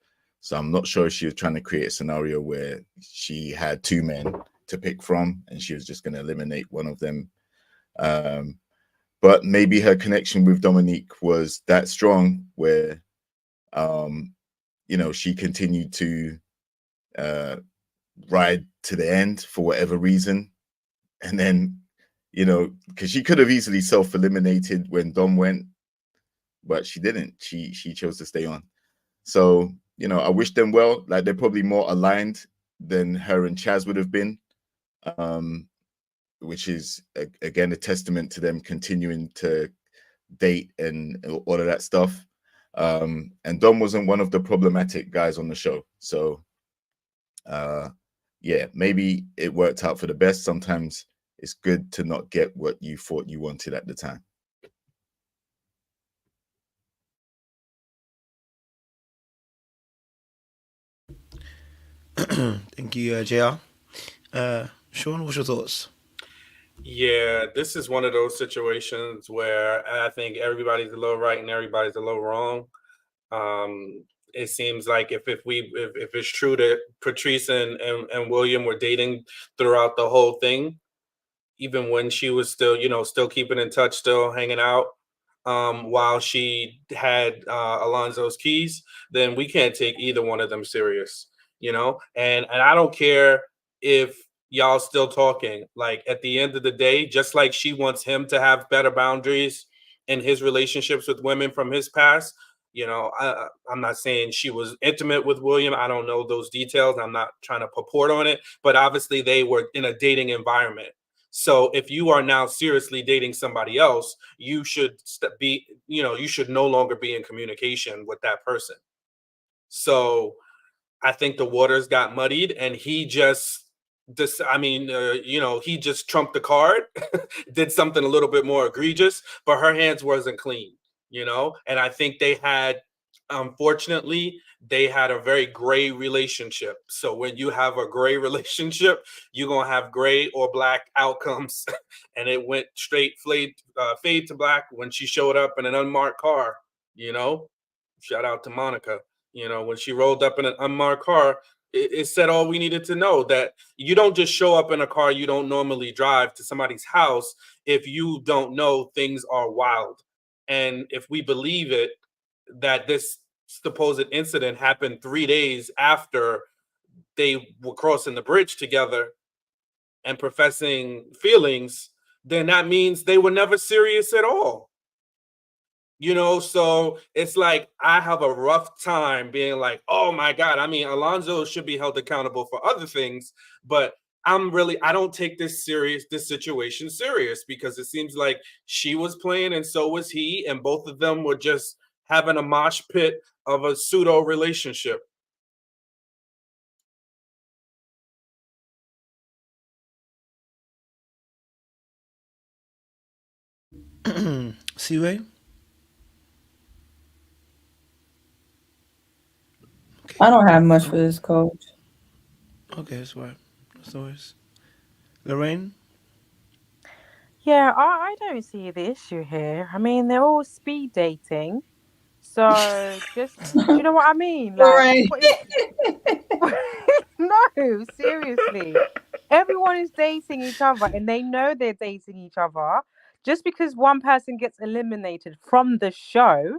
So I'm not sure if she was trying to create a scenario where she had two men to pick from and she was just going to eliminate one of them. But maybe her connection with Dominique was that strong where, she continued to ride to the end for whatever reason. And then, because she could have easily self-eliminated when Dom went, but she didn't. She chose to stay on. So, I wish them well. Like, they're probably more aligned than her and Chaz would have been, which is, again, a testament to them continuing to date and all of that stuff. And Dom wasn't one of the problematic guys on the show. So, maybe it worked out for the best. Sometimes it's good to not get what you thought you wanted at the time. Thank you, JR. Sean, what's your thoughts? Yeah, this is one of those situations where I think everybody's a little right and everybody's a little wrong. It seems like if it's true that Patrice and William were dating throughout the whole thing, even when she was still keeping in touch, still hanging out, while she had Alonso's keys, then we can't take either one of them serious, and I don't care if y'all still talking. Like, at the end of the day, just like she wants him to have better boundaries in his relationships with women from his past, I'm not saying she was intimate with William. I don't know those details. I'm not trying to purport on it, but obviously they were in a dating environment. So if you are now seriously dating somebody else, you should you should no longer be in communication with that person. So I think the waters got muddied and he just he just trumped the card, did something a little bit more egregious, but her hands wasn't clean, and I think unfortunately, they had a very gray relationship. So when you have a gray relationship, you're going to have gray or black outcomes. And it went straight fade to black when she showed up in an unmarked car, shout out to Monica, when she rolled up in an unmarked car, it said all we needed to know, that you don't just show up in a car you don't normally drive to somebody's house if you don't know things are wild. And if we believe it, that this supposed incident happened 3 days after they were crossing the bridge together and professing feelings, then that means they were never serious at all. So it's like, I have a rough time being like, oh my God, Alonso should be held accountable for other things, but I don't take this situation serious, because it seems like she was playing and so was he, and both of them were just having a mosh pit of a pseudo relationship. Siwe? I don't have much for this, coach. Okay, that's right. That's always. Lorraine? Yeah, I don't see the issue here. They're all speed dating. So just, do you know what I mean? Like, no, seriously. Everyone is dating each other and they know they're dating each other. just because one person gets eliminated from the show,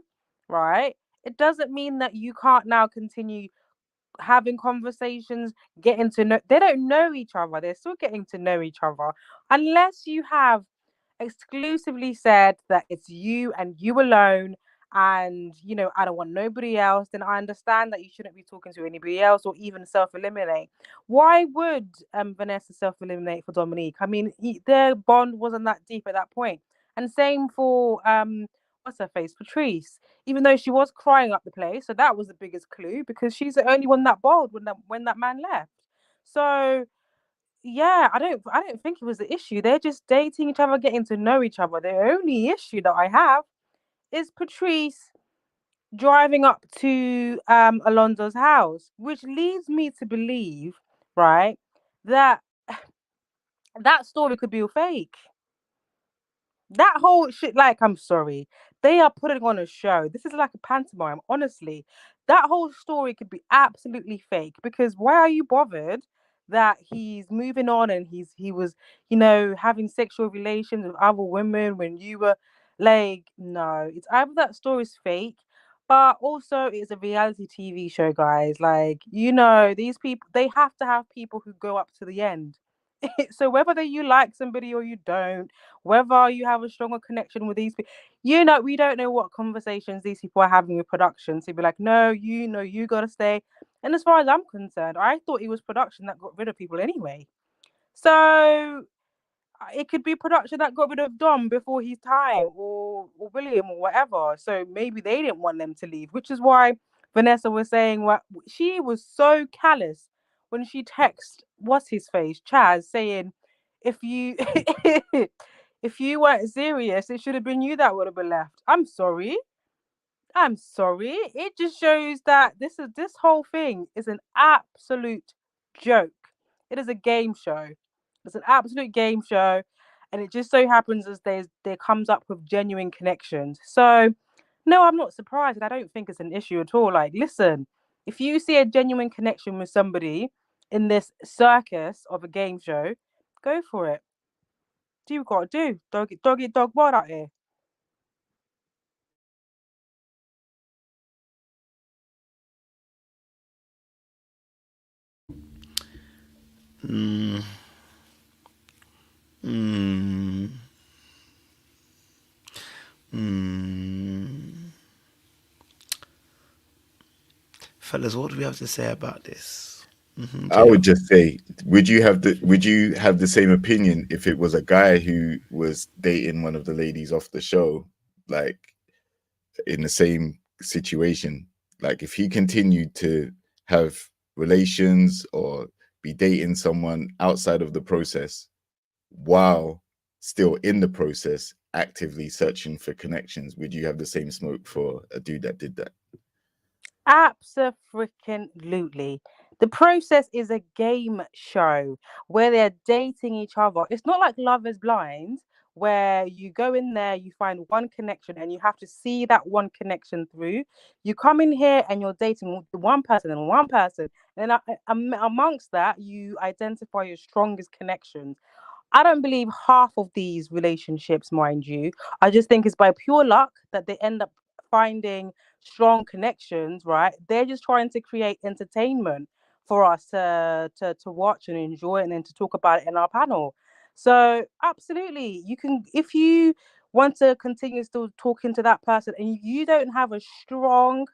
right? It doesn't mean that you can't now continue having conversations, getting to know. They don't know each other. They're still getting to know each other, unless you have exclusively said that it's you and you alone, and I don't want nobody else. Then I understand that you shouldn't be talking to anybody else or even self-eliminate. Why would Vanessa self-eliminate for Dominique? I mean, their bond wasn't that deep at that point. And same for what's her face, Patrice, even though she was crying up the place. So that was the biggest clue, because she's the only one that bawled when that man left. So yeah, I don't think it was the issue. They're just dating each other, getting to know each other. The only issue that I have is Patrice driving up to Alonso's house, which leads me to believe, right, that that story could be fake. That whole shit, like, I'm sorry, they are putting on a show. This is like a pantomime, honestly. That whole story could be absolutely fake, because why are you bothered that he's moving on and he was, having sexual relations with other women when you were like, no, it's either that story's fake, but also it's a reality TV show, guys. Like, these people, they have to have people who go up to the end. So whether you like somebody or you don't, whether you have a stronger connection with these people, we don't know what conversations these people are having with production. So be like, no, you gotta stay. And as far as I'm concerned, I thought it was production that got rid of people anyway. So it could be production that got rid of Dom before his time, or William, or whatever. So maybe they didn't want them to leave, which is why Vanessa was saying what she was so callous when she texted what's his face, Chaz, saying, if you if you weren't serious, it should have been you that would have been left. I'm sorry. It just shows that this whole thing is an absolute joke. It is a game show. It's an absolute game show, and it just so happens as there comes up with genuine connections. So no, I'm not surprised, and I don't think it's an issue at all. Like, listen, if you see a genuine connection with somebody in this circus of a game show, go for it. Do you got to do? Dog eat dog world out here. Mm. Mm. Mm. Fellas, what do we have to say about this? I would just say, would you have the same opinion if it was a guy who was dating one of the ladies off the show, like in the same situation? Like, if he continued to have relations or be dating someone outside of the process while still in the process actively searching for connections, would you have the same smoke for a dude that did that? Absolutely. The process is a game show where they're dating each other. It's not like Love is Blind, where you go in there, you find one connection, and you have to see that one connection through. You come in here and you're dating one person and one person, and amongst that, you identify your strongest connections. I don't believe half of these relationships, mind you. I just think it's by pure luck that they end up finding strong connections, right? They're just trying to create entertainment for us to watch and enjoy, and then to talk about it in our panel. So absolutely, you can, if you want to continue still talking to that person and you don't have a strong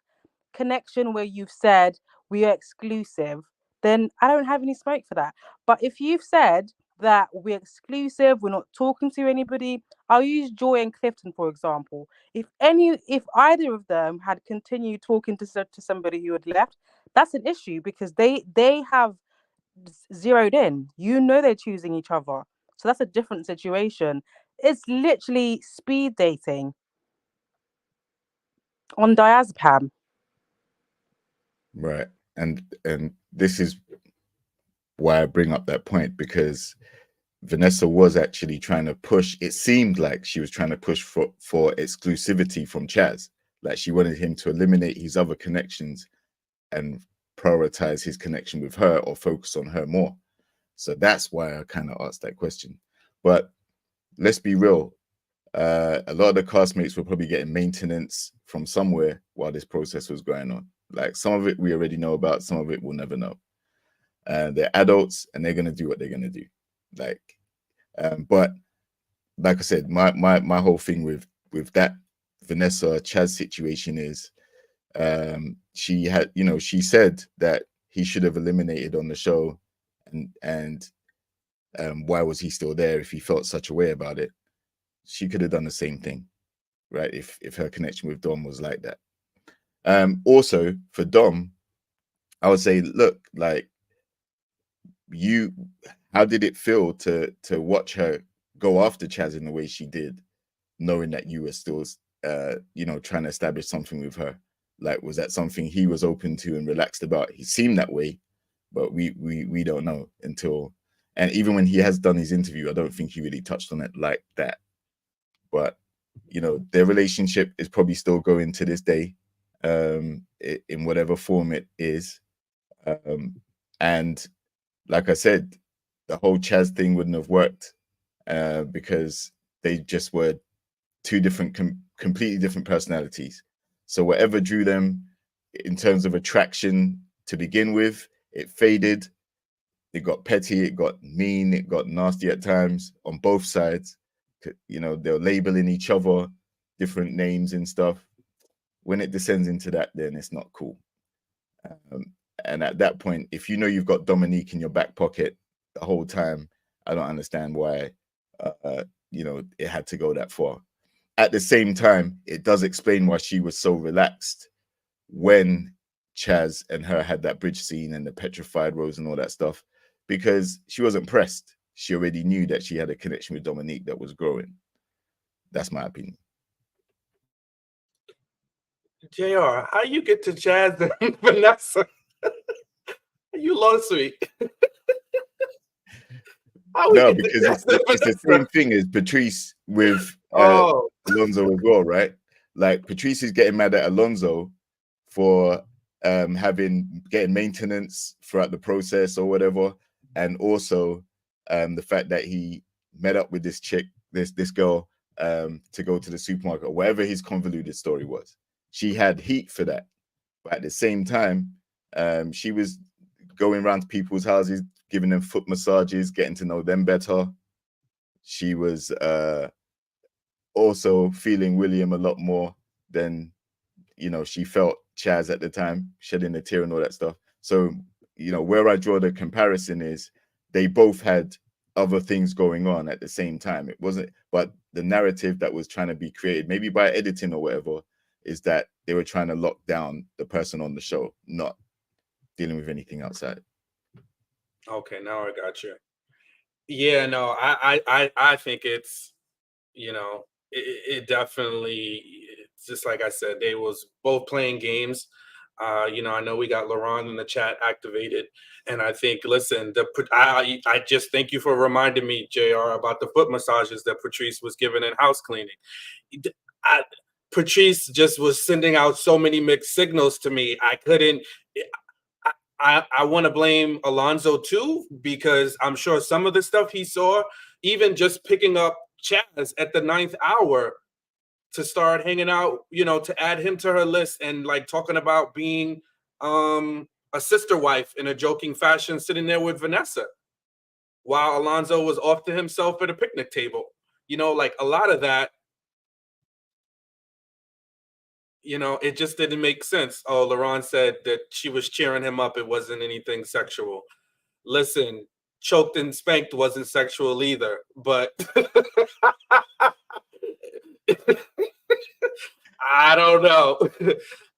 connection where you've said we are exclusive, then I don't have any smoke for that. But if you've said that we're exclusive, we're not talking to anybody, I'll use Joy and Clifton for example. If either of them had continued talking to somebody who had left, that's an issue, because they have zeroed in. They're choosing each other, so that's a different situation. It's literally speed dating on diazepam. Right. And this is why I bring up that point, because Vanessa was actually trying to push, it seemed like she was trying to push for exclusivity from Chaz. Like, she wanted him to eliminate his other connections and prioritize his connection with her, or focus on her more. So that's why I kind of asked that question. But let's be real, A lot of the castmates were probably getting maintenance from somewhere while this process was going on. Like some of it we already know about, some of it we'll never know. They're adults and they're gonna do what they're gonna do. Like, but like I said, my whole thing with that Vanessa Chaz situation is, she had, you know, she said that he should have eliminated on the show, and why was he still there if he felt such a way about it? She could have done the same thing, right? If her connection with Dom was like that. Also for Dom, I would say, look, like, how did it feel to watch her go after Chaz in the way she did, knowing that you were still you know, trying to establish something with her? Like, was that something he was open to and relaxed about? He seemed that way, but we don't know until, and even when he has done his interview, I don't think he really touched on it like that. But you know, their relationship is probably still going to this day, in whatever form it is. And like I said, the whole Chaz thing wouldn't have worked, because they just were two different, completely different personalities. So whatever drew them in terms of attraction to begin with, it faded. It got petty, it got mean, it got nasty at times on both sides. You know, they're labeling each other different names and stuff. When it descends into that, then it's not cool. And at that point, if you know you've got Dominique in your back pocket the whole time, I don't understand why, you know, it had to go that far. At the same time, it does explain why she was so relaxed when Chaz and her had that bridge scene and the petrified rose and all that stuff, because she wasn't pressed. She already knew that she had a connection with Dominique that was growing. That's my opinion. JR, how you get to Chaz and Vanessa? You lost me. No, because it's the same thing as Patrice with Alonso as well, right? Like, Patrice is getting mad at Alonso for getting maintenance throughout the process or whatever, and also the fact that he met up with this chick, this girl, to go to the supermarket or whatever his convoluted story was. She had heat for that, but at the same time, she was going around to people's houses, giving them foot massages, getting to know them better. She was also feeling William a lot more than, you know, she felt Chaz at the time, shedding a tear and all that stuff. So, you know, where I draw the comparison is they both had other things going on at the same time. It wasn't, but the narrative that was trying to be created, maybe by editing or whatever, is that they were trying to lock down the person on the show, not dealing with anything outside. Okay, now I got you. Yeah, no, I think it's, you know, it definitely, it's just like I said, they was both playing games. You know, I know we got Laurent in the chat activated, and I think, listen, I just thank you for reminding me, JR, about the foot massages that Patrice was giving in house cleaning. Patrice just was sending out so many mixed signals to me. I couldn't. I want to blame Alonso too, because I'm sure some of the stuff he saw, even just picking up Chaz at the 9th hour to start hanging out, you know, to add him to her list and like talking about being a sister wife in a joking fashion, sitting there with Vanessa while Alonso was off to himself at a picnic table. You know, like a lot of that, you know, it just didn't make sense. Oh, Laurent said that she was cheering him up. It wasn't anything sexual. Listen, choked and spanked wasn't sexual either, but I don't know.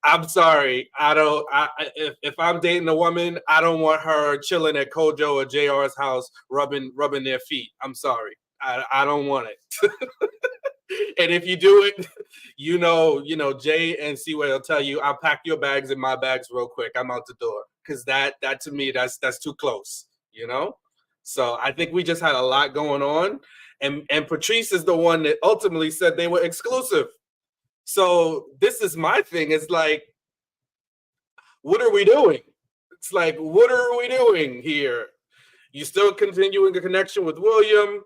I'm sorry. If I'm dating a woman, I don't want her chilling at Kojo or JR's house, rubbing their feet. I'm sorry. I don't want it. And if you do it, you know, Jay and Seaway will tell you, I'll pack your bags in my bags real quick. I'm out the door. Because that to me, that's too close, you know? So I think we just had a lot going on. And Patrice is the one that ultimately said they were exclusive. So this is my thing. It's like, what are we doing? It's like, what are we doing here? You still continuing a connection with William.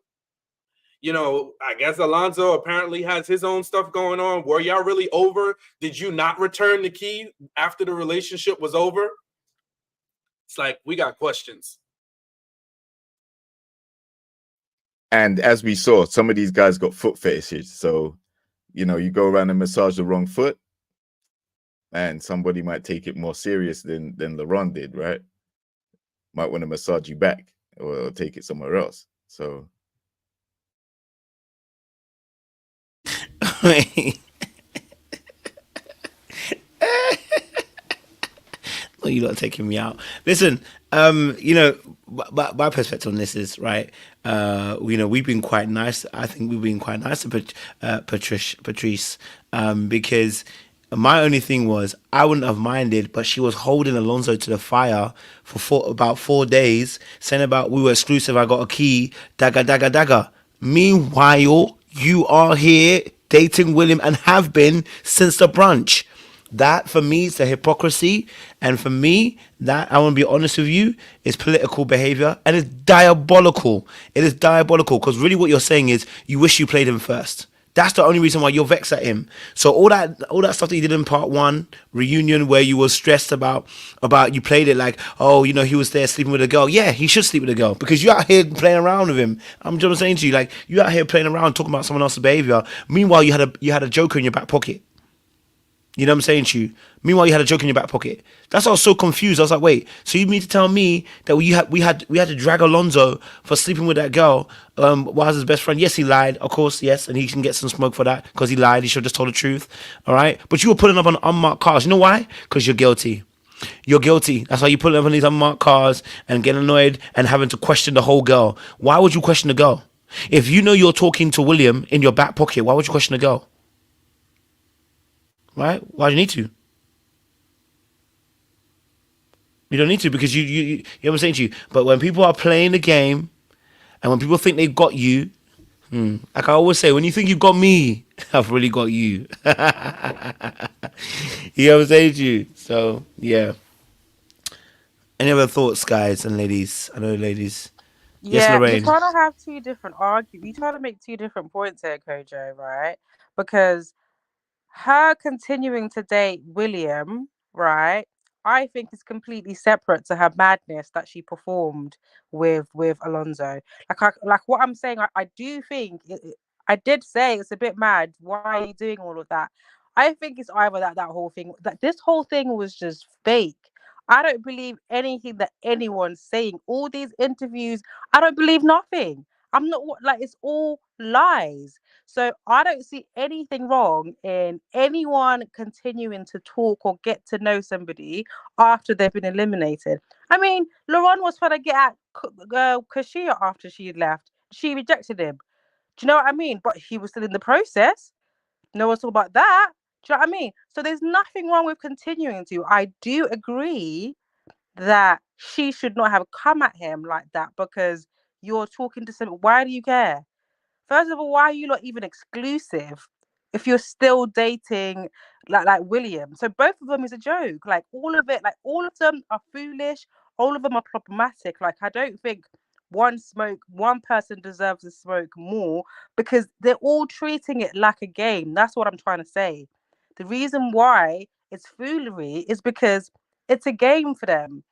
I guess Alonso apparently has his own stuff going on. Were y'all really over? Did you not return the key after the relationship was over? It's like, we got questions. And as we saw, some of these guys got foot fetishes. So, you go around and massage the wrong foot, and somebody might take it more serious than LeRon did, right? Might want to massage you back or take it somewhere else. So Well, you're not taking me out. Listen, my perspective on this is right. We've been quite nice. I think we've been quite nice to Patrice, because my only thing was I wouldn't have minded, but she was holding Alonso to the fire for about 4 days, saying about we were exclusive. I got a key, dagger, dagger, dagger. Meanwhile, you are here dating William and have been since the brunch. That for me is the hypocrisy, and for me, that I want to be honest with you, is political behavior, and it's diabolical. It is diabolical because really, what you're saying is you wish you played him first. That's the only reason why you're vexed at him. So all that stuff that you did in part 1 reunion, where you were stressed about you played it like, oh, he was there sleeping with a girl. Yeah, he should sleep with a girl because you're out here playing around with him. I'm just saying to you, like, you're out here playing around talking about someone else's behavior. Meanwhile, you had a joker in your back pocket. You know what I'm saying to you? Meanwhile, you had a joke in your back pocket. That's why I was so confused. I was like, wait, so you mean to tell me that we had to drag Alonso for sleeping with that girl while his best friend? Yes, he lied, of course, yes, and he can get some smoke for that because he lied. He should have just told the truth, all right? But you were putting up on unmarked cars. You know why? Because you're guilty. You're guilty. That's why you put up on these unmarked cars and get annoyed and having to question the whole girl. Why would you question the girl? If you know you're talking to William in your back pocket, why would you question the girl? Right? Why do you need to? You don't need to because you know what I'm saying to you. But when people are playing the game and when people think they've got you, like I always say, when you think you've got me, I've really got you. You know what I'm saying to you? So, yeah. Any other thoughts, guys and ladies? I know ladies. Yes, Yeah, Lorraine. you're trying to have two different arguments. You're trying to make two different points here, Kojo, right? Because her continuing to date William, right, I think is completely separate to her madness that she performed with Alonso. Like what I'm saying, I do think I did say it's a bit mad. Why are you doing all of that? I think it's either that whole thing, that this whole thing was just fake. I don't believe anything that anyone's saying. All these interviews, I don't believe nothing. I'm not like, it's all lies. So I don't see anything wrong in anyone continuing to talk or get to know somebody after they've been eliminated. I mean, LeRon was trying to get at Kashia after she had left. She rejected him. Do you know what I mean? But he was still in the process. No one's talking about that. Do you know what I mean? So there's nothing wrong with continuing to. I do agree that she should not have come at him like that because you're talking to some. Why do you care? First of all, why are you not even exclusive if you're still dating like William? So both of them is a joke. Like all of it, like all of them are foolish. All of them are problematic. Like I don't think one person deserves to smoke more because they're all treating it like a game. That's what I'm trying to say. The reason why it's foolery is because it's a game for them.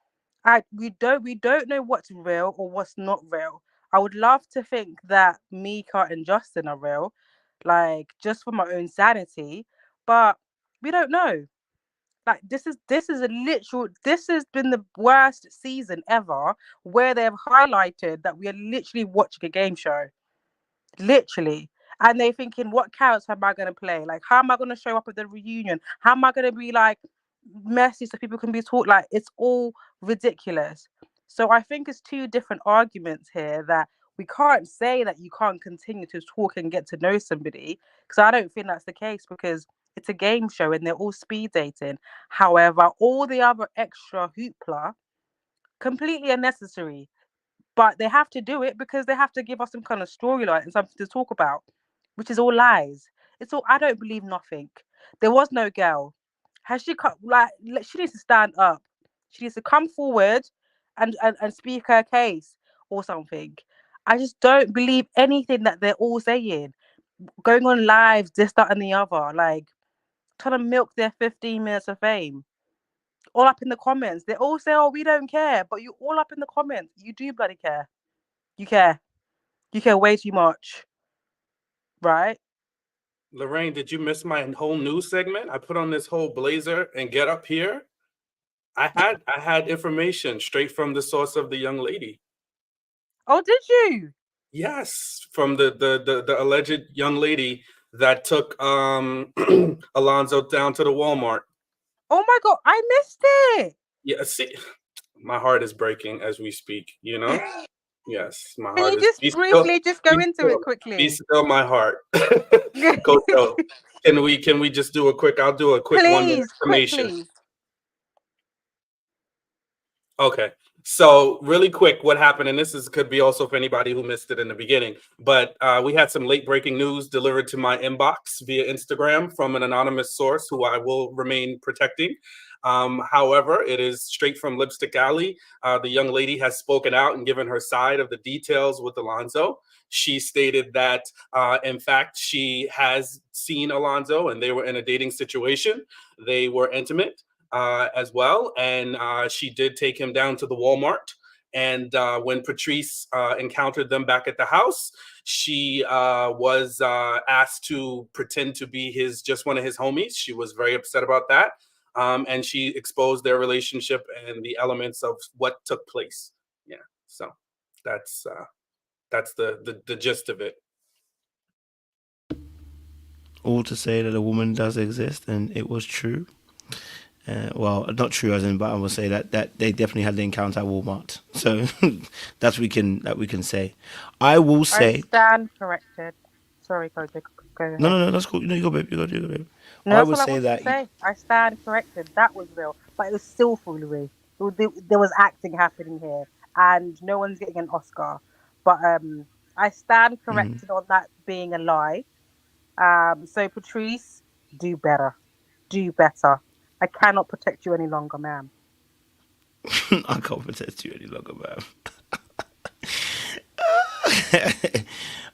We don't know what's real or what's not real. I would love to think that Mika and Justin are real, like just for my own sanity, but we don't know. Like this has been the worst season ever where they have highlighted that we are literally watching a game show. Literally. And they're thinking, what character am I going to play? Like, how am I going to show up at the reunion? How am I going to be like messy so people can be taught? Like, it's all ridiculous. So I think it's two different arguments here that we can't say that you can't continue to talk and get to know somebody because I don't think that's the case because it's a game show and they're all speed dating. However, all the other extra hoopla, completely unnecessary. But they have to do it because they have to give us some kind of storyline and something to talk about, which is all lies. It's all, I don't believe nothing. There was no girl. Has she come, she needs to stand up. She needs to come forward and speak her case or something. I just don't believe anything that they're all saying. Going on lives, this, that, and the other, like trying to milk their 15 minutes of fame. All up in the comments. They all say, "Oh, we don't care," but you all up in the comments. You do bloody care. You care. You care way too much, right? Lorraine, did you miss my whole news segment? I put on this whole blazer and get up here. I had information straight from the source of the young lady. Oh, did you? Yes, from the alleged young lady that took Alonzo down to the Walmart. Oh my God, I missed it. Yeah, see, my heart is breaking as we speak, you know? Yes, my Can heart you is. just Be still, briefly just go be into still, it be quickly? still, my heart. Coach O, can we just do a quick? I'll do a quick 1 minute Please, quick, summation. please. Okay. So really quick, what happened, and this could be also for anybody who missed it in the beginning, but we had some late breaking news delivered to my inbox via Instagram from an anonymous source who I will remain protecting. However, it is straight from Lipstick Alley. The young lady has spoken out and given her side of the details with Alonzo. She stated that, in fact, she has seen Alonzo and they were in a dating situation. They were intimate. As well. And she did take him down to the Walmart. And when Patrice encountered them back at the house, she was asked to pretend to be just one of his homies. She was very upset about that. And she exposed their relationship and the elements of what took place. Yeah. So that's the gist of it. All to say that a woman does exist and it was true. Well, not true as in, but I will say that they definitely had the encounter at Walmart. So that we can say. I will say. I stand corrected. Sorry, Coach. Go ahead. No, that's cool. No, you go, babe. You go, babe. No, I that's would what I say wanted that. to say. I stand corrected. That was real, but it was still foolery. There was acting happening here, and no one's getting an Oscar. But I stand corrected on that being a lie. So Patrice, do better. Do better. I cannot protect you any longer, ma'am. I can't protect you any longer, man.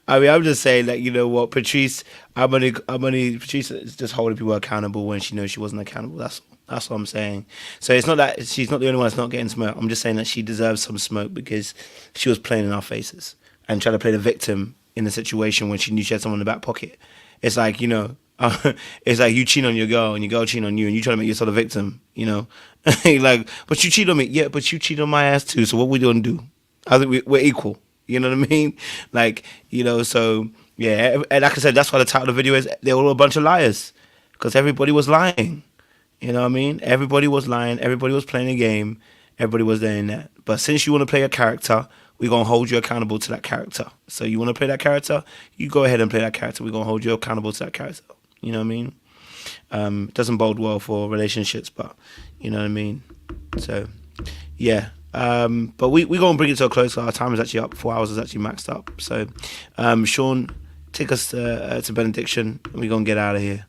I mean, I'm just saying that, you know what, Patrice. Patrice is just holding people accountable when she knows she wasn't accountable. That's what I'm saying. So it's not that she's not the only one that's not getting smoke. I'm just saying that she deserves some smoke because she was playing in our faces and trying to play the victim in the situation when she knew she had someone in the back pocket. It's like, you know, it's like you cheat on your girl and your girl cheat on you and you try to make yourself a victim, you know? Like, but you cheat on me. Yeah, but you cheat on my ass too. So what we gonna do? I think we're equal. You know what I mean? Like, you know, so yeah. And like I said, that's why the title of the video is they're all a bunch of liars. Because everybody was lying. You know what I mean? Everybody was lying. Everybody was playing a game. Everybody was doing that. But since you want to play a character, we're going to hold you accountable to that character. So you want to play that character? You go ahead and play that character. We're going to hold you accountable to that character. You know what I mean? It doesn't bode well for relationships, but you know what I mean? So, yeah. But we're going to bring it to a close. Our time is actually up. 4 hours is actually maxed up. So, Sean, take us to benediction and we're going to get out of here.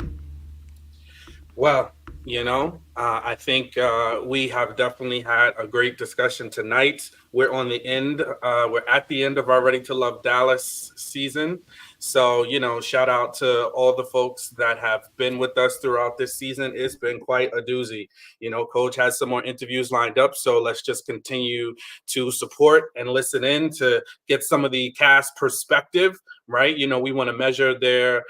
Well, you know, I think we have definitely had a great discussion tonight. We're on the end. We're at the end of our Ready to Love Dallas season. So, you know, shout out to all the folks that have been with us throughout this season. It's been quite a doozy. You know, Coach has some more interviews lined up. So let's just continue to support and listen in to get some of the cast perspective, right? You know, we want to measure their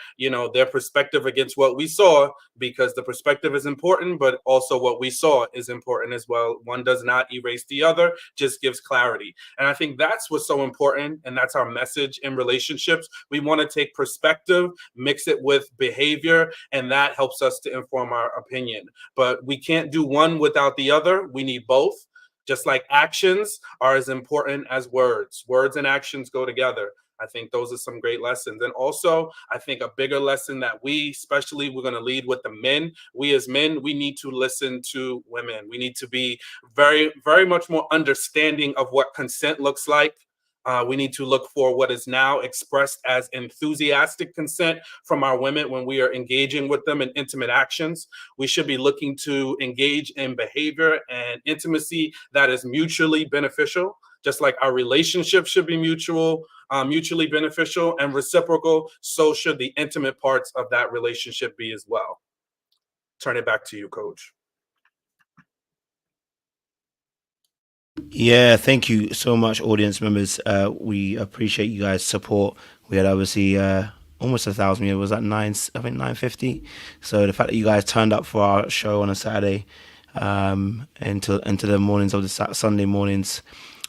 perspective against what we saw, because the perspective is important, but also what we saw is important as well. One does not erase the other, just gives clarity. And I think that's what's so important. And that's our message in relationships. We want to take perspective, mix it with behavior, and that helps us to inform our opinion. But we can't do one without the other. We need both. Just like actions are as important as words. Words and actions go together. I think those are some great lessons. And also, I think a bigger lesson that we're going to lead with the men. We as men, we need to listen to women. We need to be very, very much more understanding of what consent looks like. We need to look for what is now expressed as enthusiastic consent from our women when we are engaging with them in intimate actions. We should be looking to engage in behavior and intimacy that is mutually beneficial. Just like our relationship should be mutual, mutually beneficial and reciprocal, so should the intimate parts of that relationship be as well. Turn it back to you, Coach. Yeah, thank you so much, audience members. We appreciate you guys' support. We had obviously almost 1,000. It was at 950. So the fact that you guys turned up for our show on a Saturday, into the mornings of the Sunday mornings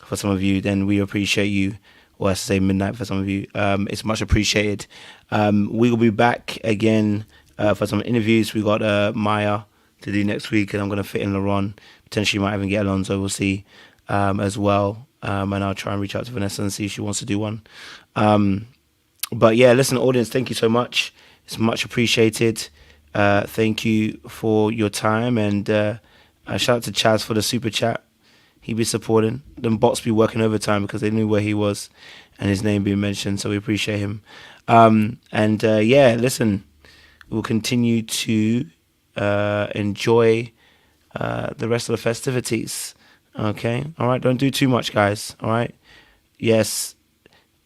for some of you, then we appreciate you. Or I should say midnight for some of you. It's much appreciated. We will be back again for some interviews. We got Maya to do next week, and I'm going to fit in LaRon. Potentially might even get Alonso. We'll see. As well, and I'll try and reach out to Vanessa and see if she wants to do one. But yeah, listen, audience, thank you so much. It's much appreciated. Thank you for your time, and shout out to Chaz for the super chat. He be supporting. Them bots be working overtime because they knew where he was and his name being mentioned, so we appreciate him. Yeah, listen, we'll continue to enjoy the rest of the festivities. Okay, all right, don't do too much, guys. All right, yes,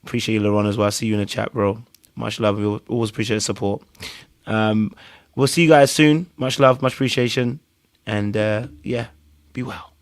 appreciate you, LaRon, as well. I see you in the chat, bro. Much love. We always appreciate the support. We'll see you guys soon. Much love, much appreciation, and yeah, be well.